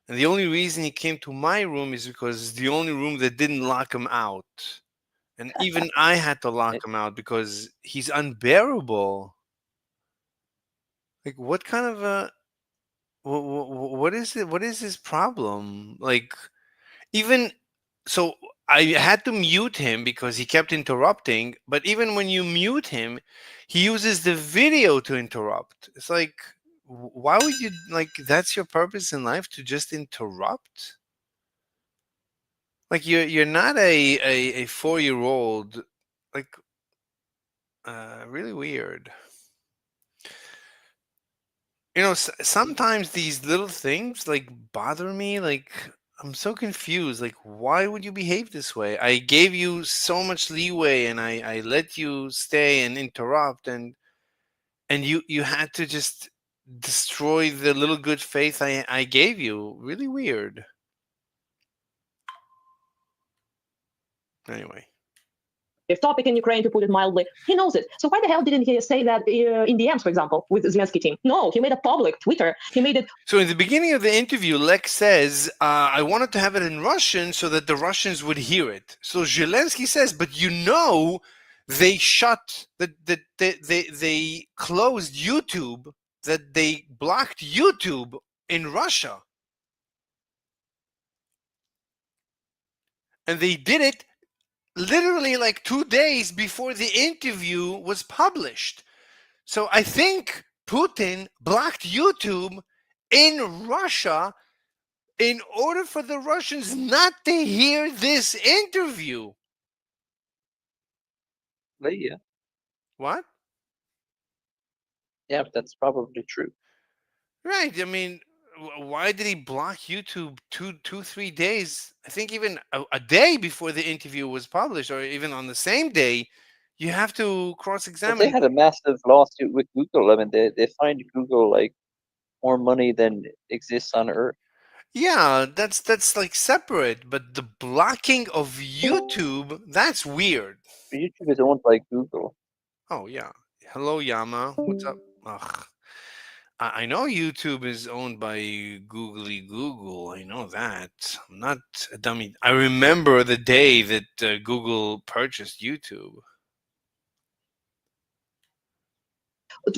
And the only reason he came to my room is because it's the only room that didn't lock him out. And even I had to lock him out because he's unbearable. Like, what kind of a... What is it? What is his problem? Like, even so, I had to mute him because he kept interrupting. But even when you mute him, he uses the video to interrupt. It's like, why would you like? That's your purpose in life, to just interrupt? Like you're not a 4-year-old. Like, really weird. Sometimes these little things like bother me. Like, I'm so confused. Like, why would you behave this way? I gave you so much leeway, and I let you stay and interrupt, and you had to just destroy the little good faith I gave you. Really weird. Anyway. Topic in Ukraine, to put it mildly. He knows it. So why the hell didn't he say that in DMs, for example, with the Zelensky team? No, he made a public Twitter. He made it. So in the beginning of the interview, Lex says, I wanted to have it in Russian so that the Russians would hear it. So Zelensky says, but they shut, they closed YouTube, that they blocked YouTube in Russia. And they did it literally like 2 days before the interview was published. So I think Putin blocked YouTube in Russia in order for the Russians not to hear this interview. Yeah, What? yeah, that's probably true. Right. I mean, why did he block YouTube 3 days? I think even a day before the interview was published, or even on the same day. You have to Well, they cross-examine. had a massive lawsuit with Google. I mean, they fined Google like more money than exists on Earth. Yeah, that's like separate, but the blocking of YouTube, that's weird. But YouTube is owned by Google. Oh yeah. Hello, Yama. What's up? Ugh. I know YouTube is owned by Googly Google. I know that. I'm not a dummy. I remember the day that Google purchased YouTube.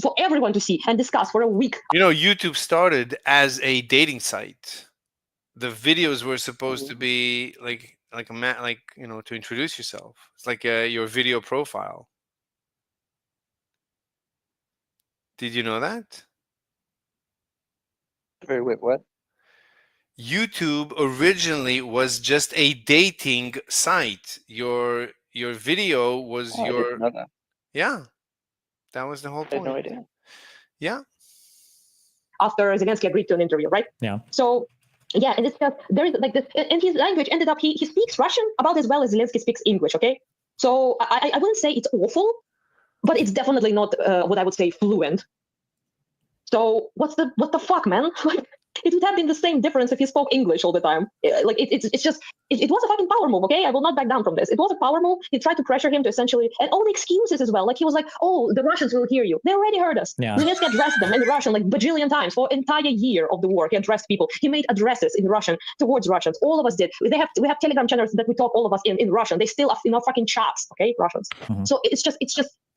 For everyone to see and discuss for a week. You know, YouTube started as a dating site. The videos were supposed to be like a like to introduce yourself. It's like your video profile. Did you know that? Wait, what? YouTube originally was just a dating site. Your video was Oh, I didn't know that. yeah. That was the whole I had no point. idea. Yeah. After Zelensky agreed to an interview, right? Yeah. So, yeah, and it's just, there is like this, and his language ended up, he speaks Russian about as well as Zelensky speaks English, okay? So I wouldn't say it's awful, but it's definitely not what I would say fluent. So what the fuck, man? Like, it would have been the same difference if he spoke English all the time. Like it's just it was a fucking power move. Okay, I will not back down from this. It was a power move. He tried to pressure him to essentially, and all the excuses as well. Like he was like, "Oh, the Russians will hear you. They already heard us." Yeah. Zelensky addressed them in Russian like bajillion times for entire year of the war. He addressed people. He made addresses in Russian towards Russians. All of us did. We have Telegram channels that we talk all of us in Russian. They still are in our fucking chats. Okay, Russians. Mhm. So it's just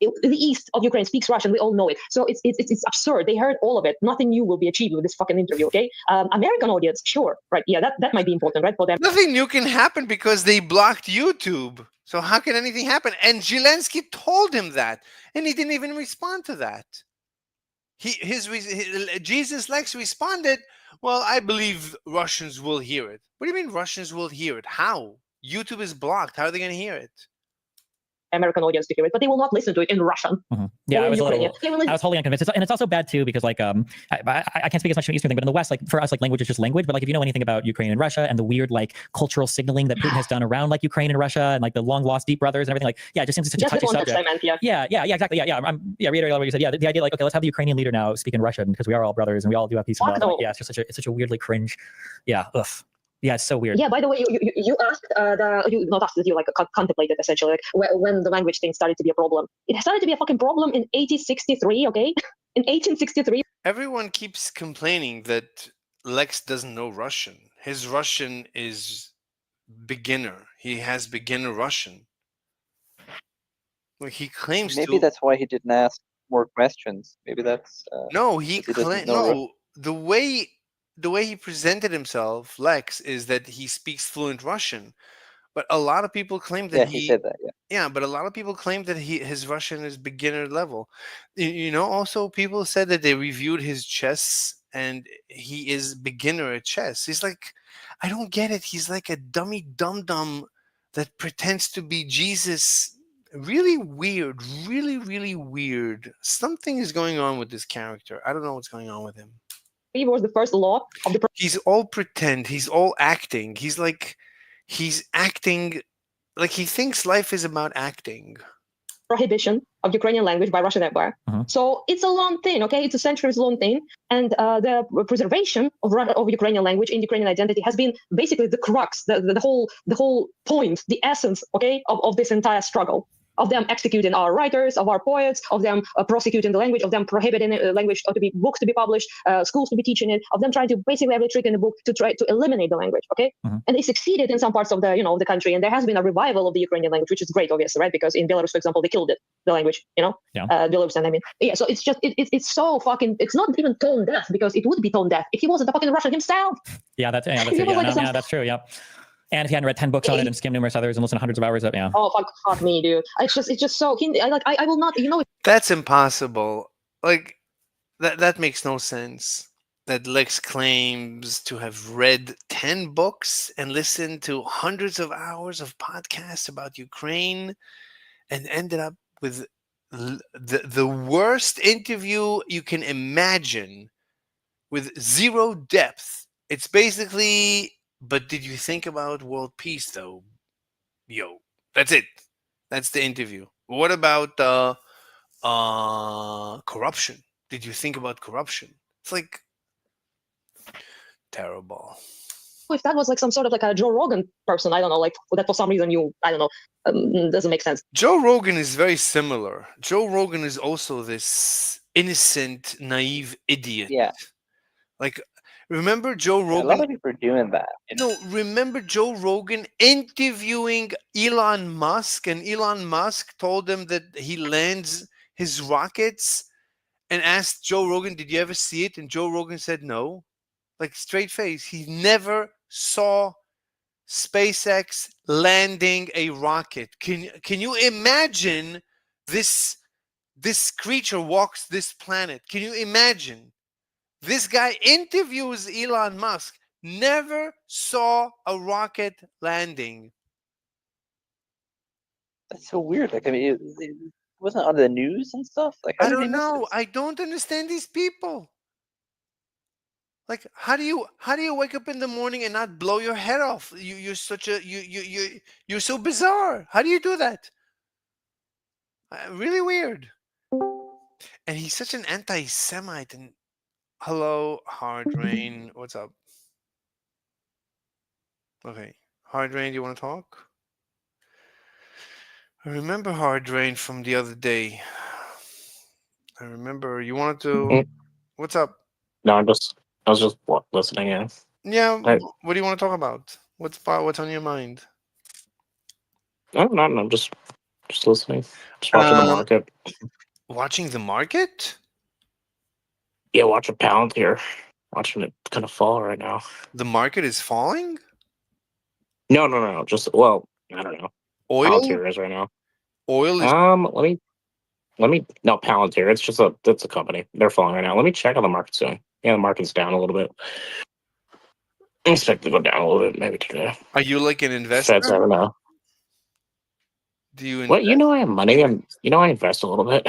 the east of Ukraine speaks Russian. We all know it. So it's absurd. They heard all of it. Nothing new will be achieved with this fucking interview. Okay, American audience, sure, right? Yeah, that might be important, right, for them. Nothing new can happen because they blocked YouTube. So how can anything happen? And Zelensky told him that, and he didn't even respond to that. Jesus Lex responded, "Well, I believe Russians will hear it." What do you mean Russians will hear it? How? YouTube is blocked. How are they going to hear it? American audience to hear it, but they will not listen to it in Russian. Yeah, or I in was a Ukrainian. little. They will I was wholly unconvinced. And it's also bad too because like I can't speak as much to the Eastern thing, but in the West, like for us, like language is just language. But like if you know anything about Ukraine and Russia and the weird like cultural signaling that Putin has done around like Ukraine and Russia and like the long lost deep brothers and everything, like yeah, it just seems such a just the touchy context subject. I meant, yeah. Yeah, exactly. I'm reiterating what you said. Yeah, the idea like okay, let's have the Ukrainian leader now speak in Russian because we are all brothers and we all do have peace and Fuck love. Like, no. yeah, it's just such a weirdly cringe. Yeah, ugh. Yeah, it's so weird. Yeah, by the way, you asked, you not asked, you like contemplated essentially, like when the language thing started to be a problem. It started to be a fucking problem in 1863, okay? In 1863. Everyone keeps complaining that Lex doesn't know Russian. His Russian is beginner. He has beginner Russian. Like he claims Maybe to. that's why he didn't ask more questions. Maybe that's No, he because he doesn't claimed know no. The way he presented himself, Lex, is that he speaks fluent Russian. But a lot of people claim that Yeah, he said that. Yeah. Yeah, but a lot of people claim that his Russian is beginner level. You know, also people said that they reviewed his chess and he is beginner at chess. He's like, I don't get it. He's like a dummy dum dum that pretends to be Jesus. Really weird, really weird. Something is going on with this character. I don't know what's going on with him. Was the first law of the He's all pretend. He's all acting. He's acting like he thinks life is about acting. prohibition of Ukrainian language by Russian Empire. So it's a long thing, okay? It's a centuries-long thing, and the preservation of Ukrainian language and Ukrainian identity has been basically the crux, the whole point, the essence, okay, of this entire struggle. Of them executing our writers, of our poets, of them prosecuting the language, of them prohibiting language to be books to be published, schools to be teaching it, of them trying to basically every trick in the book to try to eliminate the language. Okay, and they succeeded in some parts of the country, and there has been a revival of the Ukrainian language, which is great, obviously, right? Because in Belarus, for example, they killed the language. Belarus, and I mean, yeah. So it's just it's so fucking. It's not even tone deaf because it would be tone deaf if he wasn't a fucking Russian himself. That's true. Yeah. And if he hadn't read 10 books on it and skimmed numerous others and listened to hundreds of hours of, yeah. Oh, fuck me, dude. It's just so, I will not, That's impossible. Like, that makes no sense. that Lex claims to have read 10 books and listened to hundreds of hours of podcasts about Ukraine and ended up with the worst interview you can imagine with zero depth. It's basically, but did you think about world peace though? Yo, that's it. That's the interview. What about corruption? Did you think about corruption? It's like terrible. If that was like some sort of like a Joe Rogan person, I don't know, like that for some reason I don't know, doesn't make sense. Joe Rogan is very similar. Joe Rogan is also this innocent, naive idiot. Yeah. Like, remember Joe A Rogan? lot of people are doing that. No, remember Joe Rogan interviewing Elon Musk, and Elon Musk told him that he lands his rockets and asked Joe Rogan, "Did you ever see it?" And Joe Rogan said no, like straight face. He never saw SpaceX landing a rocket. Can you imagine this creature walks this planet? Can you imagine? This guy interviews Elon Musk, never saw a rocket landing. That's so weird. Like, I mean, it wasn't on the news and stuff. Like, how I did they don't miss know. this? I don't understand these people. Like, how do you wake up in the morning and not blow your head off? You're such a you're so bizarre. How do you do that? Really weird. And he's such an anti-Semite. And hello, Hard Rain. What's up? Okay, Hard Rain. Do you want to talk? I remember Hard Rain from the other day. I remember you wanted to. What's up? No, I was just listening in. Yeah. I, What do you want to talk about? What's on your mind? no, I'm just listening. Just watching the market. Watching the market? Yeah, watching Palantir. Watching it kind of fall right now. The market is falling? No. Just I don't know. Oil? Palantir is right now. Oil is Let me no Palantir. It's a company. They're falling right now. Let me check how the market's doing. Yeah, the market's down a little bit. I expect to go down a little bit maybe today. Are you like an investor? Fed's never know. Do you invest? Well, you know I have money and I invest a little bit.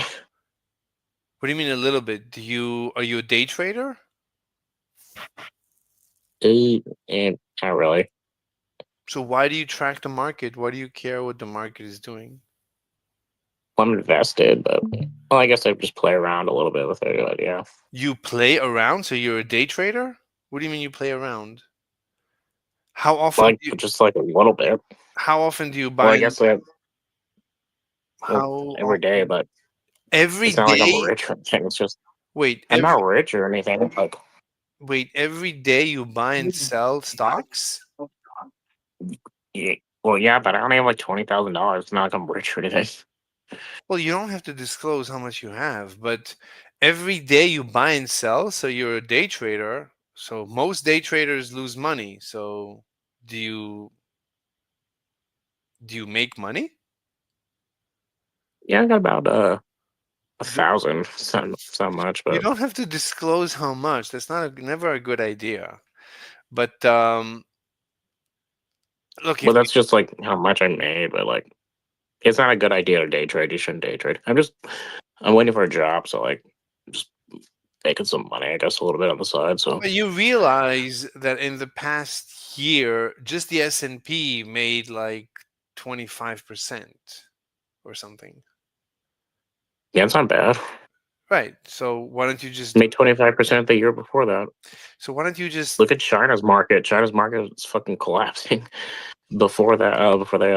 What do you mean a little bit? Are you a day trader? And not really. So why do you track the market? Why do you care what the market is doing? I'm invested, but I guess I just play around a little bit with it. But yeah. You play around, so you're a day trader? What do you mean you play around? How often? Like just like a little bit. How often do you buy? Well, I guess how every day, but every it's not day? like I'm rich or anything. It's just Wait, I'm not rich or anything. Like wait, every day you buy and sell stocks? yeah, well, yeah, but I only have like $20,000. It's not like I'm rich or anything. Well, you don't have to disclose how much you have, but every day you buy and sell, so you're a day trader. So most day traders lose money. So do you make money? Yeah, I got about 1,000. It's not much, You but don't have to disclose how much. That's never a good idea. But look, well, that's just like how much I made. But like, it's not a good idea to day trade. You shouldn't day trade. I'm waiting for a job, so like, just making some money, I guess, a little bit on the side. So but you realize that in the past year, just the S&P made like 25% or something. yeah, it's not bad. Right. So why don't you just Made 25% the year before that. So why don't you just Look at China's market. China's market is fucking collapsing. Before that, before they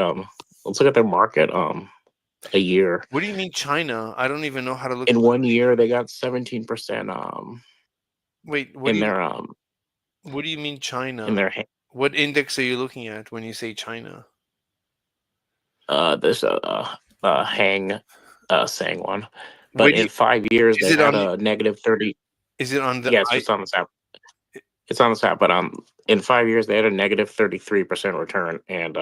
let's look at their market. A year. What do you mean China? I don't even know how to look In at 1 year, they got 17%. Wait, In their what do you mean China? in their What index are you looking at when you say China? this Hang Sang one. Where But do in 5 years, is they it had on a negative 30. is it on the Yeah, it's just on this app. It's on this app, but in 5 years they had a negative 33% return, and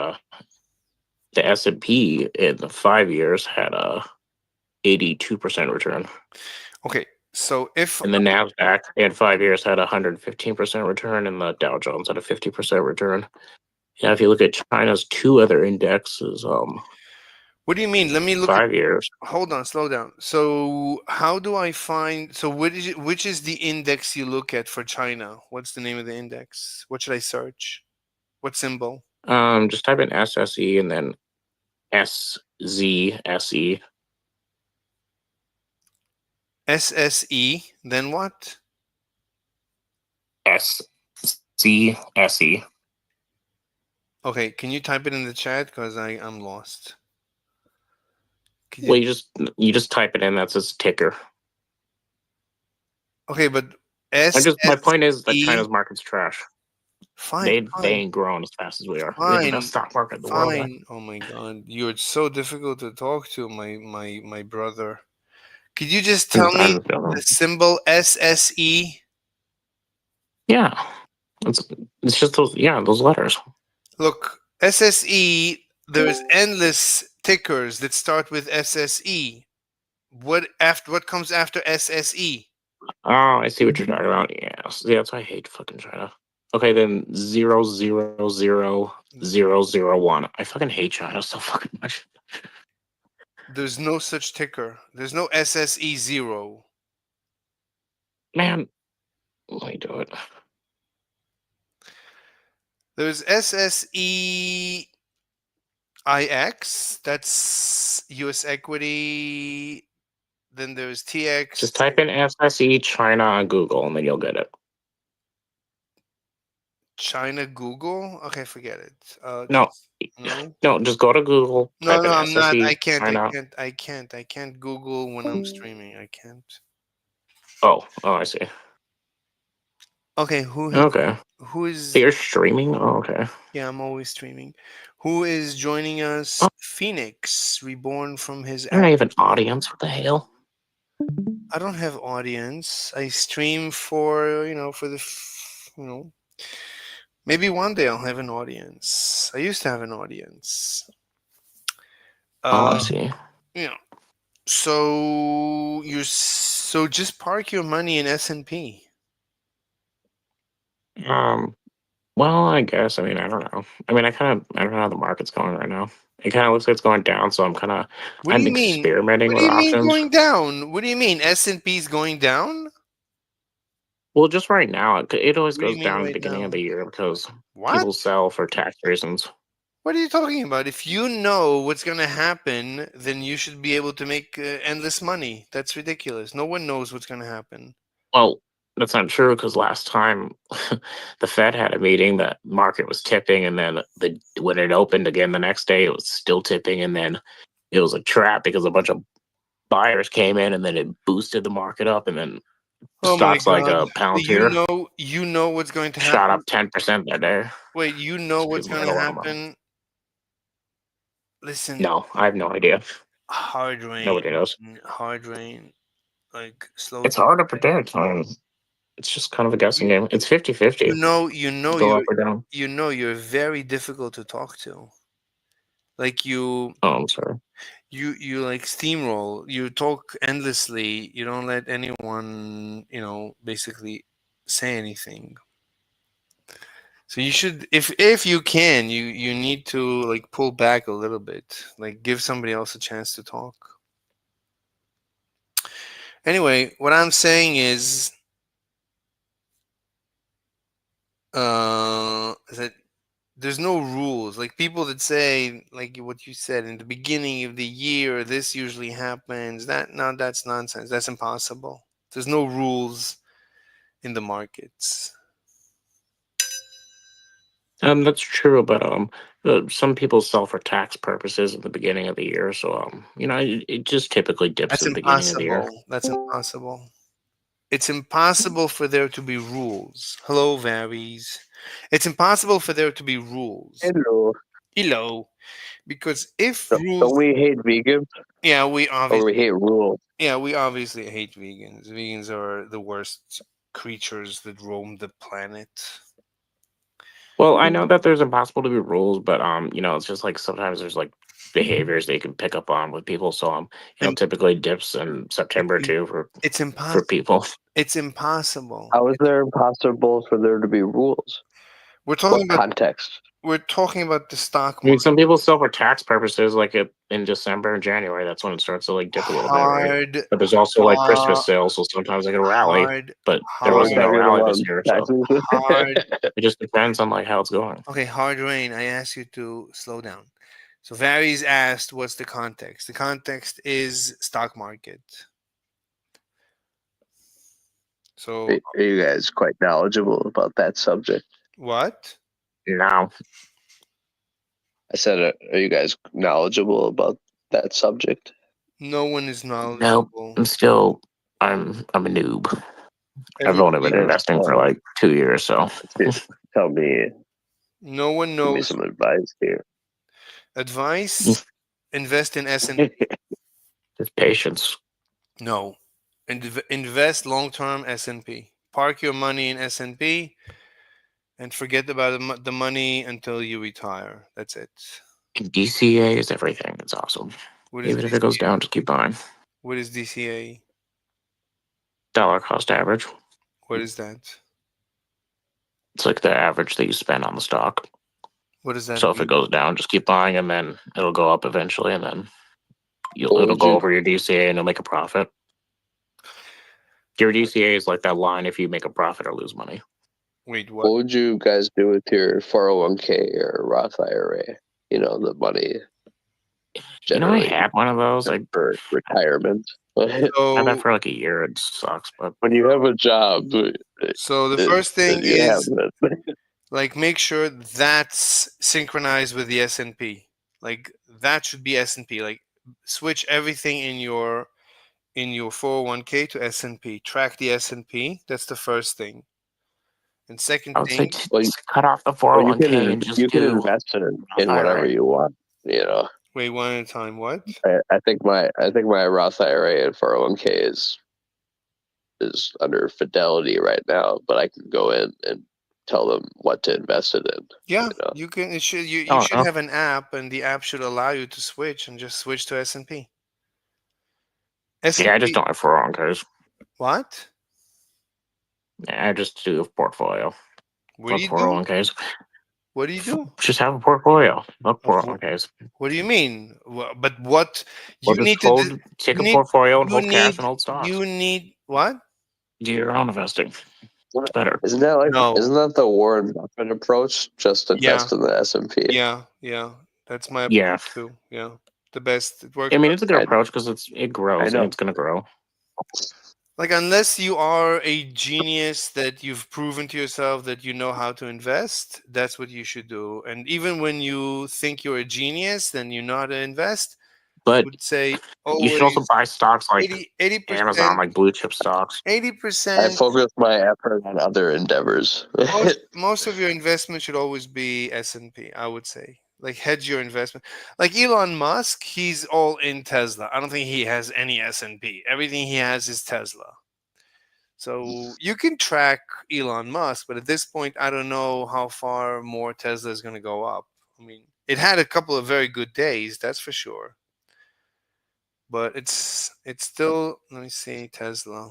the S&P in the 5 years had a 82% return. Okay, So if And the Nasdaq in 5 years had a 115% return, and the Dow Jones had a 50% return. Yeah, if you look at China's two other indexes, what do you mean? Let me look at 5 years. hold on, slow down. So how do I find so which is the index you look at for China? What's the name of the index? What should I search? What symbol? Just type in SSE and then SZSE. SSE, then what? SZSE. Okay, can you type it in the chat because I'm lost. Could Well, you just type it in. That's its ticker. Okay, but My point is that SSE China's market's trash. fine, They ain't growing as fast as we are. We have the fine, best stock market in the world. Man. fine. Oh my god, you're so difficult to talk to, my brother. Could you just tell me the symbol SSE? Yeah, it's just those those letters. Look, SSE, there's endless tickers that start with SSE. What comes after SSE? Oh, I see what you're talking about. Yes, yeah, that's why I hate fucking China. Okay, then 0000001. I fucking hate China so fucking much. There's no such ticker. There's no SSE 0. Man, let me do it. There's SSE IX, that's US equity. Then there's TX. Just type in SSE China on Google and then you'll get it. China Google. Okay, forget it. No, no, just go to Google. no, Type in I'm not. SSE I can't. China. I can't Google when I'm streaming. I can't. Oh, I see. Okay, who is? So you're streaming? Oh, okay. Yeah, I'm always streaming. Who is joining us? Phoenix, reborn from his. I don't have an audience. What the hell? I don't have audience. I stream for maybe one day I'll have an audience. I used to have an audience. I see. So just park your money in S&P. Well, I guess. I mean, I don't know. I mean, I don't know how the market's going right now. It kind of looks like it's going down, so I'm What do you mean? experimenting What do with you mean options. going down? What do you mean S&P's going down? Well, just right now, it always What do you goes mean down at the right beginning now? of the year because What? people sell for tax reasons. What are you talking about? If you know what's going to happen, then you should be able to make endless money. That's ridiculous. No one knows what's going to happen. Well, that's not true because last time the Fed had a meeting, the market was tipping, and then when it opened again the next day, it was still tipping, and then it was a trap because a bunch of buyers came in, and then it boosted the market up, and then Oh my stocks like God. Palantir You know what's going to happen. shot up 10% that day. Wait, you know what's people going made to a lot of money. happen? Listen. No, I have no idea. Hard rain. Nobody knows. Hard rain. Like slow. It's hard to predict. It's just kind of a guessing game. It's 50-50. You know Go up or down. You know you're very difficult to talk to. Like you. Oh, I'm sorry. You like steamroll. You talk endlessly. You don't let anyone, basically say anything. So you should, if you can, you need to like pull back a little bit, like give somebody else a chance to talk. Anyway, what I'm saying is that there's no rules. Like people that say, like what you said in the beginning of the year, this usually happens. That's nonsense. That's impossible. There's no rules in the markets. That's true, but some people sell for tax purposes at the beginning of the year, so it just typically dips That's at the beginning of the year. impossible. That's impossible. It's impossible for there to be rules. Hello, Varies. It's impossible for there to be rules. Hello. Because if Don't rules, we hate vegans? yeah, we Or obviously we hate rules? Yeah, we obviously hate vegans. Vegans are the worst creatures that roam the planet. Well, I know that there's impossible to be rules, but it's just like sometimes there's like behaviors that you can pick up on with people. So Im- typically dips in September im- too It's for impossible. people. It's impossible. How is there impossible for there to be rules? We're talking What about context? the stock I mean, market. some people sell for tax purposes, like in December and January. That's when it starts to like dip a little bit, right? Hard, But there's also like Christmas uh, sales, so sometimes it can rally. hard, But there We're wasn't no hard, talking rally about this year, so taxes. hard. it just depends on like how it's going. Okay, hard rain. I asked you to slow down. So Varies asked, "What's the context?" The context is stock market. So Are you guys quite knowledgeable about that subject? what? Now, I said, are you guys knowledgeable about that subject? No one is nope. knowledgeable. I'm a noob. I've Everybody, only been investing for like 2 years, so Tell me, no one give me knows. some advice here. Advice: invest in S&P. just patience. No, invest long term S&P. Park your money in S&P and forget about the money until you retire. That's it. DCA is everything. It's awesome. What is Even if it goes down, just keep buying. What is DCA? Dollar cost average. What is that? It's like the average that you spend on the stock. What does that So if mean? it goes down, just keep buying, and then it'll go up eventually, and then What it'll would go you- over your DCA, and you'll make a profit. Your DCA is like that line if you make a profit or lose money. Wait, What what? would you guys do with your 401k or Roth IRA? You know, the money I generally had one of those. I for retirement. had that So, for like a year. It sucks, but When you have a job, so the first thing you have is it. like make sure that's synchronized with the S&P. Like that should be S&P. Like switch everything in your 401k to S&P. Track the S&P. That's the first thing. And second I would say thing, Well, just cut off the Well, 401k and just you can do invest in whatever IRA. you want. You know, wait one at a time. What? I think my Roth IRA and 401k is under Fidelity right now, but I can go in and tell them what to invest it in. Yeah, You know? you can. It should. You Oh, should no. have an app, and the app should allow you to switch and just switch to S&P. Yeah, I just don't have 401ks. What? I just do a portfolio What of do you do? 401ks. What do you do? Just have a portfolio of Of wh- 401ks. What do you mean? But what Or you just need to do? take You a need. portfolio and You hold cash need. and hold stocks. You need what? Do your own investing. It's better. Isn't that the Warren Buffett approach? Just Yeah. invest in the S&P. Yeah, that's my Yeah. approach too. Yeah, the best. It works. I mean, it's a good I- approach because it grows I know. and it's going to grow. Like unless you are a genius that you've proven to yourself that you know how to invest, that's what you should do. And even when you think you're a genius, then you know how to invest. I But would say you should also always buy stocks like 80%, Amazon, like blue chip stocks. 80%. I focus my effort on other endeavors. Most of your investment should always be S&P, I would say. Like hedge your investment. Like Elon Musk, he's all in Tesla. I don't think he has any S&P. Everything he has is Tesla. So you can track Elon Musk, but at this point, I don't know how far more Tesla is going to go up. I mean, it had a couple of very good days, that's for sure. But it's still, let me see, Tesla.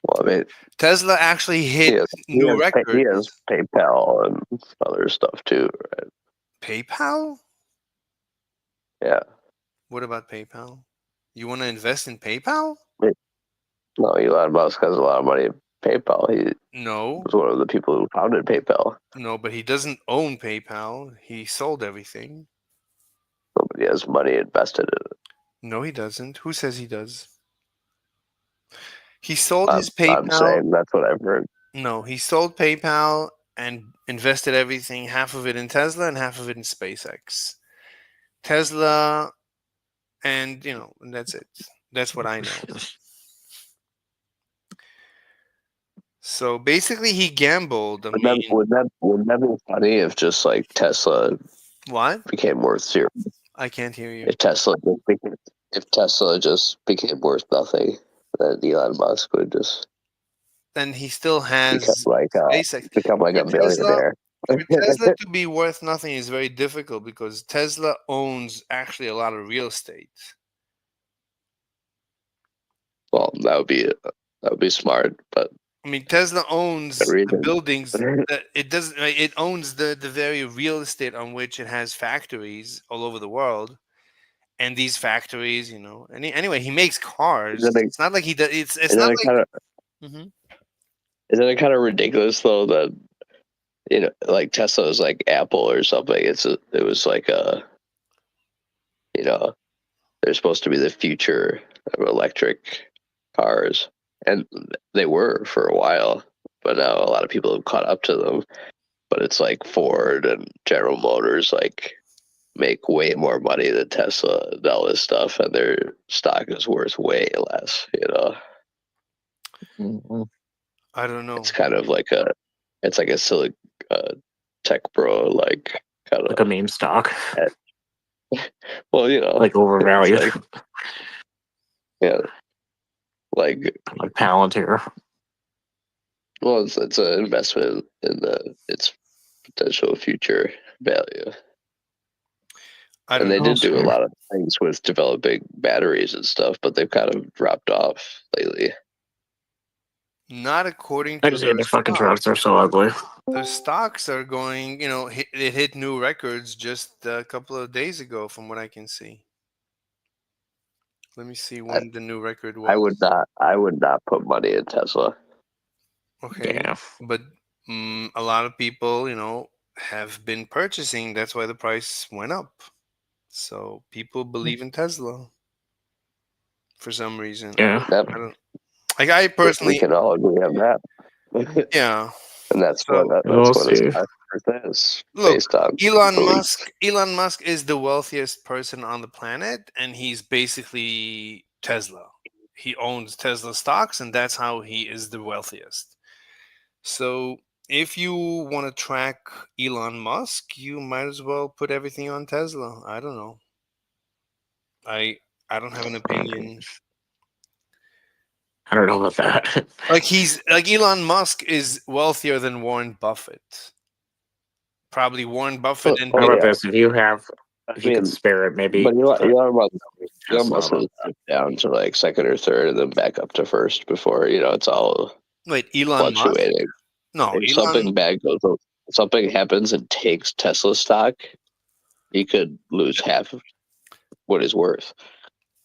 Well, I mean, Tesla actually hit new records. He has PayPal and other stuff too, right? PayPal? Yeah. What about PayPal? You want to invest in PayPal? No, Elon Musk has a lot of money in PayPal. He No, was one of the people who founded PayPal. no, but he doesn't own PayPal. He sold everything. But he has money invested in it. No, he doesn't. Who says he does? He sold his I'm PayPal. saying that's what I've heard. No, he sold PayPal and invested everything, half of it in Tesla and half of it in SpaceX. Tesla, and and that's it. That's what I know. So basically, he gambled. I mean, Wouldn't that be funny if just like Tesla what? became worth zero? I can't hear you. If Tesla just became worth nothing, then Elon Musk would just then he still become has like SpaceX. become like For a Tesla, billionaire. for Tesla to be worth nothing is very difficult because Tesla owns actually a lot of real estate. Well, that would be smart, but I mean, Tesla owns the the reason buildings that it doesn't. It owns the very real estate on which it has factories all over the world, and these factories, you know. Anyway, he makes cars. isn't it, It's not like he does. It's isn't not it like. kind of Mhm. isn't it kind of ridiculous though that like Tesla is like Apple or something? It was like you know they're supposed to be the future of electric cars, and they were for a while, but now a lot of people have caught up to them. But it's like Ford and General Motors like make way more money than Tesla and all this stuff, and their stock is worth way less. I don't know. It's kind of like it's like a silly tech bro like kind Like a of. meme stock, Well, like it's overvalued, like yeah, like like Palantir. well, it's an investment in its potential future value. I And don't they know. did do a lot of things with developing batteries and stuff, but they've kind of dropped off lately. Not according I to just their hate the fucking stock. trucks. They're so ugly. Their stocks are going. You know, it hit new records just a couple of days ago, from what I can see. Let me see I, when the new record I was. would not put money in Tesla. Okay, Yeah. but a lot of people, you know, have been purchasing. That's why the price went up. So people believe in Tesla for some reason. Yeah. That, I don't. Like I we personally, can all agree on that. yeah. And that's So We'll what a see. stock is look, based on Elon beliefs. Musk. Elon Musk is the wealthiest person on the planet, and he's basically Tesla. He owns Tesla stocks, and that's how he is the wealthiest. So if you want to track Elon Musk, you might as well put everything on Tesla. I don't know. I I don't have an opinion. I don't know about that. Like Elon Musk is wealthier than Warren Buffett. Probably Warren Buffett and How Oh about yeah, this? If you I could mean, spare it, maybe but Elon Tesla. Musk is down to like second or third, and then back up to first before it's all wait, Elon Musk? fluctuating. No, If Elon. something bad goes, something happens and takes Tesla stock, he could lose half of what he's worth.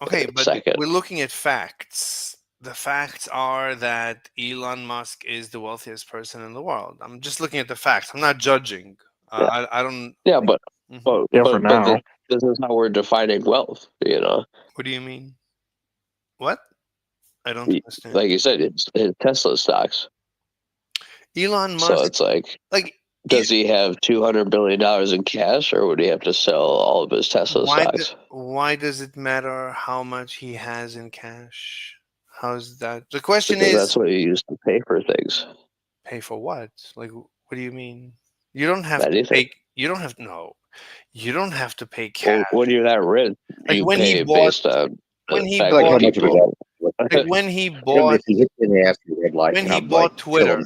Okay, in a but second. we're looking at facts. The facts are that Elon Musk is the wealthiest person in the world. I'm just looking at the facts. I'm not judging. Yeah. I don't. Yeah, but Mhm. Yeah, for but now. this is how we're defining wealth. What do you mean? What? I don't understand. Like you said, it's Tesla stocks. Elon So Musk, it's like, like, does he have $200 billion in cash, or would he have to sell all of his Tesla stocks? why does it matter how much he has in cash? How's that? The question Because is, that's what he used to pay for things. pay for what? Like, what do you mean? You don't have to Anything. pay. You don't have no. You don't have to pay Well, cash. when you're that rich, Like you when he pay bought, based on when the he fact Like that how bought, much of a people. like when he If bought, he hits you in the ass with a red light, when and he I'm like, bought kill Twitter, him.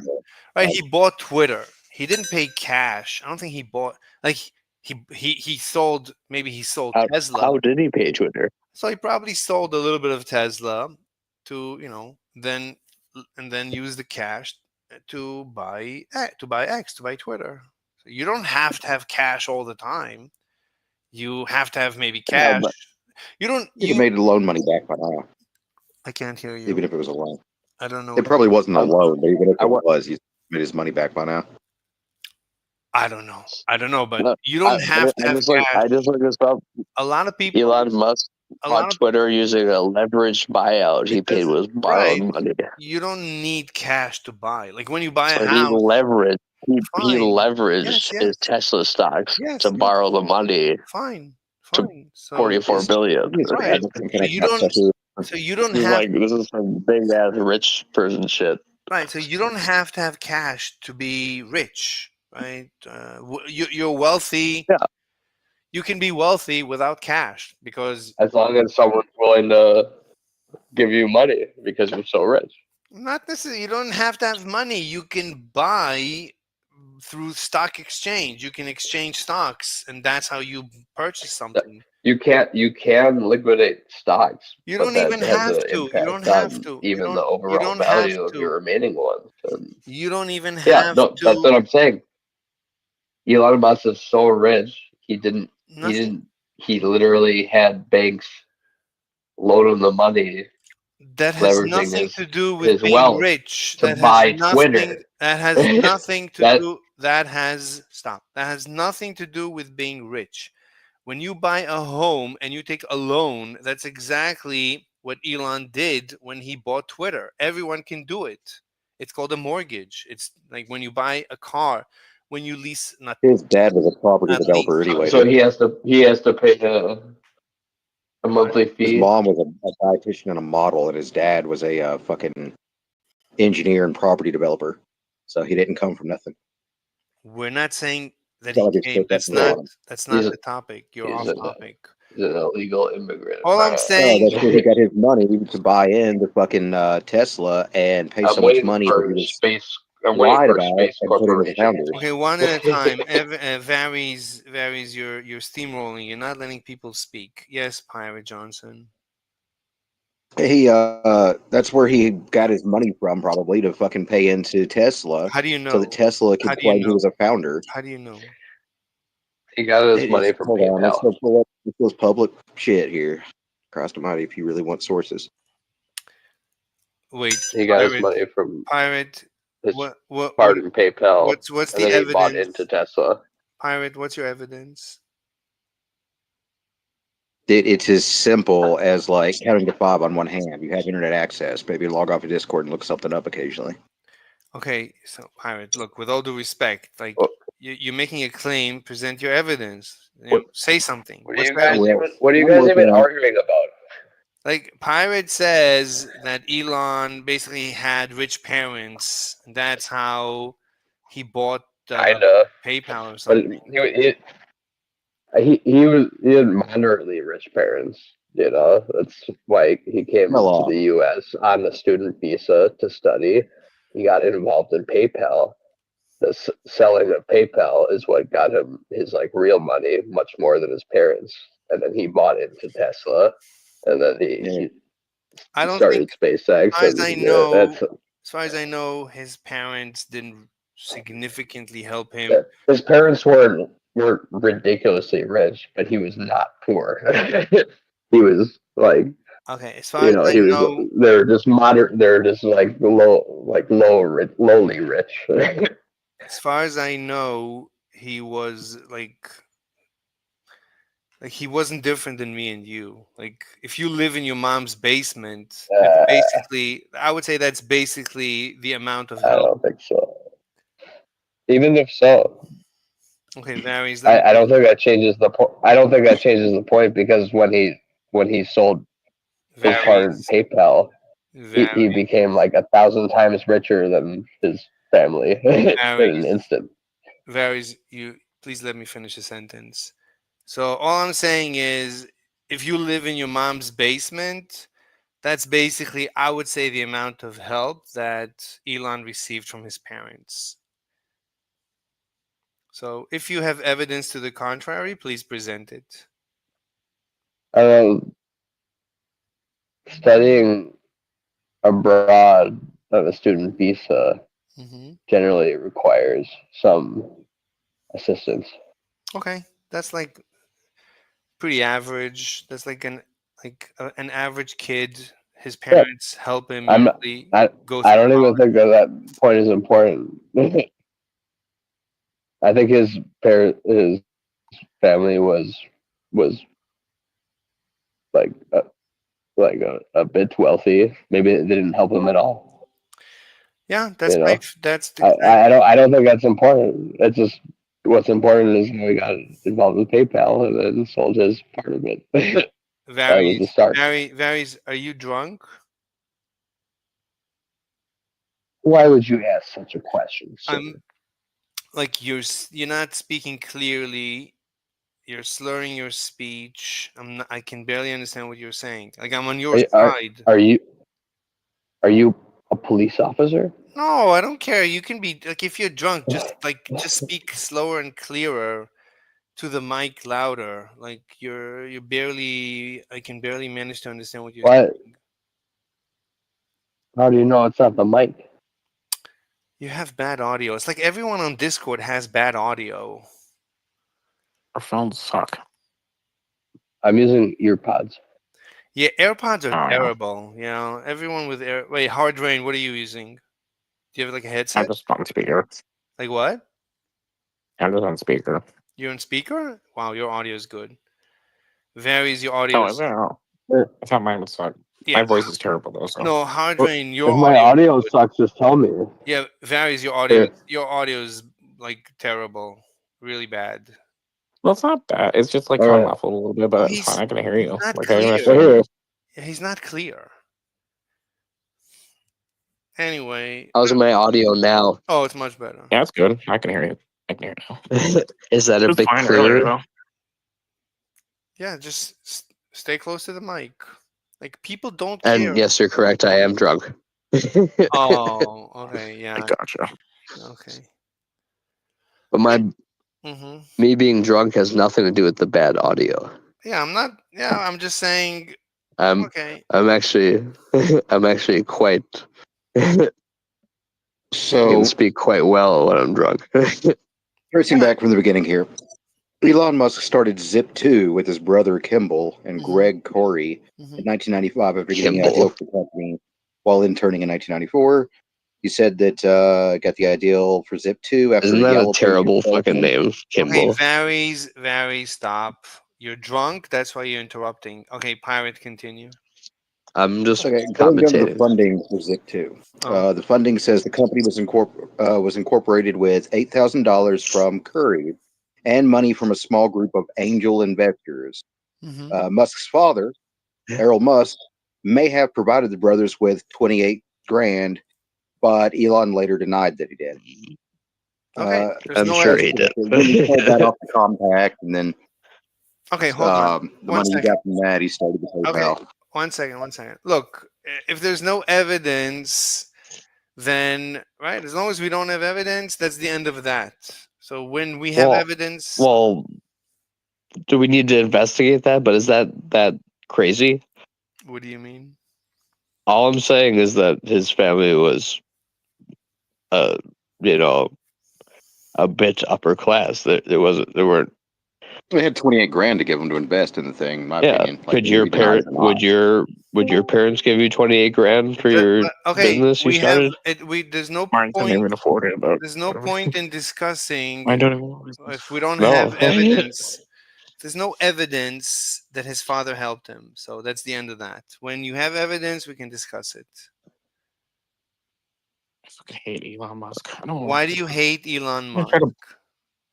right? He bought Twitter. He didn't pay cash. I don't think he bought. Like he sold. Maybe he sold Tesla. How did he pay Twitter? So he probably sold a little bit of Tesla to, then and then use the cash to buy X, to buy Twitter. So you don't have to have cash all the time. You have to have maybe Yeah, cash. but You don't He'd have made the loan money back by now, I can't hear even you. if it was a loan. I don't know. It probably wasn't a I'm- loan, but even if I it wa- was, he's made his money back by now. I don't know. I don't know, but No, you don't have to have cash. I just looked this up. A lot of people. Elon Musk A lot bought of Twitter using a leveraged buyout. He it paid doesn't with borrowed right. money. You don't need cash to buy. Like when you buy a So he house, leveraged. He fine. leveraged Yes. his Tesla stocks Yes, to yes. borrow the money Fine. to So 44 billion. right. Can So I you cut don't. stuff? So you don't This is have. like this is some big ass rich person shit. Right. So you don't have to have cash to be rich. Right. You're wealthy. Yeah. You can be wealthy without cash because As long as someone's willing to give you money because you're so rich. Not necessarily. You don't have to have money. You can buy through stock exchange. You can exchange stocks, and that's how you purchase something. You can liquidate stocks, You but don't that even has have an to. You don't impact have on to. even the You overall don't have value of to. your remaining ones. And You don't even yeah, have no, that's to. what I'm saying. Elon Musk is so rich, he didn't. He Nothing. didn't. He literally had banks loan him the money, That has leveraging nothing to do with his being wealth rich. to buy Twitter. That has nothing to That do that has stop. That has nothing to do with being rich. When you buy a home and you take a loan, that's exactly what Elon did when he bought Twitter. Everyone can do it. It's called a mortgage. It's like when you buy a car, when you lease His dad was a property not lease. developer anyway. so he has to pay a monthly His fee. mom was a dietitian and a model, and his dad was a fucking engineer and property developer. So he didn't come from nothing. We're not saying that It's not he like he's came. picked up from the bottom. That's He's not a, the topic. You're he's off an topic. he's an illegal immigrant. All I'm No, saying, that's where he got his money to buy in the fucking Tesla and pay so I'm much waiting money that he for was space. I'm waiting lied for about Space and put in as a Corporation. founder. okay, one at a time. Varies. You're steamrolling. You're not letting people speak. Yes, Pirate Johnson. He that's where he got his money from, probably to fucking pay into Tesla, How do you so that know? Tesla How could do you claim he know? was a founder. How do you know? He got his money from Hold on, let's PayPal. pull up this public shit here. Crossed Almighty, if you really want sources. Wait, He got his pirate, money from pirate. his What? part in PayPal, What's and the then he bought evidence? into Tesla. Pirate, what's your evidence? It's as simple as like counting to 5 on one hand. You have internet access. Maybe log off of Discord and look something up occasionally. Okay, so pirate, look, with all due respect, like What, you're making a claim, present your evidence. what, Say something. what are What's you your guys evidence? even? What are you I'm guys even working on. arguing about? Like pirate says that Elon basically had rich parents, and that's how he bought Kinda, PayPal or but something. he had moderately rich parents. You know, that's why he came to Well, the U.S. on a student visa to study. He got involved in PayPal. The selling of PayPal is what got him his like real money, much more than his parents. And then he bought into Tesla, and then yeah. I he don't think, started SpaceX, as I and know, that's as far as I know, his parents didn't significantly help him. his parents were ridiculously rich, but he was not poor. He was like, Okay, as far as I he was. know, They're just moderate. They're just like lowly rich. as far as I know, he was like he wasn't different than me and you. Like if you live in your mom's basement, it's basically I would say that's basically the amount of I help. don't think so. Even if so, Okay, varies. Let me I don't think that changes the point. I don't think that changes the point because when he sold his part in varies. PayPal, he Varies. became like 1,000 times richer than his family in an Varies. instant. Varies. You please let me finish a sentence. So all I'm saying is if you live in your mom's basement, that's basically I would say the amount of help that Elon received from his parents. So if you have evidence to the contrary, please present it. Studying abroad on a student visa Hmm. generally requires some assistance. Okay, that's like pretty average. That's like an average kid. His Yeah, parents help him I'm usually I go I through don't even college. think that point is important. I think his family was like a bit wealthy. Maybe it didn't help him at all. Yeah, You know, that's exactly I don't think that's important. It's just what's important is how he got involved with PayPal and then sold his part of it. That was the varies. start. Varies. Are you drunk? Why would you ask such a question, sir? I'm like you're not speaking clearly. You're slurring your speech. I can barely understand what you're saying. Like I'm on your Are are, side. are you are you A police officer? No, I don't care. You can be like if you're drunk, just speak slower and clearer to the mic, louder. Like you're barely. I can barely manage to understand what you're What? saying. How do you know it's not the mic? You have bad audio. It's like everyone on Discord has bad audio. Our phones suck. I'm using earpods. Yeah, AirPods are Oh, yeah. terrible. You know, everyone with air. Wait, Hard Rain, what are you using? Do you have like a I'm headset? just on speaker. Like what? I'm just on speaker. You're on speaker? Wow, your audio is good. Varies your Oh, audio. I don't know. I thought mine would suck. Yeah. My voice is terrible though. So No, Hard Well, Rain, If your my audio. audio sucks, just tell me. Yeah, Varies your audio. Here. Your audio is like terrible, really bad. well, it's not bad. It's just like All kind of right. muffled a little bit, but it's fine. I can hear He's you. not Like I clear. understand Right you. here. Yeah, he's not clear. Anyway. How's my audio now? Oh, it's much better. Yeah, it's good. I can hear you. I can hear you now. Is that It a was bit fine earlier clearer? though. Yeah, just stay close to the mic. Like people don't And care. yes, you're correct. I am drunk. Oh, okay, yeah. I gotcha. Okay. But my Mm-hmm. me being drunk has nothing to do with the bad audio. Yeah, I'm not. Yeah, I'm just saying. Okay. I'm actually quite. I So can speak quite well when I'm drunk. tracing back from the beginning here, Elon Musk started Zip2 with his brother Kimball and Greg Corey in 1995 after getting the ideal Kimball. for the company while interning in 1994. He said that got the ideal for Zip2 after Isn't that a Yellow terrible Pages fucking name, Okay, Kimball? varies. Stop. You're drunk. That's why you're interrupting. Okay, pirate, continue. I'm just Okay, going down to the commentating. funding for Zip2. Oh. The funding says the company was incorporated with $8,000 from Curry and money from a small group of angel investors. Mm-hmm. Musk's father, Errol Musk, may have provided the brothers with 28 grand, but Elon later denied that he did. Okay, there's I'm no sure evidence. he did. Then he sold that off the compact, and then Okay, hold on. the One money he second. got from that, he started the Okay, PayPal. one second. Look, if there's no evidence, then right, as long as we don't have evidence, that's the end of that. So when we have evidence, Well, do we need to investigate that? But is that crazy? what do you mean? All I'm saying is that his family was, you know, a bit upper class. There weren't. They had 28 grand to give him to invest in the thing, in my Yeah. opinion. Like, Could your he denied it or not. would your parents give you 28 grand for your Okay, business you we have started? it. There's no Mine couldn't point. even afford it, but There's no whatever. point in discussing I don't even. if we don't No. have evidence. There's no evidence that his father helped him. So that's the end of that. When you have evidence, we can discuss it. I fucking hate Elon Musk. I don't. Why do you hate Elon Musk?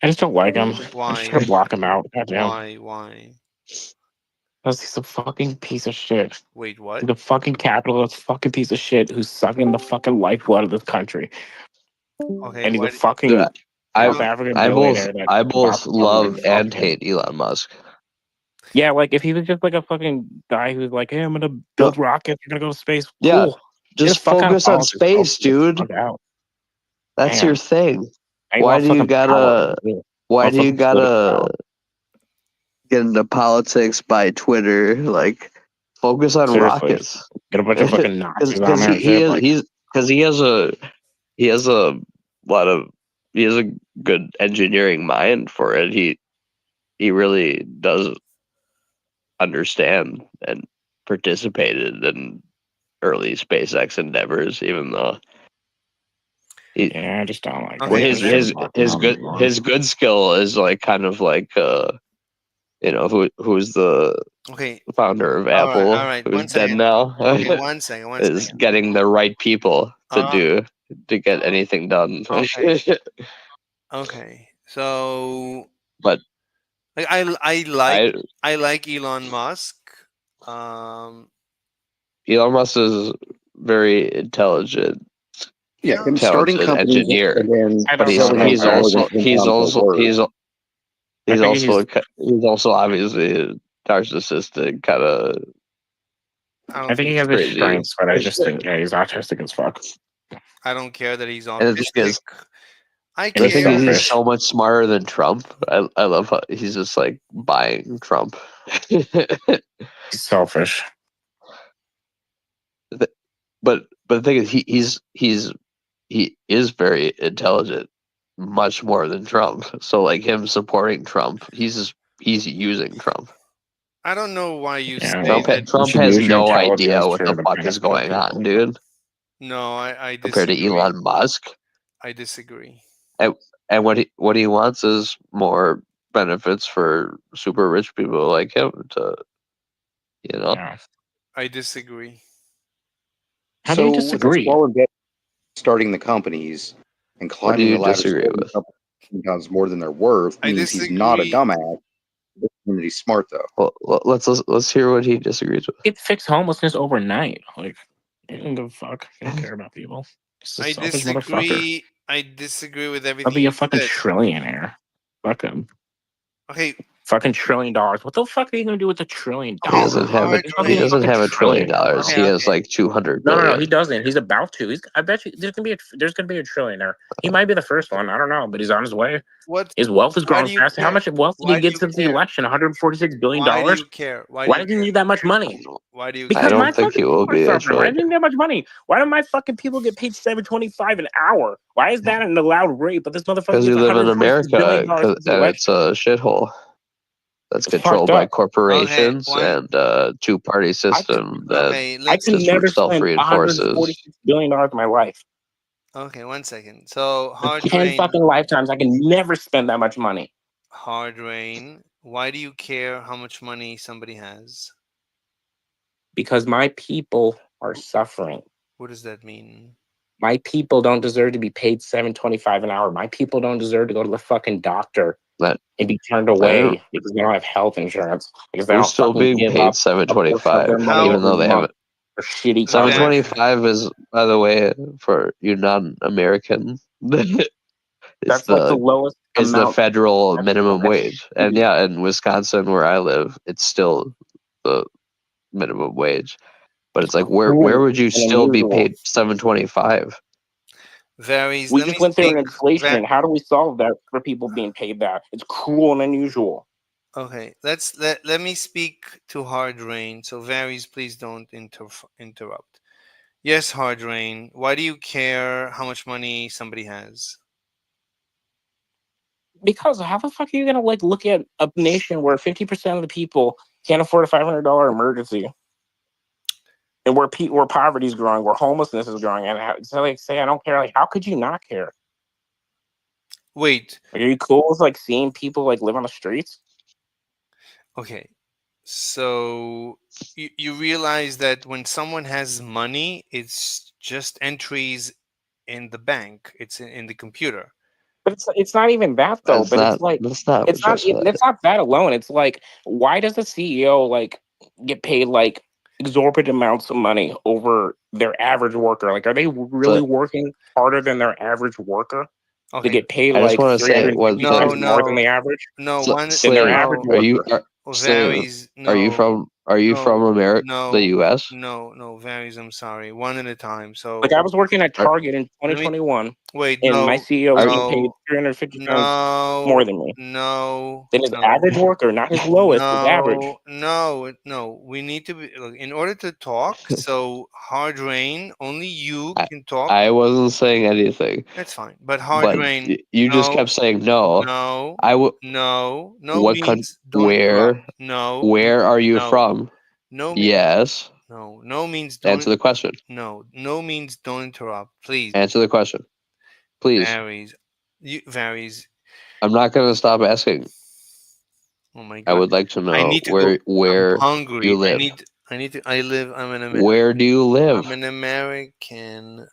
I just don't like him. I Why? just try to block him out. Goddamn. Why? Because he's a fucking piece of shit. Wait, what? He's a fucking capitalist fucking piece of shit who's sucking the fucking lifeblood of this country. Okay, And he's why a do- fucking South African billionaire that I both Robert love Mugabe and fucking- hate Elon Musk. Yeah, like if he was just like a fucking guy who's like, hey, I'm gonna build rockets, you're gonna go to space. Yeah, Cool. just fuck out of focus on politics, bro. space, Get the dude. fuck out. That's Damn. your thing. I Why want do you fucking power. gotta? Yeah. Why Want do you fucking political gotta power. get into politics by Twitter? Like, focus on Seriously. rockets. Get a bunch of fucking Nazis on Because there and he shit. is Like, he has a lot of he has a good engineering mind for it. He really does understand and participated in early SpaceX endeavors, even though yeah, I just don't like Okay, him. his good skill is like kind of like who's the Okay. founder of All Apple, right. who's One dead second. now. Okay, one second. is getting the right people to get anything done. Okay. Okay. So, But like, I like Elon Musk. Elon Musk is very intelligent. Yeah, him starting talented companies engineer, and then I don't but know. he's also I think obviously narcissistic, kind of I think he has his Crazy. strengths, but I just think he's autistic as fuck. I don't care that he's And the thing autistic. is, I and the thing care. is, he's selfish. so much smarter than Trump. I love how he's just like buying Trump. He's selfish. But the thing is, he is very intelligent, much more than Trump. So like him supporting Trump, he's using Trump. I don't know why you Yeah, say Trump, that. you Trump should has use your no idea intelligence what the to fuck is benefit going people. on, dude. No, I Compared to disagree. Elon Musk, I disagree. and what he wants is more benefits for super rich people like him to, Yeah. I disagree. How do you So with his disagree? small and starting the companies and What do climbing you the ladder disagree supporting with? companies sometimes more than their worth I means he's not a disagree. dumbass. And he's smart though. Well, let's hear what he disagrees with. It fix homelessness overnight. Like, you don't give a fuck. You don't care about people. It's a I selfish motherfucker. disagree. I disagree with I'll everything be you a fucking said. trillionaire. Fuck him. Okay, Fucking $1 trillion. What the fuck are you gonna do with $1 trillion? He doesn't have hard a he range. doesn't have $1 trillion. Okay, He has okay. like 200 No, billion. he doesn't. He's about to. I bet you there's gonna be a trillionaire. He might be the first one. I don't know, but he's on his way. What? His wealth is Why growing do you fast. How care? much wealth did Why he do get you since the care? election? $146 billion. Why do you care? Why do Why you doesn't he care? need that much money? Why do you I care? Because don't my think fucking he will people are be, suffering. Why actually. doesn't he need that much money? Why do my fucking people get paid $7.25 an hour? Why is that an allowed rate? But this motherfucker Because gets we live in $146 billion America, since the and it's election. a shithole that's It's fucked controlled by up. corporations Okay, and a two-party system that okay, I let's. can just never spend self-reinforces. $146 billion in my life. Okay, 1 second. So In hard 10 rain. fucking lifetimes, I can never spend that much money. Hard rain. Why do you care how much money somebody has? Because my people are suffering. What does that mean? My people don't deserve to be paid $7.25 an hour. My people don't deserve to go to the fucking doctor That and be turned I don't, away because they don't have health insurance. Because they they're don't still fucking being give paid up a portion of their 7.25, money How? even though every they month haven't. for shitty That. coverage. 7.25 is, by the way, for you non-American, it's That's like the the lowest is the amount federal ever. minimum That's wage. And shitty. yeah, in Wisconsin where I live, it's still the minimum wage. But it's like where Cruel would you and still be unusual. paid 7.25? Varies. We Let just me went through speak. an inflation, and how do we solve that for people being paid that? It's cruel and unusual. Okay, let me speak to hard rain. So varies, please don't interrupt. Yes, hard rain. Why do you care how much money somebody has? Because how the fuck are you gonna like look at a nation where 50% of the people can't afford a $500 emergency, and where poverty is growing, where homelessness is growing, and so like say I don't care. Like, how could you not care? Wait. Like, are you cool with like seeing people like live on the streets? Okay. So you realize that when someone has money, it's just entries in the bank. It's in the computer. But it's not even that though. That's But it's not like that's not it's not just that. it's not that alone. It's like why does the CEO like get paid like exorbitant amounts of money over their average worker? Like, are they really But working harder than their average worker to Okay. get paid I just like want to say 350 No, times more than no, the average no. Sl- One. than their Slave, average No. worker? Slave, Varies. are you No. from No. America, the No. U.S.? No. Varies. I'm sorry. One at a time. So Like I was working at Are Target in let me 2021, wait. and my No. CEO was are getting paid No. 350 times No. more than me. No. Than his No. average worker, not his lowest, his average. No. We need to be look, in order to talk. So hard rain. Only you I, can talk. I wasn't saying anything, That's fine. But hard but rain. you just No. kept saying no. No. I would. No. No What means don't interrupt. No. Where are you No. from? No means Yes. no. No means Answer don't. the question. No. No means don't interrupt. Please. Answer the question, please. Varies. Varies. I'm not gonna stop asking. Oh my I god. would like to I know need to go. I'm where hungry. you live. I need to. I live. I'm an American. Where do you live? I'm an American.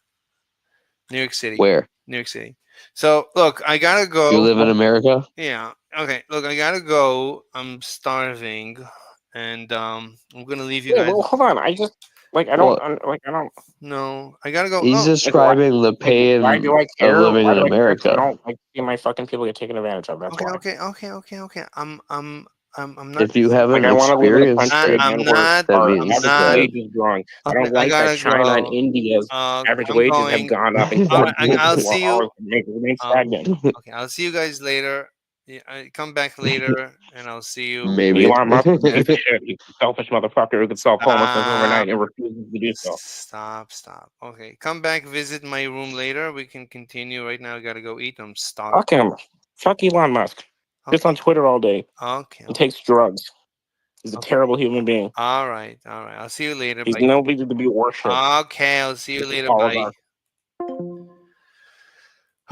New York City. Where? New York City. So look, I gotta go. You live in America? Yeah. Okay. Look, I gotta go. I'm starving, and I'm gonna leave you Wait, guys. well, hold on. I just like I Well, don't No, I gotta go. he's No. like why describing the why do pain I of care? living Why in do I care? 'Cause I America. don't like see my fucking people get taken advantage of. That's why. Okay. I'm I'm not. If you haven't Like I want to live in a experienced country it, I'm again where not. that our means I'm average not. that wage is growing. I Okay, don't I like that gotta China and go. India's Okay, average I'm wages have going. gone up and All right, I'll quadrupled see while you. ours remain stagnant. Okay, I'll see you guys later. Yeah, come back later, and I'll see you. maybe. Elon Musk is a piece of shit. He's a selfish motherfucker who could solve homelessness Stop. overnight and refuses to do so. Stop. Okay, come back, visit my room later. We can continue. Right now, I gotta go eat. I'm stuck. Fuck him. Fuck Elon Musk. Just on Okay. Twitter all day. Okay. He takes drugs. He's a Okay. terrible human being. All right. I'll see you later. He's Bye. nobody to be worshipped. Okay, I'll see you later. All of Bye. us.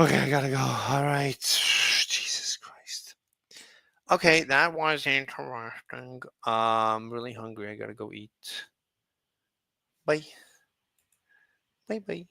Okay, I gotta go. All right. Jesus Christ. Okay, that was interesting. I'm really hungry. I gotta go eat. Bye. Bye.